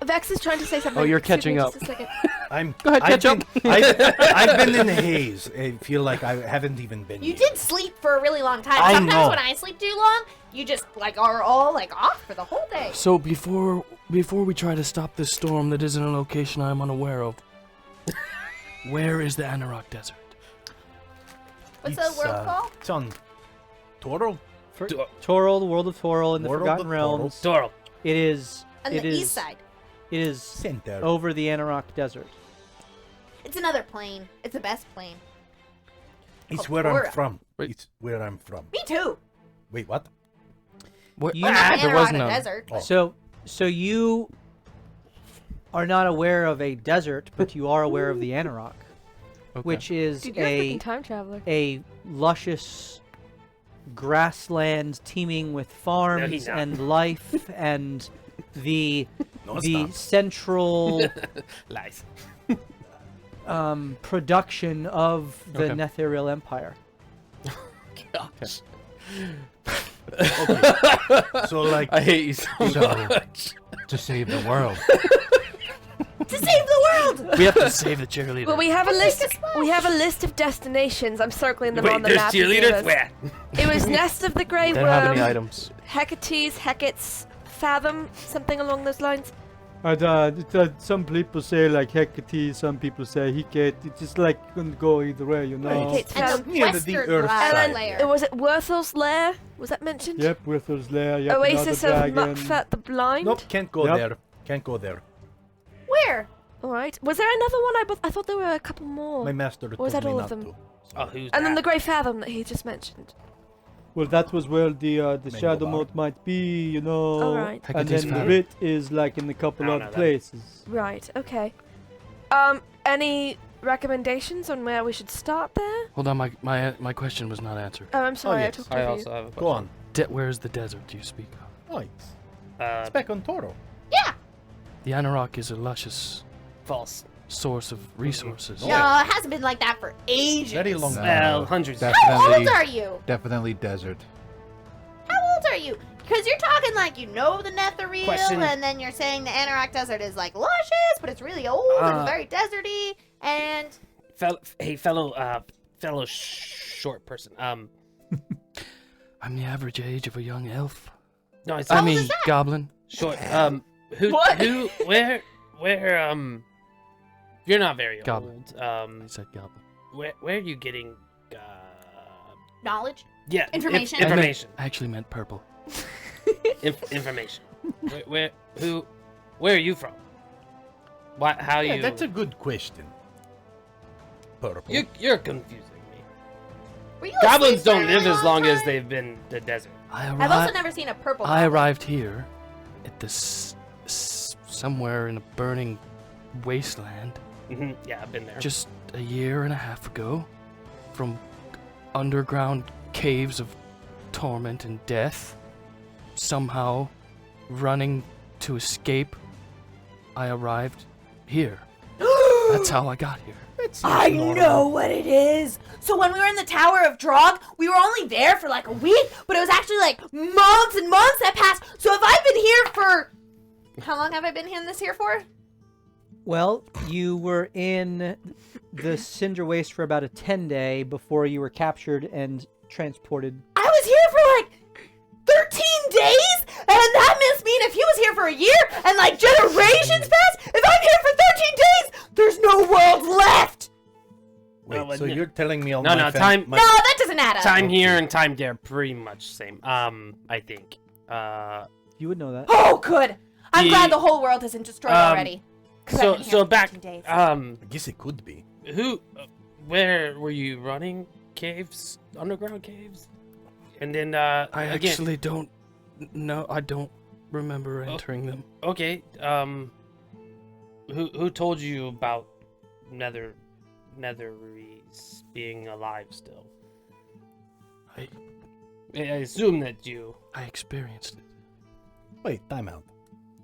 Vex is trying to say something. Oh, you're Excuse me catching just up. a second. I'm. Go ahead, I've catch been, I've been in the haze. I feel like I haven't even been. You here. did sleep for a really long time. I Sometimes know. when I sleep too long, you just like are all like off for the whole day. So before we try to stop this storm that is in a location I'm unaware of, where is the Anarok Desert? What's It's, the world called? It's on Toro. Toril, the world of Toril in the World Forgotten of Realms. Doral. It is. On it the is. east side. It is Center. over the Anarok Desert. It's another plane. It's the best plane. It's Oh, where Toro. I'm from. Wait. It's where I'm from. Me too. Wait, what? What? You- I'm not there in was a none. desert. Oh. So you are not aware of a desert, but you are aware of the Anarok, Okay. which is Dude, you're a a freaking time traveler. a luscious grassland teeming with farms not. and life and the No, it's the not. central Lies. production of the Okay. Netheril Empire. Gosh. So like, I hate you so So- much. To save the world. To save the world. We have to save the cheerleader. Well, we have a Take list. a splash. We have a list of destinations. I'm circling them Wait, on the there's map. you gave cheerleaders? us. Where? It was Nest of the Grey Don't have any Worm, items. Hecate's, Hecate's, Fathom, something along those lines. Some people say like Hecate, some people say Hecate. It's just like couldn't go either way, you know. Hecate's And Fathom. the Near the western earth glass side. layer. Was it Werthel's Lair? Was that mentioned? Yep, Wither's Lair. Yep, Oasis of another dragon. Mukfat the Blind. nope, can't go Yep. there. Can't go there. Where? All right. Was there another one? I thought there were a couple more. My master told was that me all not of them? to. Oh, who's And then the that? Grey Fathom that he just mentioned. Well, that was where the Mango shadow bar. moat might be, you know. All right. And Hecate's then the Fathom. Rit is like in a couple I don't other know that. places. Right. Okay. Any recommendations on where we should start there? Hold on, my question was not answered. Oh, I'm sorry. I yes. talked I over also have a Go on. Where's the desert you speak of? Oh, it's Uh, back on Toro. The Anarok is a luscious. false. source of resources. No, it hasn't been like that for ages. Very long. Well, hundreds. How old are you? Definitely desert. How old are you? Because you're talking like you know the Netherreal, Question. and then you're saying the Anorak Desert is like luscious, but it's really old and very deserty, and... Fellow short person. I'm the average age of a young elf. No, it's I mean, goblin. short. Where, you're not very Goblin. old. I said goblin. Where are you getting, Knowledge? yeah, Information? information. I actually meant purple. Information. Where are you from? What? How Yeah, you? that's a good question. Purple. You're confusing me. Were you Goblins asleep for don't a live really as long as time? they've been in the desert. I've also never seen a purple I goblin. arrived here at this somewhere in a burning wasteland Yeah, I've been there. just a year and a half ago from underground caves of torment and death. Somehow running to escape, I arrived here. That's how I got here. I know what it is. So when we were in the Tower of Drog, we were only there for like a week, but it was actually like months and months that passed. So if I've been here for... How long have I been in this here for? Well, you were in the Cinder Waste for about a 10-day before you were captured and transported. I was here for like 13 days? And that must mean if he was here for a year and like generations passed, if I'm here for 13 days, there's no world left! Wait, Well, so no. you're telling me all No, my no, fam- time- my- No, that doesn't add up. Time here and time there, pretty much same. I think. You would know that. Oh, good. I'm The- glad the whole world isn't destroyed already. 'Cause I've been here So for back. 13 days. I guess it could be. Where were you running? Caves, underground caves, and then I again. actually don't know. I don't remember entering them. Okay. Who told you about Netheries being alive still? I assume that you. I experienced it. Wait, time out.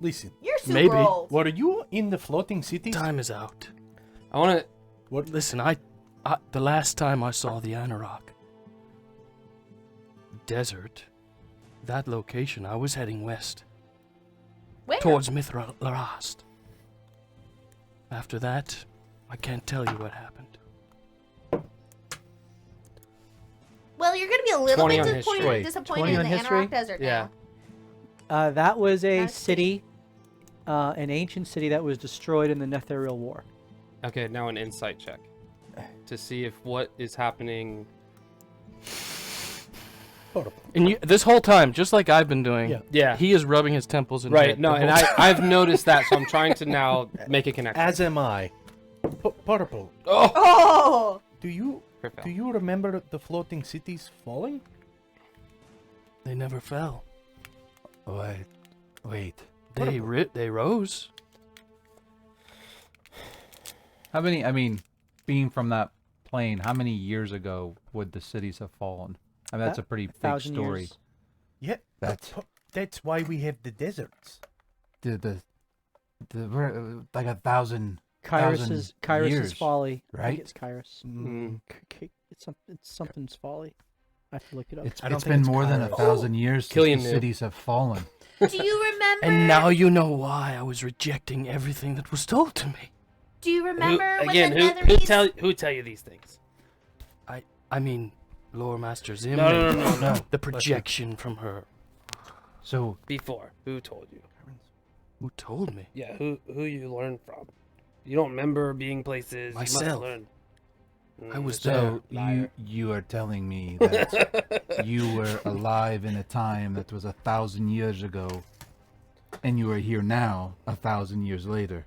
Listen, You're super maybe. old. were you in the floating cities? Time is out. I want to. Listen, the last time I saw the Anorak desert, that location, I was heading west Where? towards Mithralast. After that, I can't tell you what happened. Well, you're going to be a little 20 bit on disappointed, history. 20 in the on history? Anorak Desert Yeah. now. That was a Not a city, an ancient city that was destroyed in the Netherreal War. Okay, now an insight check to see if what is happening. Purple. And this whole time, just like I've been doing, Yeah. Yeah. he is rubbing his temples and Right. head No, the and whole time. I've noticed that, so I'm trying to now make a connection. As am I. Purple. Oh! Do you Perfect. do you remember the floating cities falling? They never fell. Wait. They rose. How many? I mean, being from that plane, how many years ago would the cities have fallen? I mean, that's a pretty big 1,000 story. years. Yeah, that's why we have the deserts. Like 1,000. Kyrus's years, folly. I right? think it's Kyrus. Mm. It's something's folly. I have to look it up. It's I don't it's think been it's more than Kairos. 1,000 years since Killian the knew. cities have fallen. Do you remember? And now you know why I was rejecting everything that was told to me. Do you remember when again? the Who Netheries... who tell you these things? I mean, Lore Master Zim. No, and no, no. The projection from her. So Before, who told you? Who told me? Yeah, who you learned from? You don't remember being places. You Myself. must learn. I was So Liar. you are telling me that you were alive in a time that was 1,000 years ago, and you are here now 1,000 years later.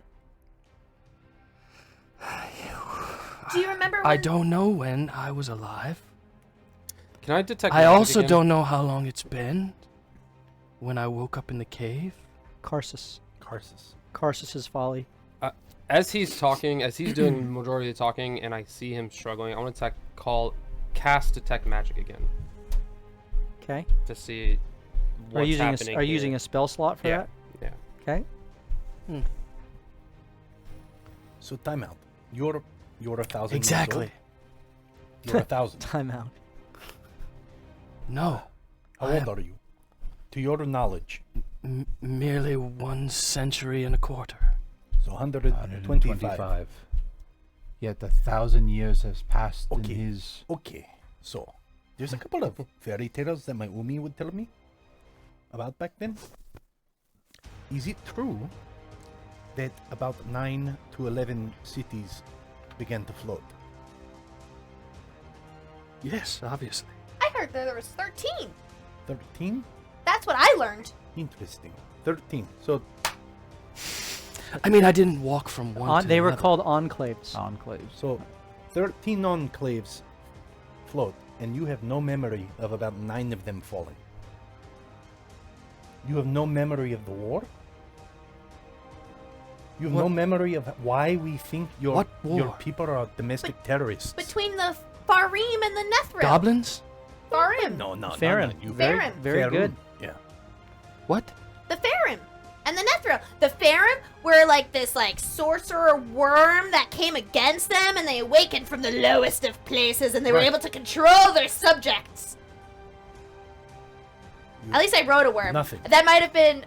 Do you remember when... I don't know when I was alive. Can I detect? I magic also again? don't know how long it's been when I woke up in the cave. Karsus. Karsus. Karsus's folly. As he's talking, as he's doing the majority of the talking, and I see him struggling, I want to cast detect magic again Okay. to see what's happening. Are you using a spell slot for Yeah. that? Yeah. Okay. So time out. You're 1,000 Exactly. years old? You're 1,000. Time out. No. How old are you? To your knowledge. Merely 1 century and a quarter. So 125. Yet 1,000 years has passed Okay. in his... Okay. So, there's a couple of fairy tales that my Umi would tell me about back then. Is it true that about 9 to 11 cities began to float? Yes, obviously. I heard that there was 13. 13? That's what I learned. Interesting. 13. So, I mean, I didn't walk from one to They were another. called enclaves. enclaves. so 13 enclaves float, and you have no memory of about 9 of them falling. You have no memory of the war? You have no What- memory of why we think your What war? people are domestic terrorists. Between the Farim and the Nethril. Goblins? Farim. No, no, Farum. no, no. You Farum. Very good. Yeah. What? The Farim. And the Nethril. The Farim were like this sorcerer worm that came against them, and they awakened from the lowest of places, and they were Right. able to control their subjects. At least I wrote a worm. Nothing. That might have been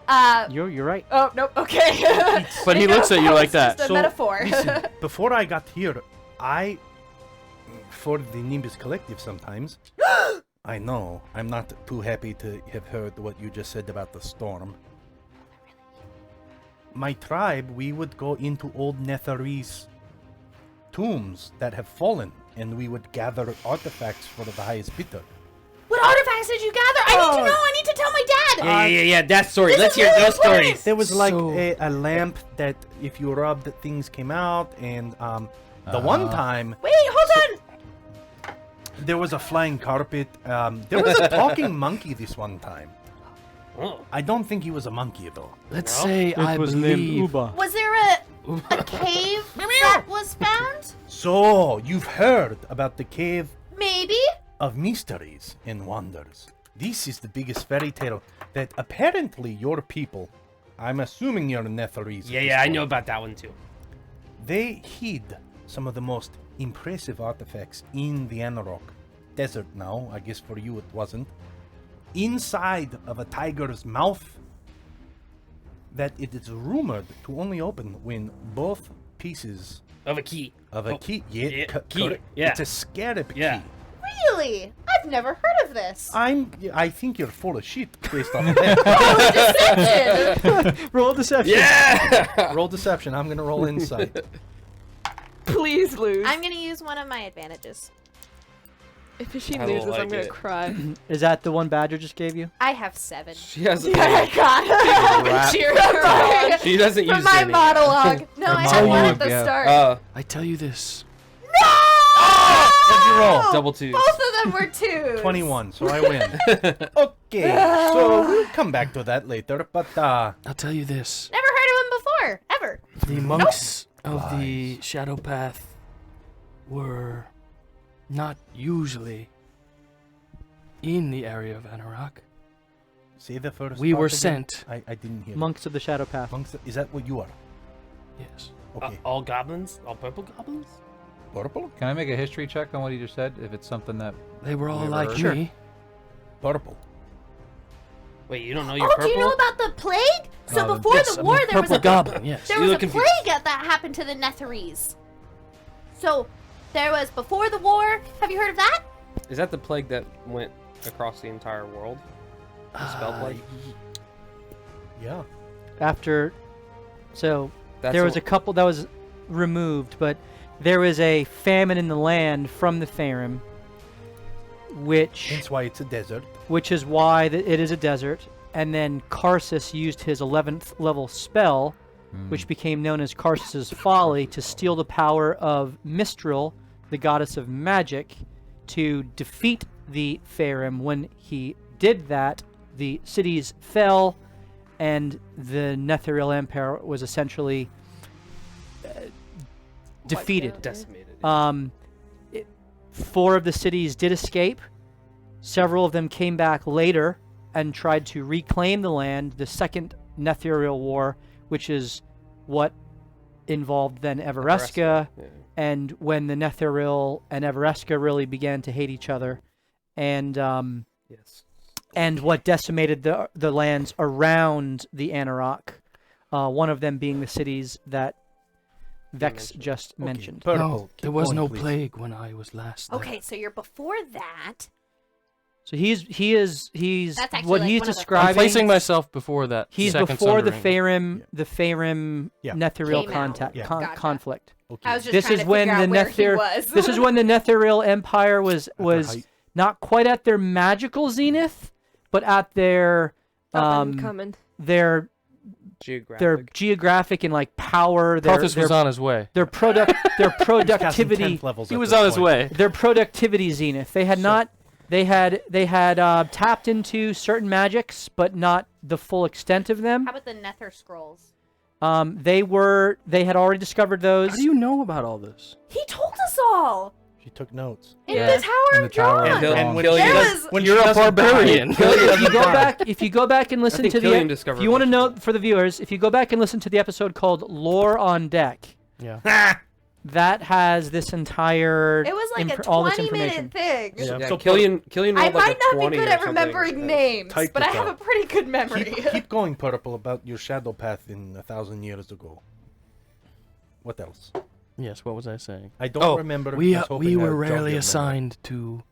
You're right. oh nope, okay. But he looks at you like that. Just a So, metaphor. listen, before I got here, for the Nimbus Collective sometimes, I know, I'm not too happy to have heard what you just said about the storm. My tribe, we would go into old Netherese tombs that have fallen, and we would gather artifacts for the highest bidder. What artifacts did you gather? I need to know. I need to tell my dad. Yeah. That story. This Let's is hear really those important. stories. There was like So- a lamp that if you rubbed, things came out, and the one time Wait, hold on. there was a flying carpet. There was a talking monkey this one time. Oh. I don't think he was a monkey though. Let's say It I was believe... named Uba. Was there a cave that was found? So you've heard about the cave Maybe. of mysteries and wonders. This is the biggest fairy tale that apparently your people, I'm assuming you're Netherese. Yeah, I know about that one too. They hid some of the most impressive artifacts in the Anarok desert now. I guess for you it wasn't. Inside of a tiger's mouth that it is rumored to only open when both pieces Of a key. of a Oh, key. yeah, co- key, correct. yeah. It's a scarab Yeah. key. Really? I've never heard of this. I think you're full of shit based off of that. Deception. Roll deception. Yeah. Roll deception. I'm gonna roll insight. Please lose. I'm gonna use one of my advantages. If she I loses, like I'm gonna it. cry. Is that the one Badger just gave you? I have 7. She has. God. Cheer. From She doesn't use my any. monologue. No, I had one at the monologue, start. I tell you this. No! What'd you roll? Double twos. Both of them were 2s. 21, so I win. Okay, so we'll come back to that later, but I'll tell you this. Never heard of him before, ever. The monks of the Shadow Path were not usually in the area of Anarok. say the first We part were again. sent. I didn't hear. Monks of the Shadow Path. Monks. Is that what you are? Yes. Okay. All goblins? All purple goblins? Purple? Can I make a history check on what he just said? If it's something that... They were all Never like heard. Sure. me. Purple. Wait, you don't know you're Oh, purple? do you know about the plague? So Goblin. before Yes, the I'm war, a there was purple a goblin. Yes. there You was a look confused. plague that happened to the Netherese. So there was before the war. Have you heard of that? Is that the plague that went across the entire world? The spell plague? Yeah. After, so That's there was the- a couple that was removed, but there was a famine in the land from the Farum, which That's why it's a desert. is why it is a desert. And then Karsus used his 11th level spell, which became known as Karsus's Folly, to steal the power of Mistral, the goddess of magic, to defeat the Farum. When he did that, the cities fell, and the Netheril Empire was essentially defeated. Decimated. 4 of the cities did escape. Several of them came back later and tried to reclaim the land. The Second Netheril War, which is what involved than Everesca, Yeah. and when the Netheril and Everesca really began to hate each other, and Yes. and what decimated the lands around the Anarok, one of them being the cities that Vex mentioned. just mentioned. Purple. No, keep there was going, no please. plague when I was last there. Okay, so you're before that. So he's That's actually what like he's one of the- describing. I'm placing myself before that. He's second before the Sundering. Faerûn Yeah. Netheril Came out. contact Yeah. Gotcha. conflict. Okay. I was just This trying is to when figure the out where he Nether was. this is when the Netheril Empire was height. not quite at their magical zenith, but at their Up and coming. their geographic and like power, Karthus was on his way. their Casting productivity 10th levels He at was this on his point. way. their productivity zenith. They had not they had tapped into certain magics, but not the full extent of them. How about the Nether Scrolls? They had already discovered those. How do you know about all this? He told us all She took notes. in Yeah. the Tower In of the Tower Dawn. of And he'll- Dawn. when There she does- was- When You're she a doesn't die, barbarian. Killian If you doesn't go die. back and listen think to Killian the discovered if you want to most of know for the viewers, if you go back and listen to the episode called Lore on Deck, Yeah. that has this entire It was like a all this 20-minute thing. Yeah. Yeah, So Killian I rolled like might a not 20 be good or at something. remembering names, Type but I it have up. a pretty good memory. Keep going, Purple, about your shadow path in 1,000 years ago. What else? Yes, what was I saying? I don't Oh, remember. We I was hoping we I were jogged your rarely memory. assigned to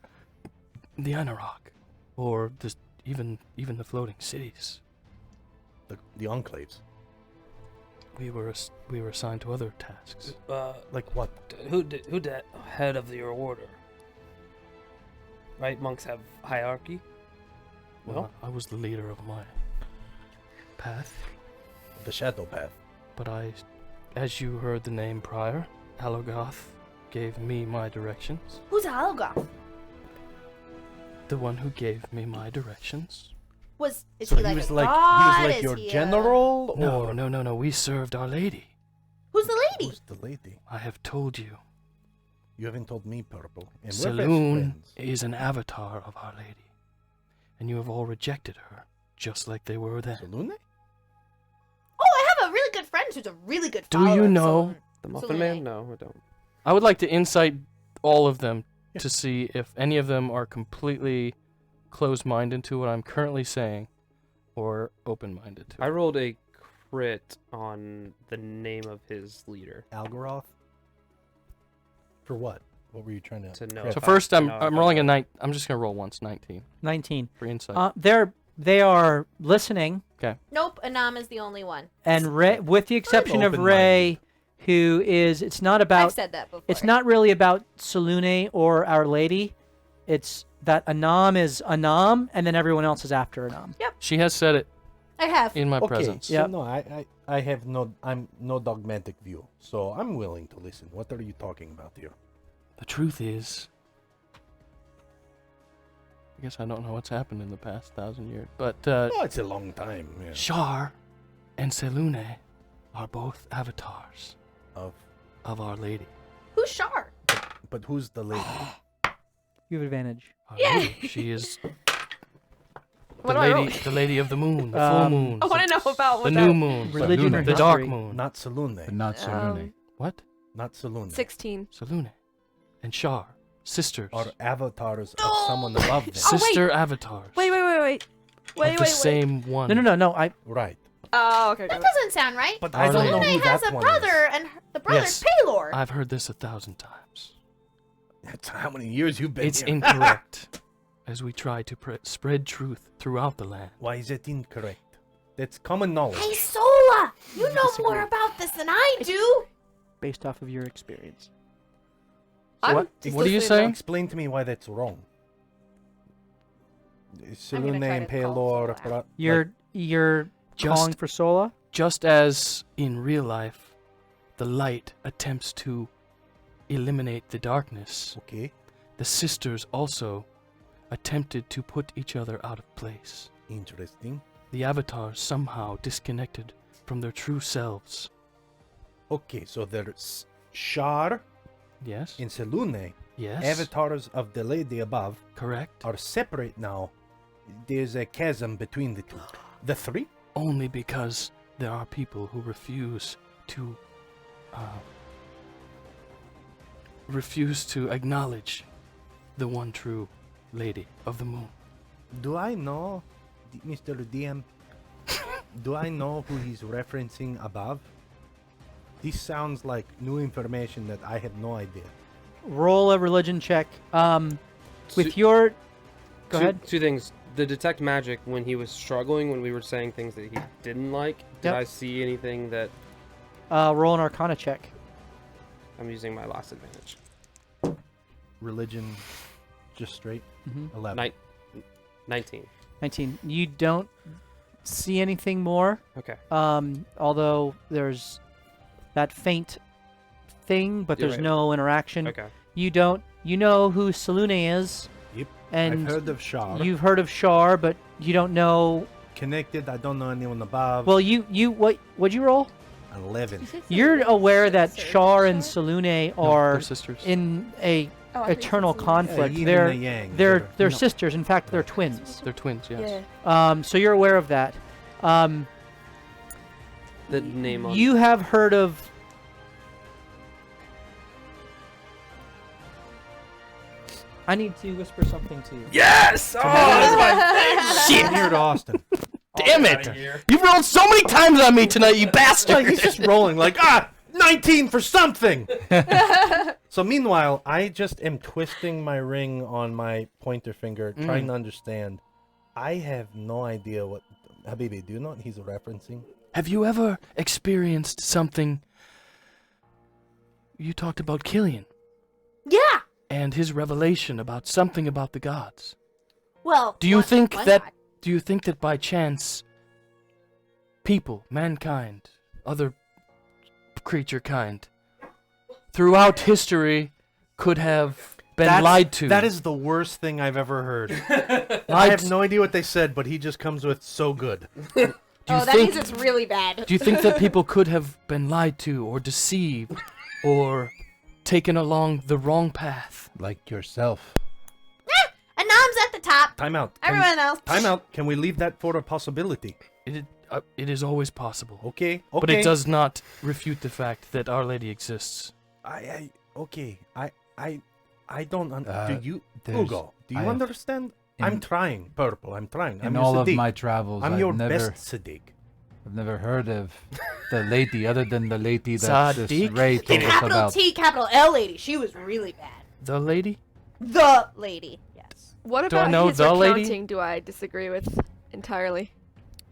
the Anarok, or just even the floating cities. the enclaves. We were assigned to other tasks. Like what? Who the head of your order? Right, monks have hierarchy. Well, I was the leader of my path, The shadow path. but as you heard the name prior, Alogoth gave me my directions. Who's Algoth? The one who gave me my directions. Is So he like he was a like god? he was like Is your he a- general, No, or no. We served Our Lady. Who's the lady? who's the lady? I have told you. You haven't told me, Purple. And we're best Saloon friends. is an avatar of Our Lady, and you have all rejected her, just like they were then. Saloon? Oh, I have a really good friend who's a really good Do follower you of know- Solon. The Muffin Solune. Man? No, I don't. I would like to insight all of them Yeah. to see if any of them are completely closed-minded to what I'm currently saying, or open-minded to I it. rolled a crit on the name of his leader. Algoroth? For what? What were you trying to? To know crit? So if first, I'm no, if rolling a know. 9. I'm just gonna roll once, 19 19. for insight. They are listening, Nope, Anam is the only one. and Ray, with the exception of Ray, who is it's not I've about said that before. it's not really about Salune or Our Lady. It's that Anam is Anam, and then everyone else is after Anam. She has said it I have. in my Okay, presence. so Yep. no, I have I'm no dogmatic view, so I'm willing to listen. What are you talking about here? The truth is, I guess I don't know what's happened in the past 1,000 years, but Oh, it's a long time. Yeah. Shar and Selune are both avatars Of, of Our Lady. Who's Shar? but who's the lady? You have advantage. Our Yeah. Lady. She is What the do I roll? the lady of the moon, the full moon, I want to know about the what new that... moon, Religion or the dark history? moon. Not Salune. But not Salune. What? Not Salune. 16. Selune and Shar, sisters, Are avatars of someone above them. sister avatars. Wait. of the same one. No. Right. Oh, okay. That doesn't sound right. But Our I don't know lady. who Salune has that a one brother, is. and the brother's Yes. Paylor. I've heard this 1,000 times. That's how many years you've been It's here. incorrect. As we try to spread truth throughout the land. Why is it incorrect? That's common knowledge. Hey, Sola! You know more about this than I do. Based off of your experience. I'm What? just What are you listening saying? Explain to me why that's wrong. I'm Salune gonna try and to call Paylor. Sola out. You're Just- calling for Sola? Just as in real life, the light attempts to eliminate the darkness, Okay, the sisters also attempted to put each other out of place. interesting. The avatars somehow disconnected from their true selves. Okay, so there's Shar Yes? and Salune, Yes? avatars of the lady above, Correct? are separate now. There's a chasm between the two. The three? Only because there are people who refuse to refuse to acknowledge the one true Lady of the Moon. Do I know, Mr. DM? Do I know who he's referencing above? This sounds like new information that I had no idea. Roll a religion check. With your... Go ahead. Two things. The detect magic, when he was struggling, when we were saying things that he didn't like, did Yep. I see anything that... Roll an Arcana check. I'm using my last advantage. Religion, just straight? Mm-hmm. 11. 19. 19. You don't see anything more. Okay. Although there's that faint thing, but You're there's right. no interaction. Okay. You don't. You know who Salune is. Yep. And I've heard of Shar. you've heard of Shar, but you don't know. Connected, I don't know anyone above. Well, what'd you roll? 11. You're aware that Shar and Salune No, are they're sisters. in a Oh, I thought you said eternal Salune. conflict. yin They're and a yang. they're They're- No. sisters. In fact, they're twins. They're twins, yes. Yeah. So you're aware of that. The name on... You have heard of. I need to whisper something to you. Yes! Oh, that's my Shit! Here to Austin. Damn it! You've rolled so many times on me tonight, you bastard! He's just rolling like, 19 for something! So meanwhile, I just am twisting my ring on my pointer finger, trying to understand. I have no idea what... Habibi, do you know what he's referencing? Have you ever experienced something? You talked about Killian Yeah. and his revelation about something about the gods. Well. Do you think one that? god. Do you think that by chance, people, mankind, other creature kind, throughout history, could have been lied to? That is the worst thing I've ever heard. I Lied have no idea what they said, but he just comes with so good. Do you Oh, that think? means it's really bad. Do you think that people could have been lied to, or deceived, or taken along the wrong path? Like yourself. Anam's at the top. Time out. Everyone else. Time out. Can we leave that for a possibility? It is always possible. Okay. But it does not refute the fact that Our Lady exists. Okay. I don't. Do you, there's- Hugo? Do you I have- understand? in- I'm trying, Purple. I'm trying. I'm In your all of Sadiq. my travels, I'm I've your never, best Sadiq. I've never heard of the lady other than the lady that this Sadiq? Ray told us Capital about. T, capital L lady. She was really bad. The lady? The lady. Yes. What Do I about know his the lady? recounting do I disagree with entirely?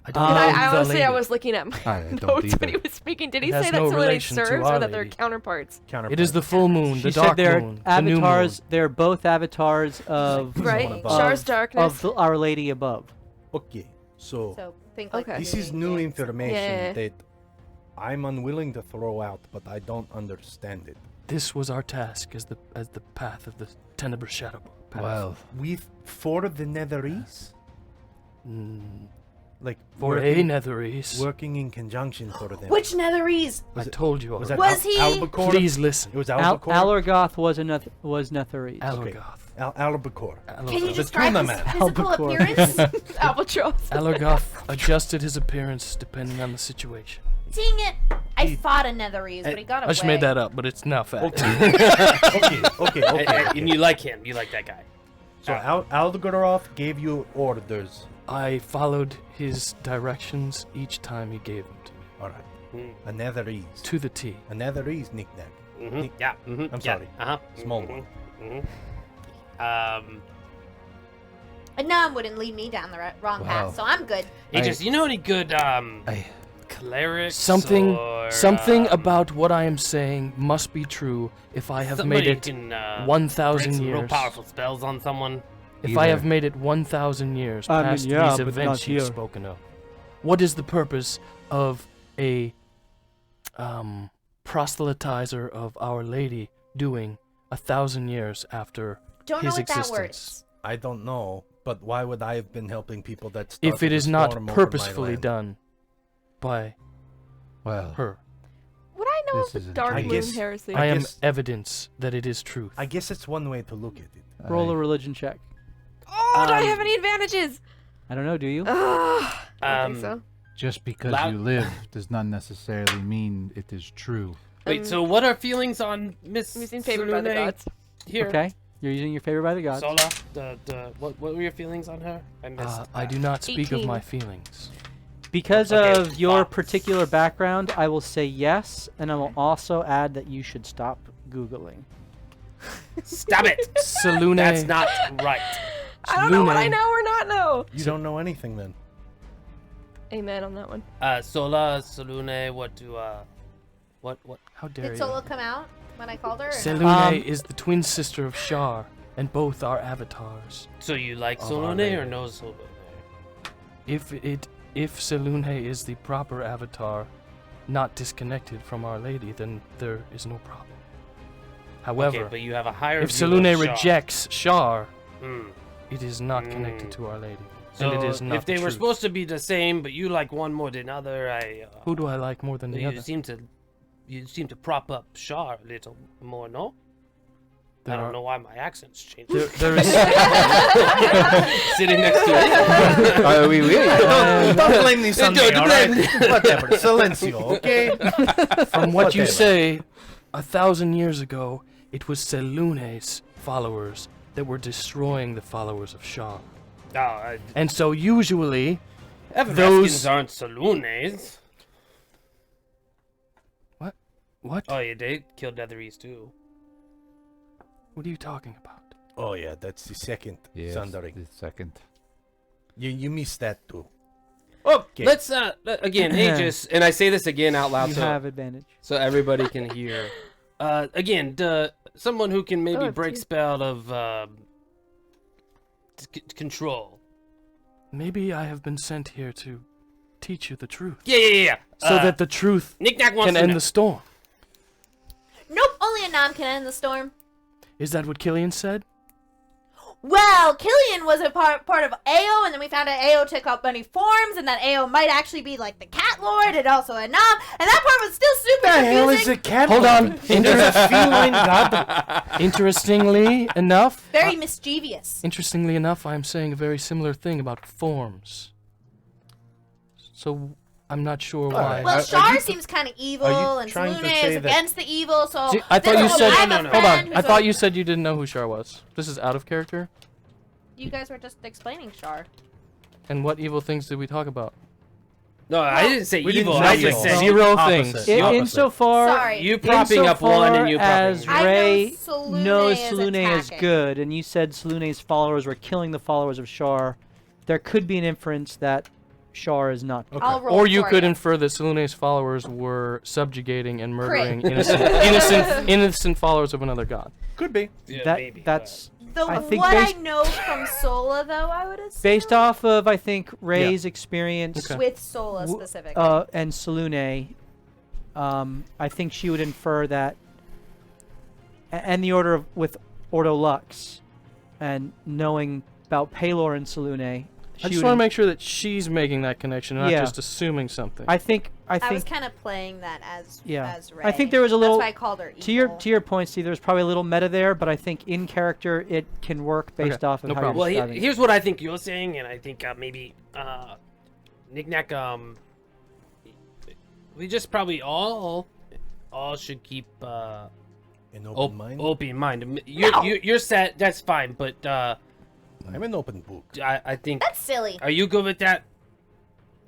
I don't 'Cause know I the honestly, lady. I was looking at my I don't notes when he either. was speaking. Did he It has say that no Selene relation to serves Our or that they're Lady. counterparts? It is the full moon, She the said dark they're moon, the new moon. avatars. They're both avatars of Right? above. Shar's of darkness. Our Lady above. Okay. So So think like Okay. this Disney is new games. information Yeah. that I'm unwilling to throw out, but I don't understand it. This was our task as the path of the tenebrous shadow path. Well, For the Netherese, like for a Netherese, working in conjunction for them. Which Netherese? I told you Was already. that Was he- Albacore? Please listen. It was Al- Albacore. Alorgoth was Netherese. Alorgoth. Albacore. Can you Alorgoth. describe tuna his man. physical Albacore. appearance? Albatross. Alorgoth adjusted his appearance depending on the situation. Dang it! I fought a Netherese, but he got away. I just made that up, but it's not fact. Okay. And you like him. You like that guy. So Algoroth gave you orders. I followed his directions each time he gave them to me. All right. A Netherese. To the T. A Netherese knick-knack. Yeah. I'm sorry. Small one. Anam wouldn't lead me down the wrong Wow. path, so I'm good. Aegis, you know any good clerics? Something or, about what I am saying must be true if I have made somebody it who can, 1,000 break some real years. powerful spells on someone. If I have Either. made it 1,000 years I mean, past yeah, these but events not you've here. spoken of, what is the purpose of a proselytizer of Our Lady doing 1,000 years after Don't know his what that existence? word is. I don't know, but why would I have been helping people that If started it is a not storm over my purposefully land? done by well, her, Would I know This of is the a- Dark I Moon guess- heresy? I am guess- evidence that it is truth. I guess it's one way to look at it. Roll a I- religion check. Oh, do I have any advantages? I don't know. Do you? Ugh, I don't think Um, so. just because Loud- you live does not necessarily mean it is true. Wait, so what are feelings on Miss I'm using favored by the Sulune gods. here? Okay, you're using your favor by the gods. Sola, what were your feelings on her? I missed. I do not speak of 18. my feelings. Because Okay, of your stop. particular background, I will say yes, and I will also add that you should stop Googling. Stop it! Sulune. That's not right. I don't know what I Sulune. know or not know. You don't know anything then. Amen on that one. Sola, Sulune, what? How dare Did you? Solo come out when I called her? or no? Selune is the twin sister of Shar, and both are avatars. So you like Of Our Sulune Lady. or no Sulune? If Selune is the proper avatar, not disconnected from Our Lady, then there is no problem. However, Okay, but you have a higher if view of Selune Shar. rejects Shar, Hmm. it is not connected to Our Lady, So and it is not if they the were truth. supposed to be the same, but you like one more than other, Who do I like more than the you other? seem to prop up Shar a little more, no? I don't know why my accent's changed. There is Sitting next to it. oui, oui. Don't blame this on me, alright? Whatever. Silencio, okay? From what you Whatever. say, 1,000 years ago, it was Selune's followers that were destroying the followers of Shar. And so usually, Evereskins aren't Salunes. what? Oh yeah, they killed Netheries too. What are you talking about? Oh yeah, that's the second Yes, Sundering. the second. You missed that too. Okay. Let's again, Aegis, and I say this again out loud You so, have advantage. so everybody can hear. Again, someone who can maybe Oh, break two. spell of control. Maybe I have been sent here to teach you the truth, Yeah. so that the truth Knick-Knack wants can to end know. the storm. Nope, only a Nom can end the storm. Is that what Killian said? Well, Killian was a part of Ao, and then we found out Ao took up many forms, and that Ao might actually be like the Cat Lord, and also a Nom, and that part was still super What the hell confusing. is a cat? Hold on. There's a feline god. Interestingly enough, Very mischievous. I am saying a very similar thing about forms. So I'm not sure why. Well, Are Shar you- seems kind of are evil, you and trying to Salune say is that- against the evil, so... See, I thought this you is said. I have a Hold friend on. who's I thought a- you said you didn't know who Shar was. This is out of character. You guys were just explaining Shar. And what evil things did we talk about? No, I didn't say We didn't evil. say I evil. just said Zero Opposite. things. The opposite. Insofar, Sorry. you propping up one and you as propping. I know Ray Salune knows is Salune is attacking. good, and you said Salune's followers were killing the followers of Shar, there could be an inference that Shar is not good. I'll roll Or you for could ya. infer that Salune's followers were subjugating and murdering Crit. innocent followers of another god. Could be. Yeah, That maybe, that's I The think what based- I know from Sola, though, I would assume. based off of I think Ray's experience Okay. With Sola w- specifically. and Salune. I think she would infer that, and the order of with Ordo Lux, and knowing about Palor and Salune. I she just would want to in- make sure that she's making that connection, not Yeah. just assuming something. I think I was think kind of playing that as Yeah. as Ray. I think there was a little- That's why I called her to your evil. point, Steve. There's probably a little meta there, but I think in character it can work based Okay, off of no how problem. you're Well, describing it. here's what I think you're saying, and I think maybe Knick-Knack, we just probably all should keep An open mind. open mind. You're set. That's fine, but I'm an open book. I think. That's silly. Are you good with that,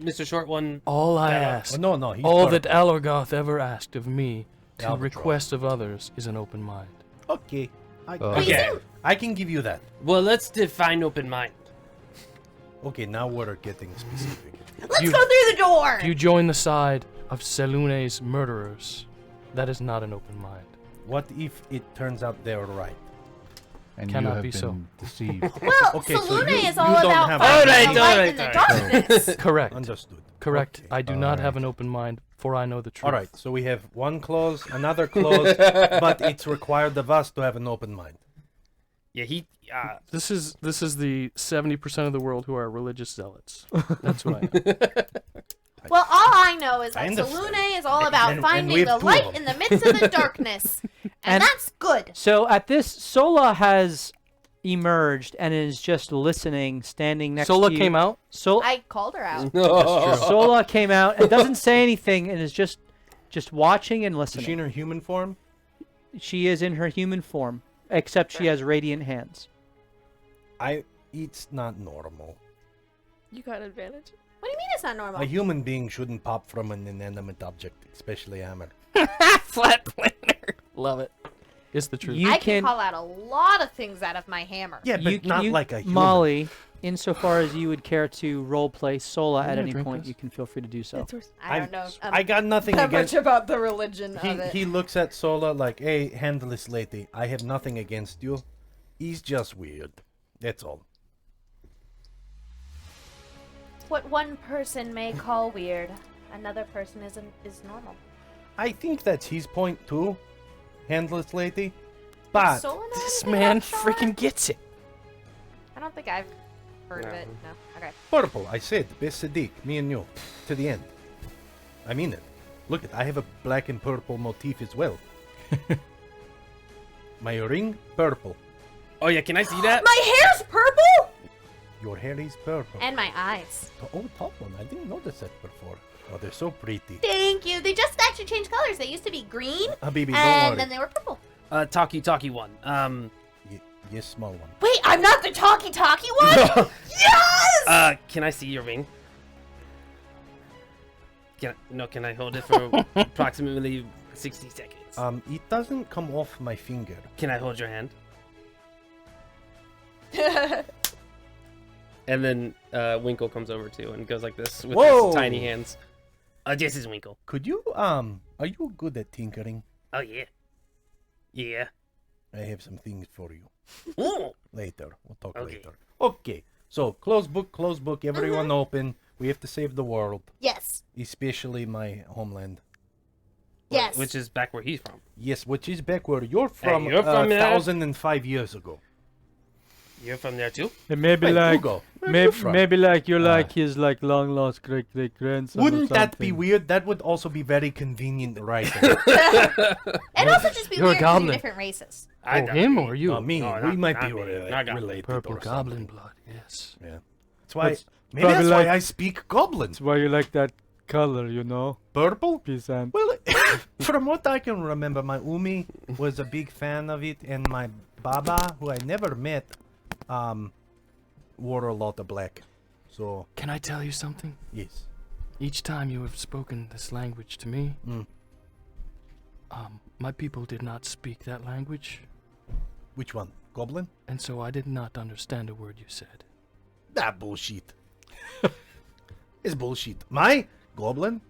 Mr. Short One? all I Yeah. ask, Oh, no, he's all part that of Alorgoth ever asked of me to Albatross. request of others is an open mind. it. Okay. Okay. I can give you that. Well, let's define open mind. Okay, now we're getting specific. Let's You- go through the door. If you join the side of Selune's murderers, that is not an open mind. What if it turns out they're right? And you Cannot have be been so. deceived. Well, Okay, so Salune you- is you all don't about have- finding Alright, the light alright, in the alright. darkness. Correct. Understood. Correct. Okay. I do not have Alright. an open mind, for I know the truth. All right, so we have one clause, another clause, but it's required of us to have an open mind. Yeah, he. This is the 70% of the world who are religious zealots. That's what I know. Well, all I know is I that understand. Salune is all about And finding we the have two light of in them. the midst of the darkness. And And- that's good. So at this, Sola has emerged and is just listening, standing next Sola to you. came out. Sol- I called her out. Sola came out and doesn't say anything and is just just watching and Is she in listening. her human form? She is in her human form, except she has radiant hands. It's not normal. You got advantage. What do you mean it's not normal? A human being shouldn't pop from an inanimate object, especially hammer. Flat planer. Love it. It's the truth. You I can, can call out a lot of things out of my hammer. Yeah, but not like a human. Molly, insofar as you would care to roleplay Sola at Yeah, any drink point, this. you can feel free to do so. I don't know. I got nothing that much against. about the religion of it. He looks at Sola like, hey, handle this lady. I have nothing against you. He's just weird. That's all. What one person may call weird, another person is normal. I think that's his point too. Handle this lady. But Sola know This anything man about Sean? freaking gets it. I don't think I've heard of No. it. No. Okay. purple, I said, best Sadiq, me and you, to the end. I mean it. Look I have a black and purple motif as well. My ring, purple. Oh yeah, can I see that? My hair's purple! Your hair is purple. And my eyes. Oh, top one. I didn't notice that before. Oh, they're so pretty. Thank you. They just actually changed colors. They used to be green, Habibi, don't and worry. then they were purple. Talkie one. Yes, small one. Wait, I'm not the talkie one? Yes! Can I see your ring? Can I hold it for approximately 60 seconds? It doesn't come off my finger. Can I hold your hand? And then Winkle comes over too and goes like this with Whoa! his tiny hands. This is Winkle. Could you, are you good at tinkering? Oh yeah. Yeah. I have some things for you. Ooh. Later. We'll talk Okay. later. Okay. So, close book. Everyone open. We have to save the world. Yes. Especially my homeland. Yes. Which is back where he's from. Yes, which is back where you're from, you're from there? 1,005 years ago. You're from there too? And maybe Wait, like Hugo, where are you from? maybe like you're like his like long lost great grandson. Wouldn't that be weird? That would also be very convenient, right? And also just be You're a weird because you're goblin. different races. Oh, him or you? Me. No, we not- might not be me. Not goblin. related. Purple or goblin something. blood, yes. Yeah. That's why. That's Maybe that's probably why like- I speak goblin. That's why you like that color, you know? Purple? Peasant. Well, from what I can remember, my Umi was a big fan of it, and my Baba, who I never met, wore a lot of black. So, Can I tell you something? yes. Each time you have spoken this language to me, Mm. my people did not speak that language, Which one? Goblin? and so I did not understand a word you said. That bullshit. It's bullshit. My goblin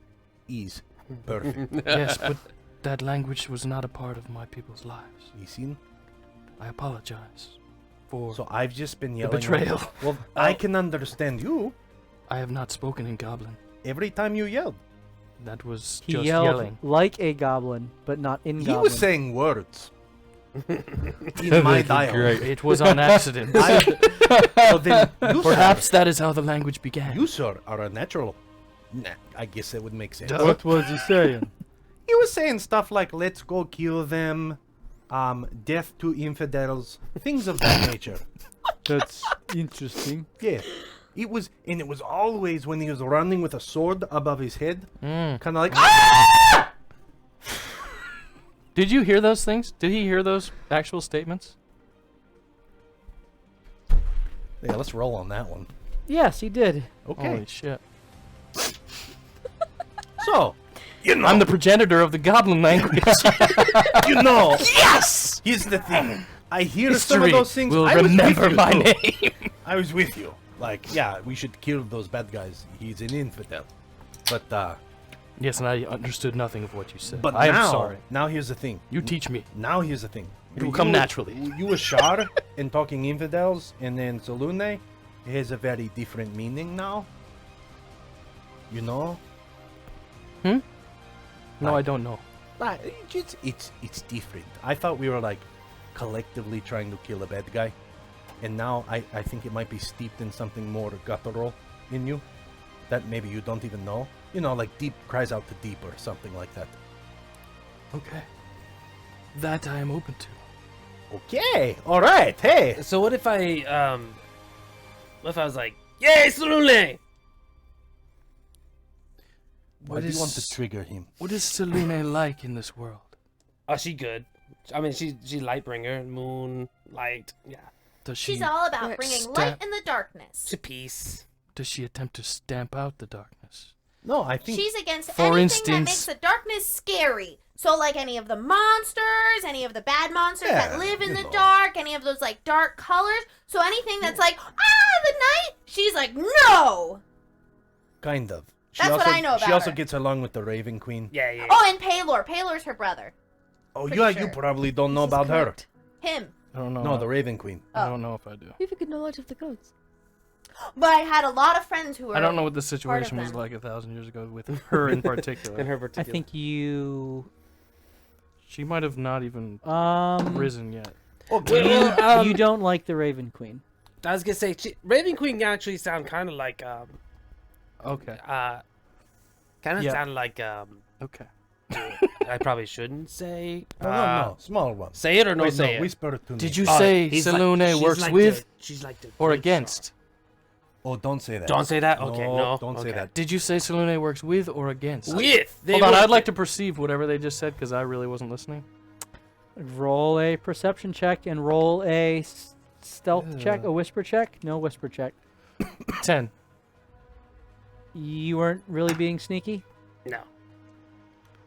is perfect. Yes, but that language was not a part of my people's lives. You seen? I apologize for... So I've just been The yelling. betrayal. Well, I can understand you I have not spoken in Goblin. every time you yelled. That was He just yelled yelling. like a goblin, but not in He goblin. was saying words in my dialect. It was on accident. So then, you, Perhaps that is how the language began. you, sir, are a natural. Nah, I guess that would make sense. Duh. What was he saying? He was saying stuff like, let's go kill them, death to infidels, things of that nature. That's interesting. Yeah. It was always when he was running with a sword above his head, kind of like, Did you hear those things? Did he hear those actual statements? yeah, let's roll on that one. Yes, he did. Okay. Holy shit. So, you know, I'm the progenitor of the Goblin language. you know. Yes! Here's the thing. I hear some of History those things. will I was with remember you, my too. name. I was with you. Like, yeah, we should kill those bad guys. He's an infidel. But, Yes, and I understood nothing of what you said. but I am now, sorry. now here's the thing. You teach me. Now here's the thing. It will come naturally. You were Shar and talking infidels, and then Solune has a very different meaning now. You know? No, I don't know. Like, it's different. I thought we were like collectively trying to kill a bad guy, and now I think it might be steeped in something more guttural in you that maybe you don't even know. You know, like deep cries out to deep or something like that. Okay. That I am open to. Okay, all right. Hey, So what if I was like, yay, Sulule! Why do you want to trigger him? What is Selune like in this world? Oh, she good. I mean, she Lightbringer, moon, light. Yeah. Does she She's all about bringing light in the darkness. It's a peace. does she attempt to stamp out the darkness? No, I think She's against For anything instance- that makes the darkness scary. So like any of the monsters, any of the bad monsters that Yeah, live in you the know. dark, any of those like dark colors. So anything that's like, the night, she's like, no. kind of. She That's what also, I know She about also her. gets along with the Raven Queen. Yeah, yeah. Oh, and Paylor. Paylor's her brother. Oh, Pretty yeah, sure. you probably don't know This is about her. correct. Him. I don't know. No, the Raven Queen. I don't know if I do. You have a good knowledge of the gods. But I had a lot of friends who were. I don't know what the situation was them. like 1,000 years ago with her in particular. In her I particular. think you She might have not even um risen yet. Well, you don't like the Raven Queen. I was gonna say, Raven Queen actually sound kind of like Okay. kind of Yeah. sound like Okay. I probably shouldn't say. No, small one. Say it or no Wait, say no, it. whisper it to me. Did you Oh, say he's like- Selune she's works like with she's like the or good against? Oh, don't say that. Don't say that. Okay, no. Don't say okay. that. Did you say Selune works with or against? With. They Hold on, work I'd like it. to perceive whatever they just said because I really wasn't listening. Roll a perception check and roll a stealth check, a whisper check. No whisper check. 10. You weren't really being sneaky. No.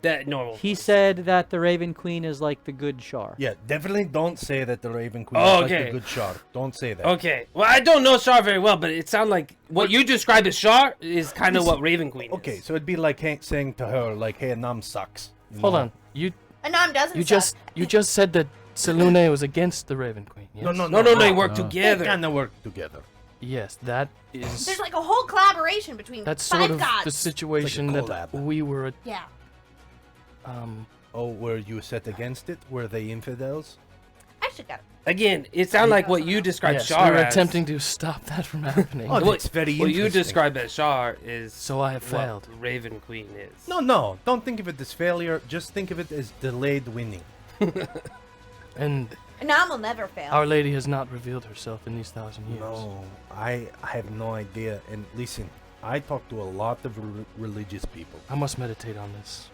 That normal. He said that the Raven Queen is like the good Shar. Yeah, definitely don't say that the Raven Queen Oh, is like okay. the good shot. Don't say that. Okay. Well, I don't know Shar very well, but it sounds like what you described as Shar is kind of what Raven Queen is. Okay, so it'd be like saying to her, like, "Hey, Nam sucks." you Hold know? on. Anam doesn't. You suck. just said that Selune was against the Raven Queen. Yes? No, they work They together. kind of work together. Yes, that is. There's like a whole collaboration between That's five sort of gods. the situation that collab. we were. Yeah. Oh, were you set against it? Were they infidels? I should go. Again, it sounds like what you described Yes, Shar we were as. attempting to stop that from happening. Oh, What- that's very What you interesting. described as Shar is So I have what failed. Raven Queen is. No, don't think of it as failure. Just think of it as delayed winning. And Anam will never fail. Our Lady has not revealed herself in these 1,000 years. No, I have no idea. And listen, I talk to a lot of religious people. I must meditate on this.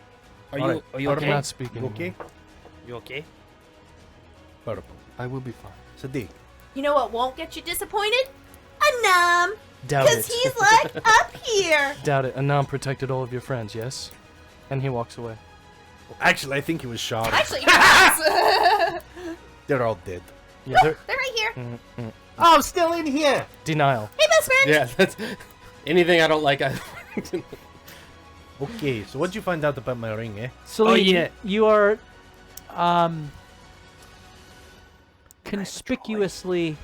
Are Alright, you I'm okay? not speaking. You okay? You okay? Purple. I will be fine. Sadiq. You know what won't get you disappointed? Anam. Doubt Because it. he's like up here. Doubt it. Anam protected all of your friends, yes? And he walks away. Actually, I think he was shot. Actually, yes. They're all dead. Yeah, they're- They're right here. Oh, I'm still in here. denial. Hey, best friend. Yeah, that's anything I don't like. Okay, so what'd you find out about my ring, eh? Celine, yeah. you are conspicuously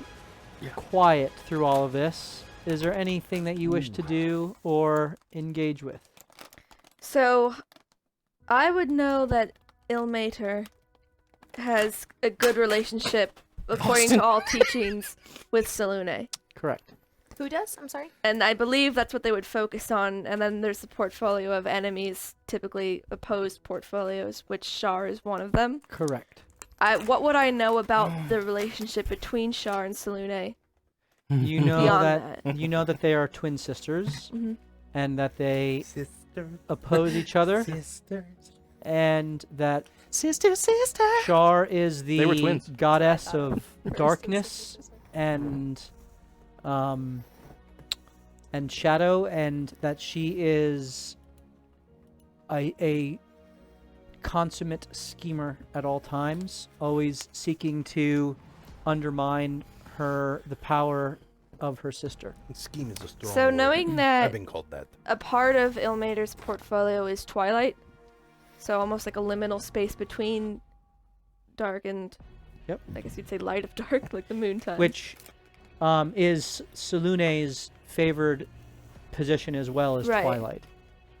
quiet through all of this. Is there anything that you wish to do or engage with? So, I would know that Ilmater has a good relationship, according to all teachings, with Selune. Correct. Who does? I'm sorry. And I believe that's what they would focus on. And then there's the portfolio of enemies, typically opposed portfolios, which Shar is one of them. Correct. What would I know about the relationship between Shar and Selune? You know Beyond that you know that they are twin sisters Mhm. and that they Sister, oppose each other sisters. and that Sister. Shar is They were the twins. goddess of darkness and shadow, and that she is a consummate schemer at all times, always seeking to undermine the power of her sister. Scheme is a strong So word. knowing I've that been called that. a part of Ilmater's portfolio is Twilight, so almost like a liminal space between dark and, Yep. I guess you'd say light of dark, like the moon time. Which is Selune's favored position as well as Right. Twilight.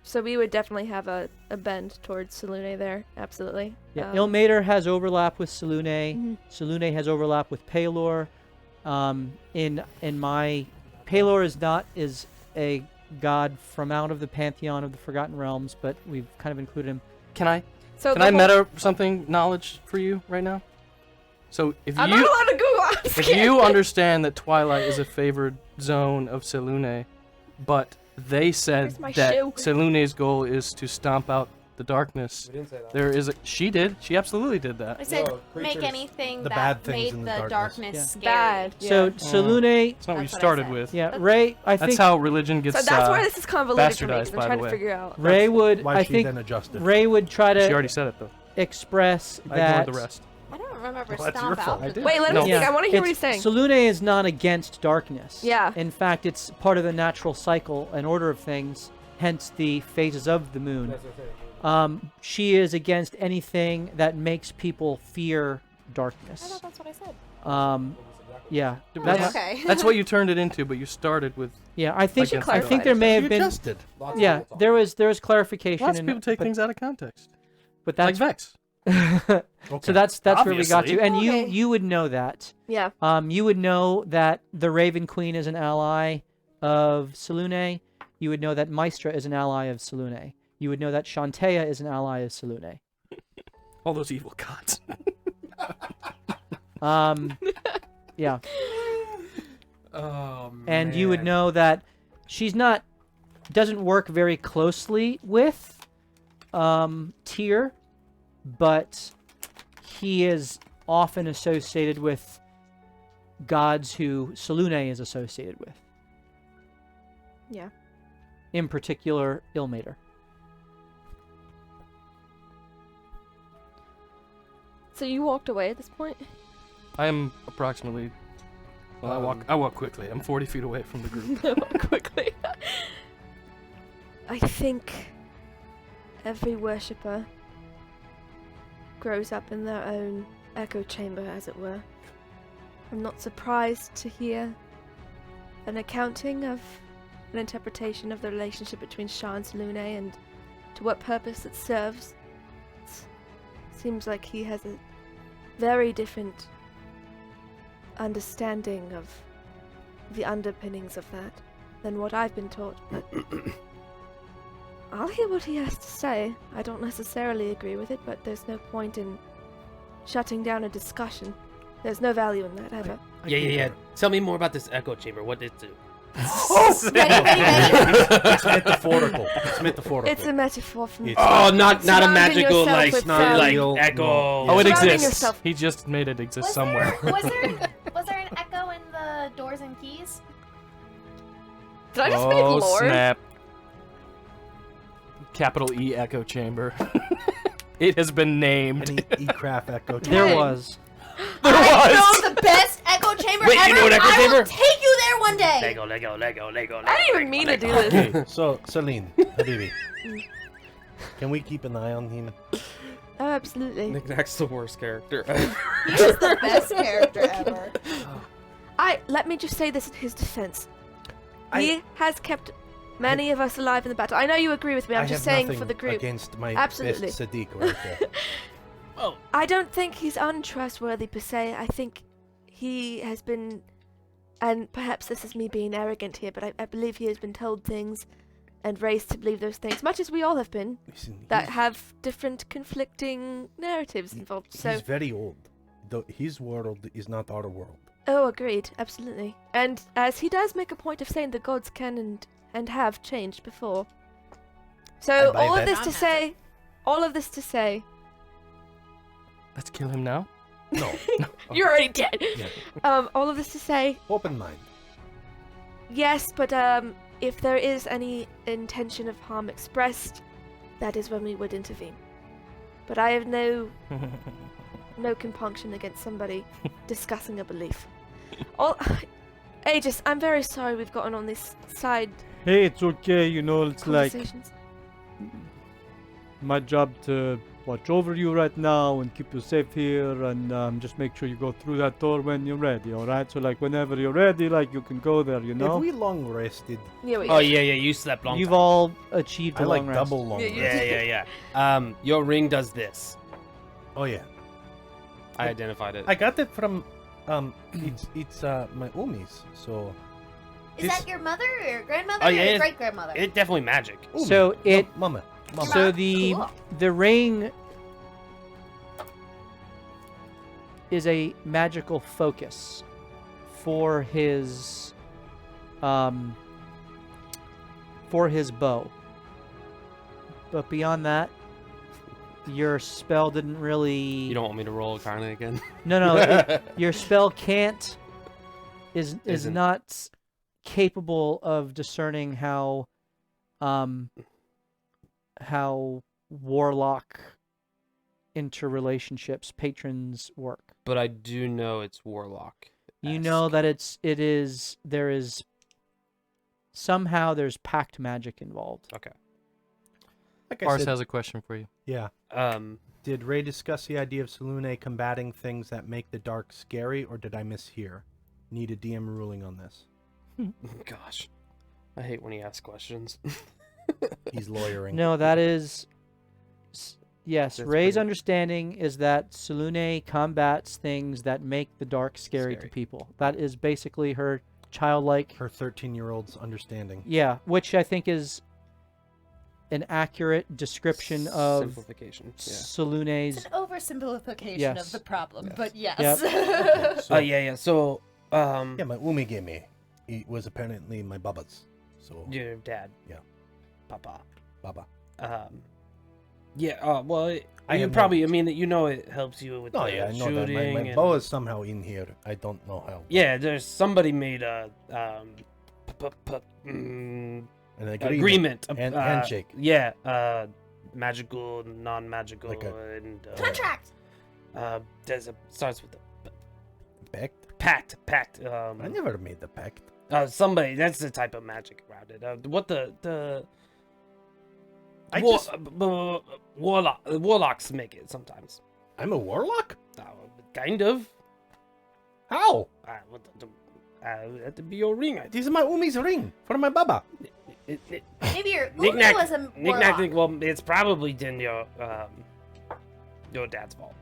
So we would definitely have a bend towards Selune there, absolutely. Yeah, Ilmater has overlap with Selune. Mhm. Selune has overlap with Paylor. In my Paylor is a god from out of the pantheon of the Forgotten Realms, but we've kind of included him. Can I So can the I whole- meta something knowledge for you right now? So if I'm you not allowed to Google. I'm if scared. you understand that Twilight is a favored zone of Selune, but they said Where's my that shoe? Selune's goal is to stomp out the darkness. We didn't say that. There is a. She did. She absolutely did that. I said No, make creatures- anything the that bad things made in the the darkness darkness. scary. Bad. So Yeah. Salune, It's not what you That's what I started said. with. yeah, Ray. I That's think how religion gets. So that's where this is convoluted for me. 'Cause bastardized, I'm by the trying to way. figure out. Ray would. Why I she think then adjusted. Ray would try She to already said it though. express I that. ignored the rest. I don't remember Well, that's your stomp fault. out. I but did. Wait, let No. me think. I want to hear what he's saying. Salune is not against darkness. Yeah. In fact, it's part of the natural cycle and order of things. Hence the phases of the moon. That's okay. She is against anything that makes people fear I darkness. thought that's what I said. Yeah, Oh, that's okay. That's what you turned it into, but you started with. yeah. I think should I think clarify there this. may You have been. adjusted. Lots of Yeah, people there was clarification. Lots of and- people take but, things out of context. but Like that's Vex. so that's where we got Obviously. to, and Okay. you would know that. Yeah. You would know that the Raven Queen is an ally of Salune. You would know that Maestra is an ally of Salune. You would know that Shantea is an ally of Salune. All those evil gods. Yeah. Oh, And you would man. know that she's doesn't work very closely with Tyr, but he is often associated with gods who Salune is associated with. Yeah. In particular, Ilmater. So you walked away at this point? I am approximately. Well, I walk quickly. I'm 40 feet away from the group. Quickly. I think every worshipper grows up in their own echo chamber, as it were. I'm not surprised to hear an accounting of an interpretation of the relationship between Shah and Salune and to what purpose it serves. Seems like he has a very different understanding of the underpinnings of that than what I've been taught, but I'll hear what he has to say. I don't necessarily agree with it, but there's no point in shutting down a discussion. There's no value in that ever. Yeah. Tell me more about this echo chamber. What did it do? Ready, ready, ready. It's metaphorical. It's metaphorical. It's a metaphor for me. Oh, not a Surrounding magical yourself like with, like real- echo. no. Oh, it Surrounding exists. yourself. He just made it exist Was somewhere. there an echo in the doors and keys? Did I just make Oh lore? snap! Capital E echo chamber. It has been named. Any E-craft echo. There Hey. was. I know the best echo chamber Wait, ever. you know an echo I chamber? will take you there one day. Lego. I didn't even mean to do this. Okay, so Celine, Habibi, can we keep an eye on him? Oh, absolutely. Knick-Knack's the worst character. He's the best character ever. Let me just say this in his defense. I- He has kept many of us alive in the battle. I know you agree with me. I'm I just have saying nothing for the group. against my Absolutely. best Sadiq right there. I don't think he's untrustworthy per se. I think he has been, and perhaps this is me being arrogant here, but I believe he has been told things and raised to believe those things, much as we all have been, Listen, that have different conflicting narratives involved. So, he's very old. His world is not our world. oh, agreed, absolutely. And as he does make a point of saying the gods can and have changed before. So I buy all of that. this to say, Let's kill him now. No. you're already dead. Yeah. All of this to say, Open mind. yes, but if there is any intention of harm expressed, that is when we would intervene. But I have no compunction against somebody discussing a belief. Aegis, I'm very sorry we've gotten on this side Hey, it's okay, you know, it's like conversations. my job to watch over you right now and keep you safe here and just make sure you go through that door when you're ready, alright? So like whenever you're ready, like you can go there, you Have know? we long rested? Yeah, we Oh yeah. You slept long. You've time. all achieved I a like long rest. double long Yeah, rest. Yeah. Your ring does this. Oh yeah. I identified it. I got it from it's my umi's, so Is This- that your mother or your grandmother Oh, yeah, or it your is. great grandmother? It's definitely magic. Umi. So it Mama. so the Cool. the ring is a magical focus for his for his bow. But beyond that, your spell didn't really... You don't want me to roll Arcana again? No, your spell can't... is Isn't. not capable of discerning how warlock interrelationships, patrons work. But I do know it's Warlock. You know that somehow there's pact magic involved. Okay. Like I Ars said, has a question for you. yeah. Did Ray discuss the idea of Selune combating things that make the dark scary, or did I mishear? Need a DM ruling on this. Gosh. I hate when he asks questions. He's lawyering. No, that is... Yes, That's Ray's pretty- understanding is that Selune combats things that make the dark scary to Scary. people. That is basically her childlike... Her 13-year-old's understanding. Yeah, which I think is an accurate description of Simplification. Yeah. Selune's... It's an oversimplification Yes. of the problem, Yes. but yes. Yep. So, Yeah. So, yeah, my umigeme, it was apparently my baba's. So, your dad. Yeah. Papa. baba. Yeah. Well, I you have no probably. I idea. mean, that you know, it helps you with No, the yeah, I know shooting. that. My and- bow is somehow in here. I don't know how. Yeah, there's somebody made a An agreement. Handshake. Yeah. Magical, non-magical, Like and Contract. there's a starts with a Pact? pact. I never made the pact. Somebody. That's the type of magic around it. What the I war, just- warlocks make it sometimes. I'm a warlock? Kind of. How? Had to be your ring. I This is my umi's ring for my baba. Maybe your Umi Knick-knack, was a knick-knack, warlock. well, it's probably then your dad's fault.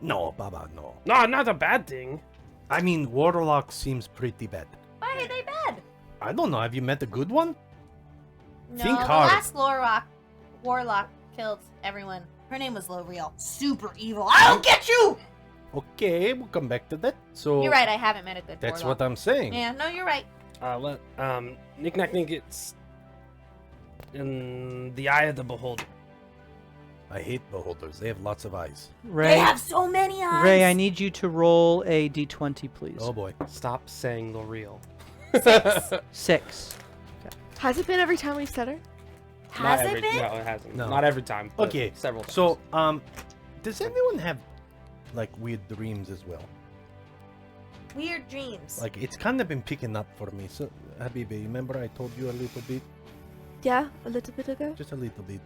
No, baba, no. No, not a bad thing. I mean, warlock seems pretty bad. Why are they bad? I don't know. Have you met a good one? No, Think the hard. last warlock killed everyone. Her name was L'Oreal. Super evil. I'll get you! Okay, we'll come back to that. So You're right, I haven't met a good That's warlock. what I'm saying. Yeah, no, you're right. Knick-knack, it's in the eye of the beholder. I hate beholders. They have lots of eyes. Ray, They have so many eyes! Ray, I need you to roll a d20, please. Oh boy. Stop saying L'Oreal. 6. Has it been every time we've said her? Has it been? No, it hasn't. No. Not every time. But Okay, several times. So, does anyone have like weird dreams as well? Weird dreams. Like it's kind of been picking up for me. So, Habibi, remember I told you a little bit, Yeah, a little bit ago. just a little bit.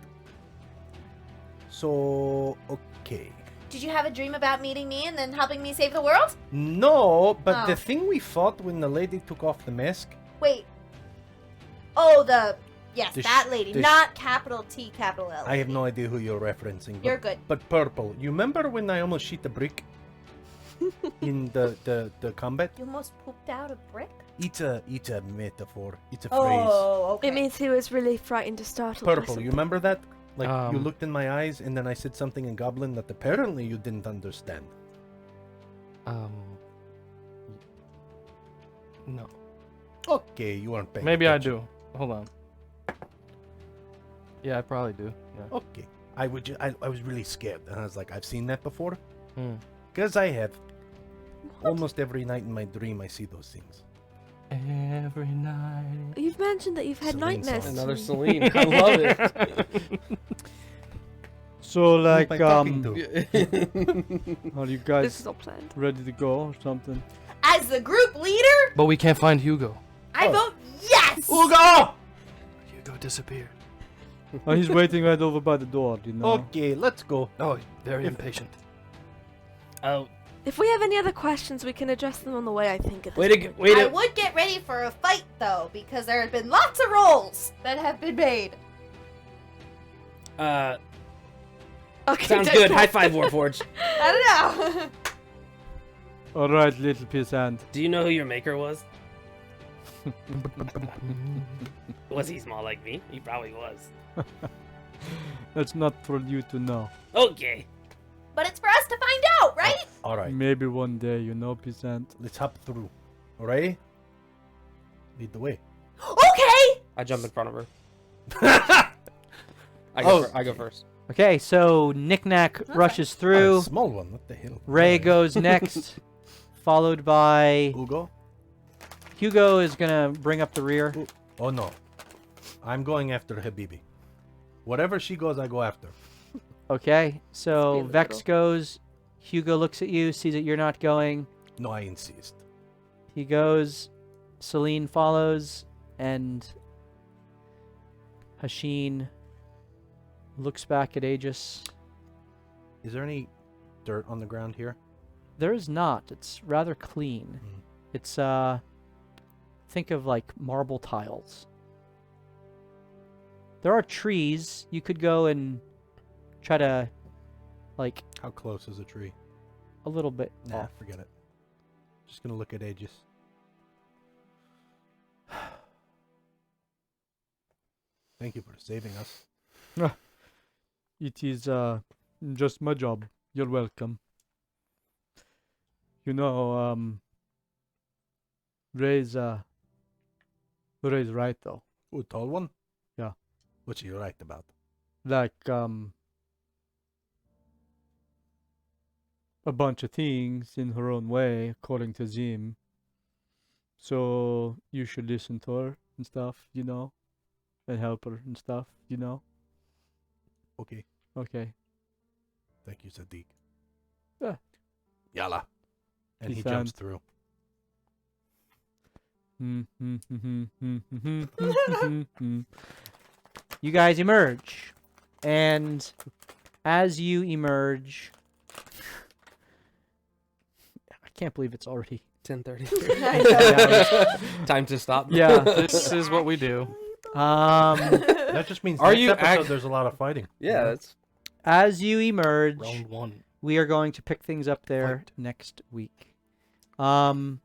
So, okay. Did you have a dream about meeting me and then helping me save the world? No, but the Oh. thing we fought when the lady took off the mask. Wait. Oh, yes, The sh- that lady. the sh- Not capital T, capital L. I have no idea who you're referencing. You're but, good. But purple. You remember when I almost shit the brick in the combat? You almost pooped out a brick? It's a metaphor. It's a phrase. Oh, okay. It means he was really frightened to startle. by Purple. You something. remember that? Like you Um, looked in my eyes and then I said something in Goblin that apparently you didn't understand. No. Okay, you weren't paying Maybe I attention. do. Hold on. Yeah, I probably do. Yeah. Okay. I was really scared and I was like, I've seen that before. Hmm. Because I have. Almost every night in my dream I see those things. Every night. You've mentioned that you've had Celine nightmares. song. Another Celine. I love it. So, Who like, am I talking to? are you This guys is all planned. ready to go or something? As the group leader, But we can't find Hugo. I Oh. vote yes! Ugo! Hugo disappeared. Oh, he's waiting right over by the door, you know. Okay, let's go. Oh, very If- impatient. Oh, If we have any other questions, we can address them on the way, I think. At this wait a point. wait I a would get ready for a fight, though, because there have been lots of rolls that have been made. Okay, Sounds don't good. go. High five, Warforged. I don't know. All right, little peasant. Do you know who your maker was? Was he small like me? He probably was. That's not for you to know. Okay. But it's for us to find out, right? All right, Maybe one day, you know, peasant. let's hop through. All right? Lead the way. Okay. I jump in front of her. I go first. Okay, so Knick-Knack rushes through. A small one. What the hell? Ray goes next, followed by Hugo. Hugo is gonna bring up the rear. Oh no, I'm going after Habibi. Whatever she goes, I go after. Okay, so Be in the Vex middle. goes. Hugo looks at you, sees that you're not going. No, I insist. He goes. Celine follows, and Hashin looks back at Aegis. Is there any dirt on the ground here? There is not. It's rather clean. Hmm. It's think of like marble tiles. There are trees. You could go and try to like How close is a tree? a little bit Nah, off. forget it. Just gonna look at Aegis. Thank you for saving us. It is just my job. You're welcome. You know, Ray's right though. Ooh, tall one? Yeah. What's he right about? Like a bunch of things in her own way, according to Zim. So you should listen to her and stuff, you know, and help her and stuff, you know. Okay. Okay. Thank you, Sadiq. Yeah. Yalla. And he Peace jumps out. through. You guys emerge, and as you emerge, I can't believe it's already 10:30. Time to stop. Yeah. This is what we do. That just means Are next you episode there's a lot of fighting. Yeah, that's As you emerge, Round 1. we are going to pick things up there next week. So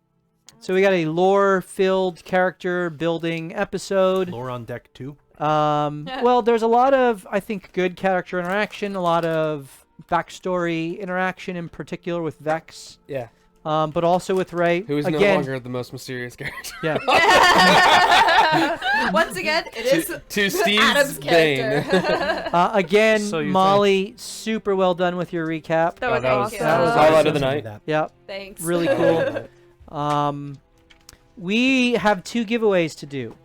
we got a lore-filled character building episode. Lore on deck 2. Well, there's a lot of, I think, good character interaction, a lot of backstory interaction, in particular with Vex, yeah. but also with Ray. Who is no Again, longer the most mysterious character. yeah. Once again, it is to Steve's Adam's bane. character. Again, So you Molly, super well done with your recap. That was that was- awesome. that was Highlight of the Listen to night. that. Yep, Thanks. really cool. We have 2 giveaways to do,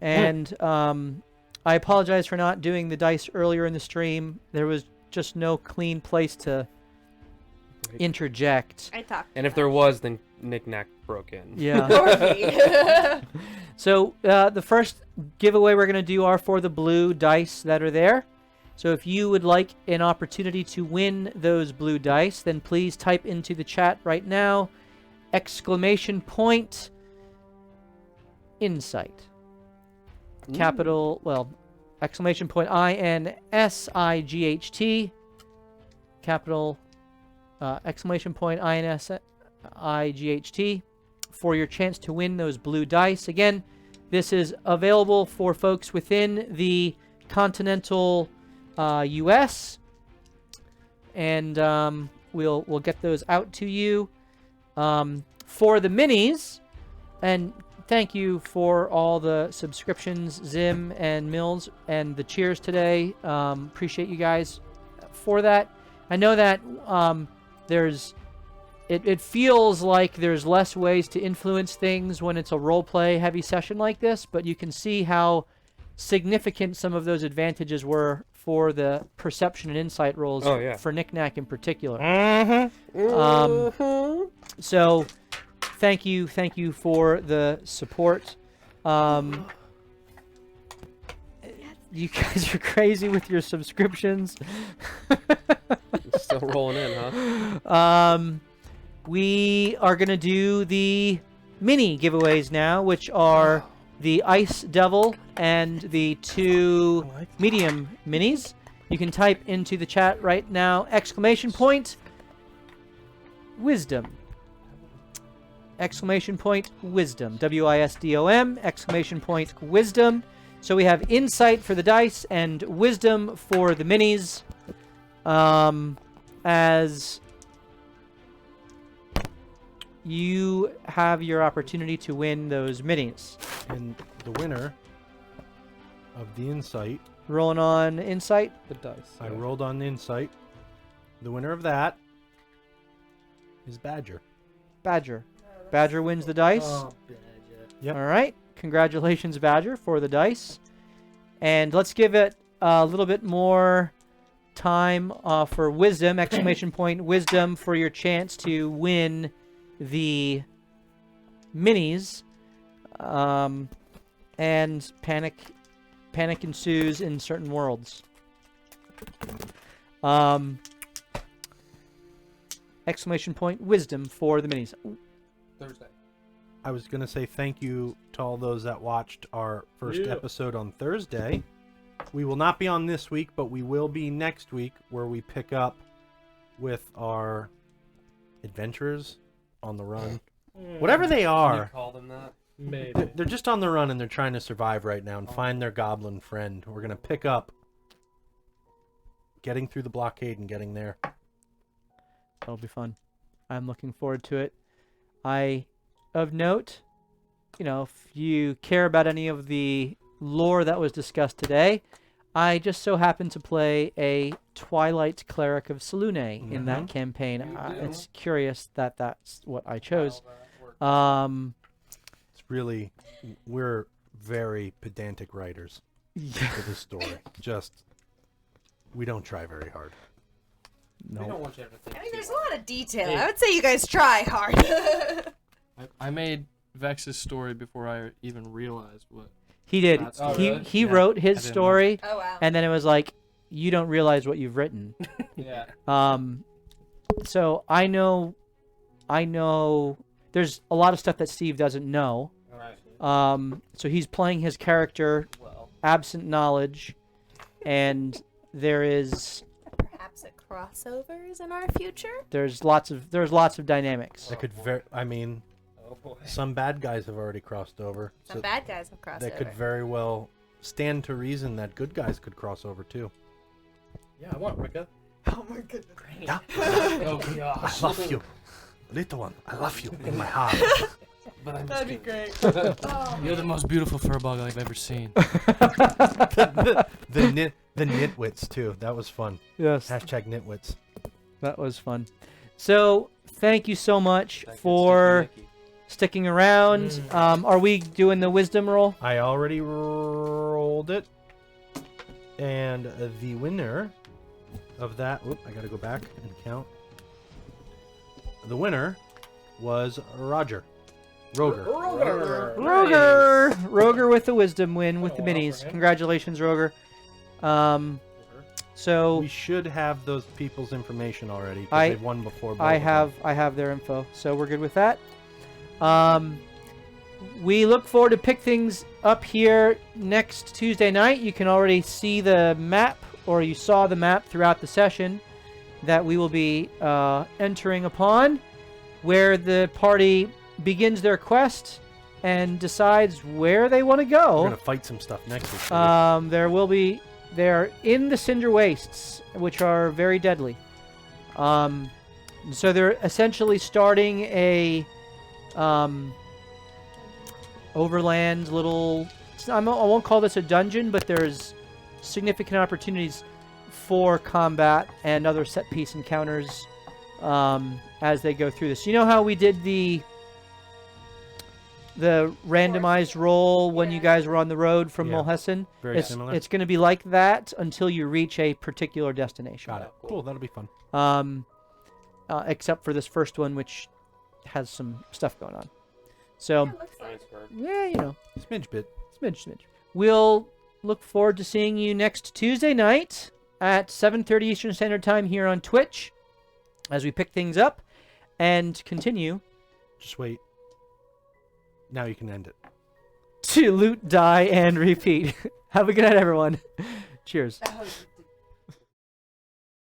and I apologize for not doing the dice earlier in the stream. There was just no clean place to interject. I talked. And if there was, then Knick-Knack broke in. Yeah. Dorothy. So the first giveaway we're going to do are for the blue dice that are there. So if you would like an opportunity to win those blue dice, then please type into the chat right now, ! Insight. Capital, well, ! INSIGHT. Capital, ! INSIGHT for your chance to win those blue dice. Again, this is available for folks within the continental US, and we'll get those out to you. For the minis, and thank you for all the subscriptions, Zim and Mills, and the cheers today. Appreciate you guys for that. I know that it feels like there's less ways to influence things when it's a roleplay heavy session like this, but you can see how significant some of those advantages were for the perception and insight rolls for Knick-Knack in particular. So thank you for the support. You guys are crazy with your subscriptions. Still rolling in, huh? We are going to do the mini giveaways now, which are the Ice Devil and the 2 medium minis. You can type into the chat right now, ! Wisdom. ! Wisdom. WISDOM! ! Wisdom. So we have insight for the dice and wisdom for the minis. As you have your opportunity to win those minis. And the winner of the insight. Rolling on insight. The dice. I rolled on insight. The winner of that is Badger. Badger. Badger wins the dice. Oh, Badger. Yep. All right. Congratulations, Badger, for the dice. And let's give it a little bit more time for wisdom, exclamation point, wisdom, for your chance to win the minis. And panic ensues in certain worlds. Exclamation point, wisdom for the minis. Thursday. I was going to say thank you to all those that watched our first episode on Thursday. We will not be on this week, but we will be next week, where we pick up with our adventurers on the run. Whatever they You are. call them that? Maybe. They're just on the run and they're trying to survive right now and find their goblin friend. We're going to pick up getting through the blockade and getting there. That'll be fun. I'm looking forward to it. Of note, if you care about any of the lore that was discussed today, I just so happen to play a Twilight Cleric of Selûne in that campaign. It's curious that that's what I chose. It's really, we're very pedantic writers for this story. We don't try very hard. We don't want you to think. I mean, there's a lot of detail. I would say you guys try hard. I made Vex's story before I even realized what. He did. That's He good. wrote I his didn't know. story, Oh wow. and then it was like, you don't realize what you've written. Yeah. So I know there's a lot of stuff that Steve doesn't know. All right. So he's playing his character Well. absent knowledge, and there's Perhaps a crossovers in our future. lots of dynamics. That could Oh boy. some bad guys have already crossed over. Some bad guys have crossed That over. could very well stand to reason that good guys could cross over too. Yeah, I want Rika. Oh my goodness. Yeah. Oh gosh. I love you. Little one, I love you in my heart. But I'm That'd be just great. Oh. You're the most beautiful furbug I've ever seen. the nitwits too. That was fun. Yes, Hashtag nitwits. that was fun. So thank you so much for sticking around. Are we doing the wisdom roll? I already rolled it. And the winner of that... Whoop, I gotta go back and count. The winner was Roger. Roger. Roger with the wisdom win with the minis. Congratulations, Roger. So We should have those people's information already, because I- they've won before. both I of them. have their info, so we're good with that. We look forward to pick things up here next Tuesday night. You can already see the map, or you saw the map throughout the session that we will be entering upon, where the party begins their quest and decides where they want to We're go. gonna fight some stuff next week. They're in the Cinder Wastes, which are very deadly. So they're essentially starting a overland little... I won't call this a dungeon, but there's significant opportunities for combat and other set-piece encounters as they go through this. You know how we did the randomized roll when you guys were on the road from Yeah. Mulhessen? Very similar. It's going to be like that until you reach a particular destination. Got it. Cool, that'll be fun. Except for this first one, which has some stuff going on. So, yeah, Smidge bit. smidge. We'll look forward to seeing you next Tuesday night at 7:30 Eastern Standard Time here on Twitch as we pick things up and continue Just wait. Now you can end it. to loot, die, and repeat. Have a good night, everyone. Cheers. That was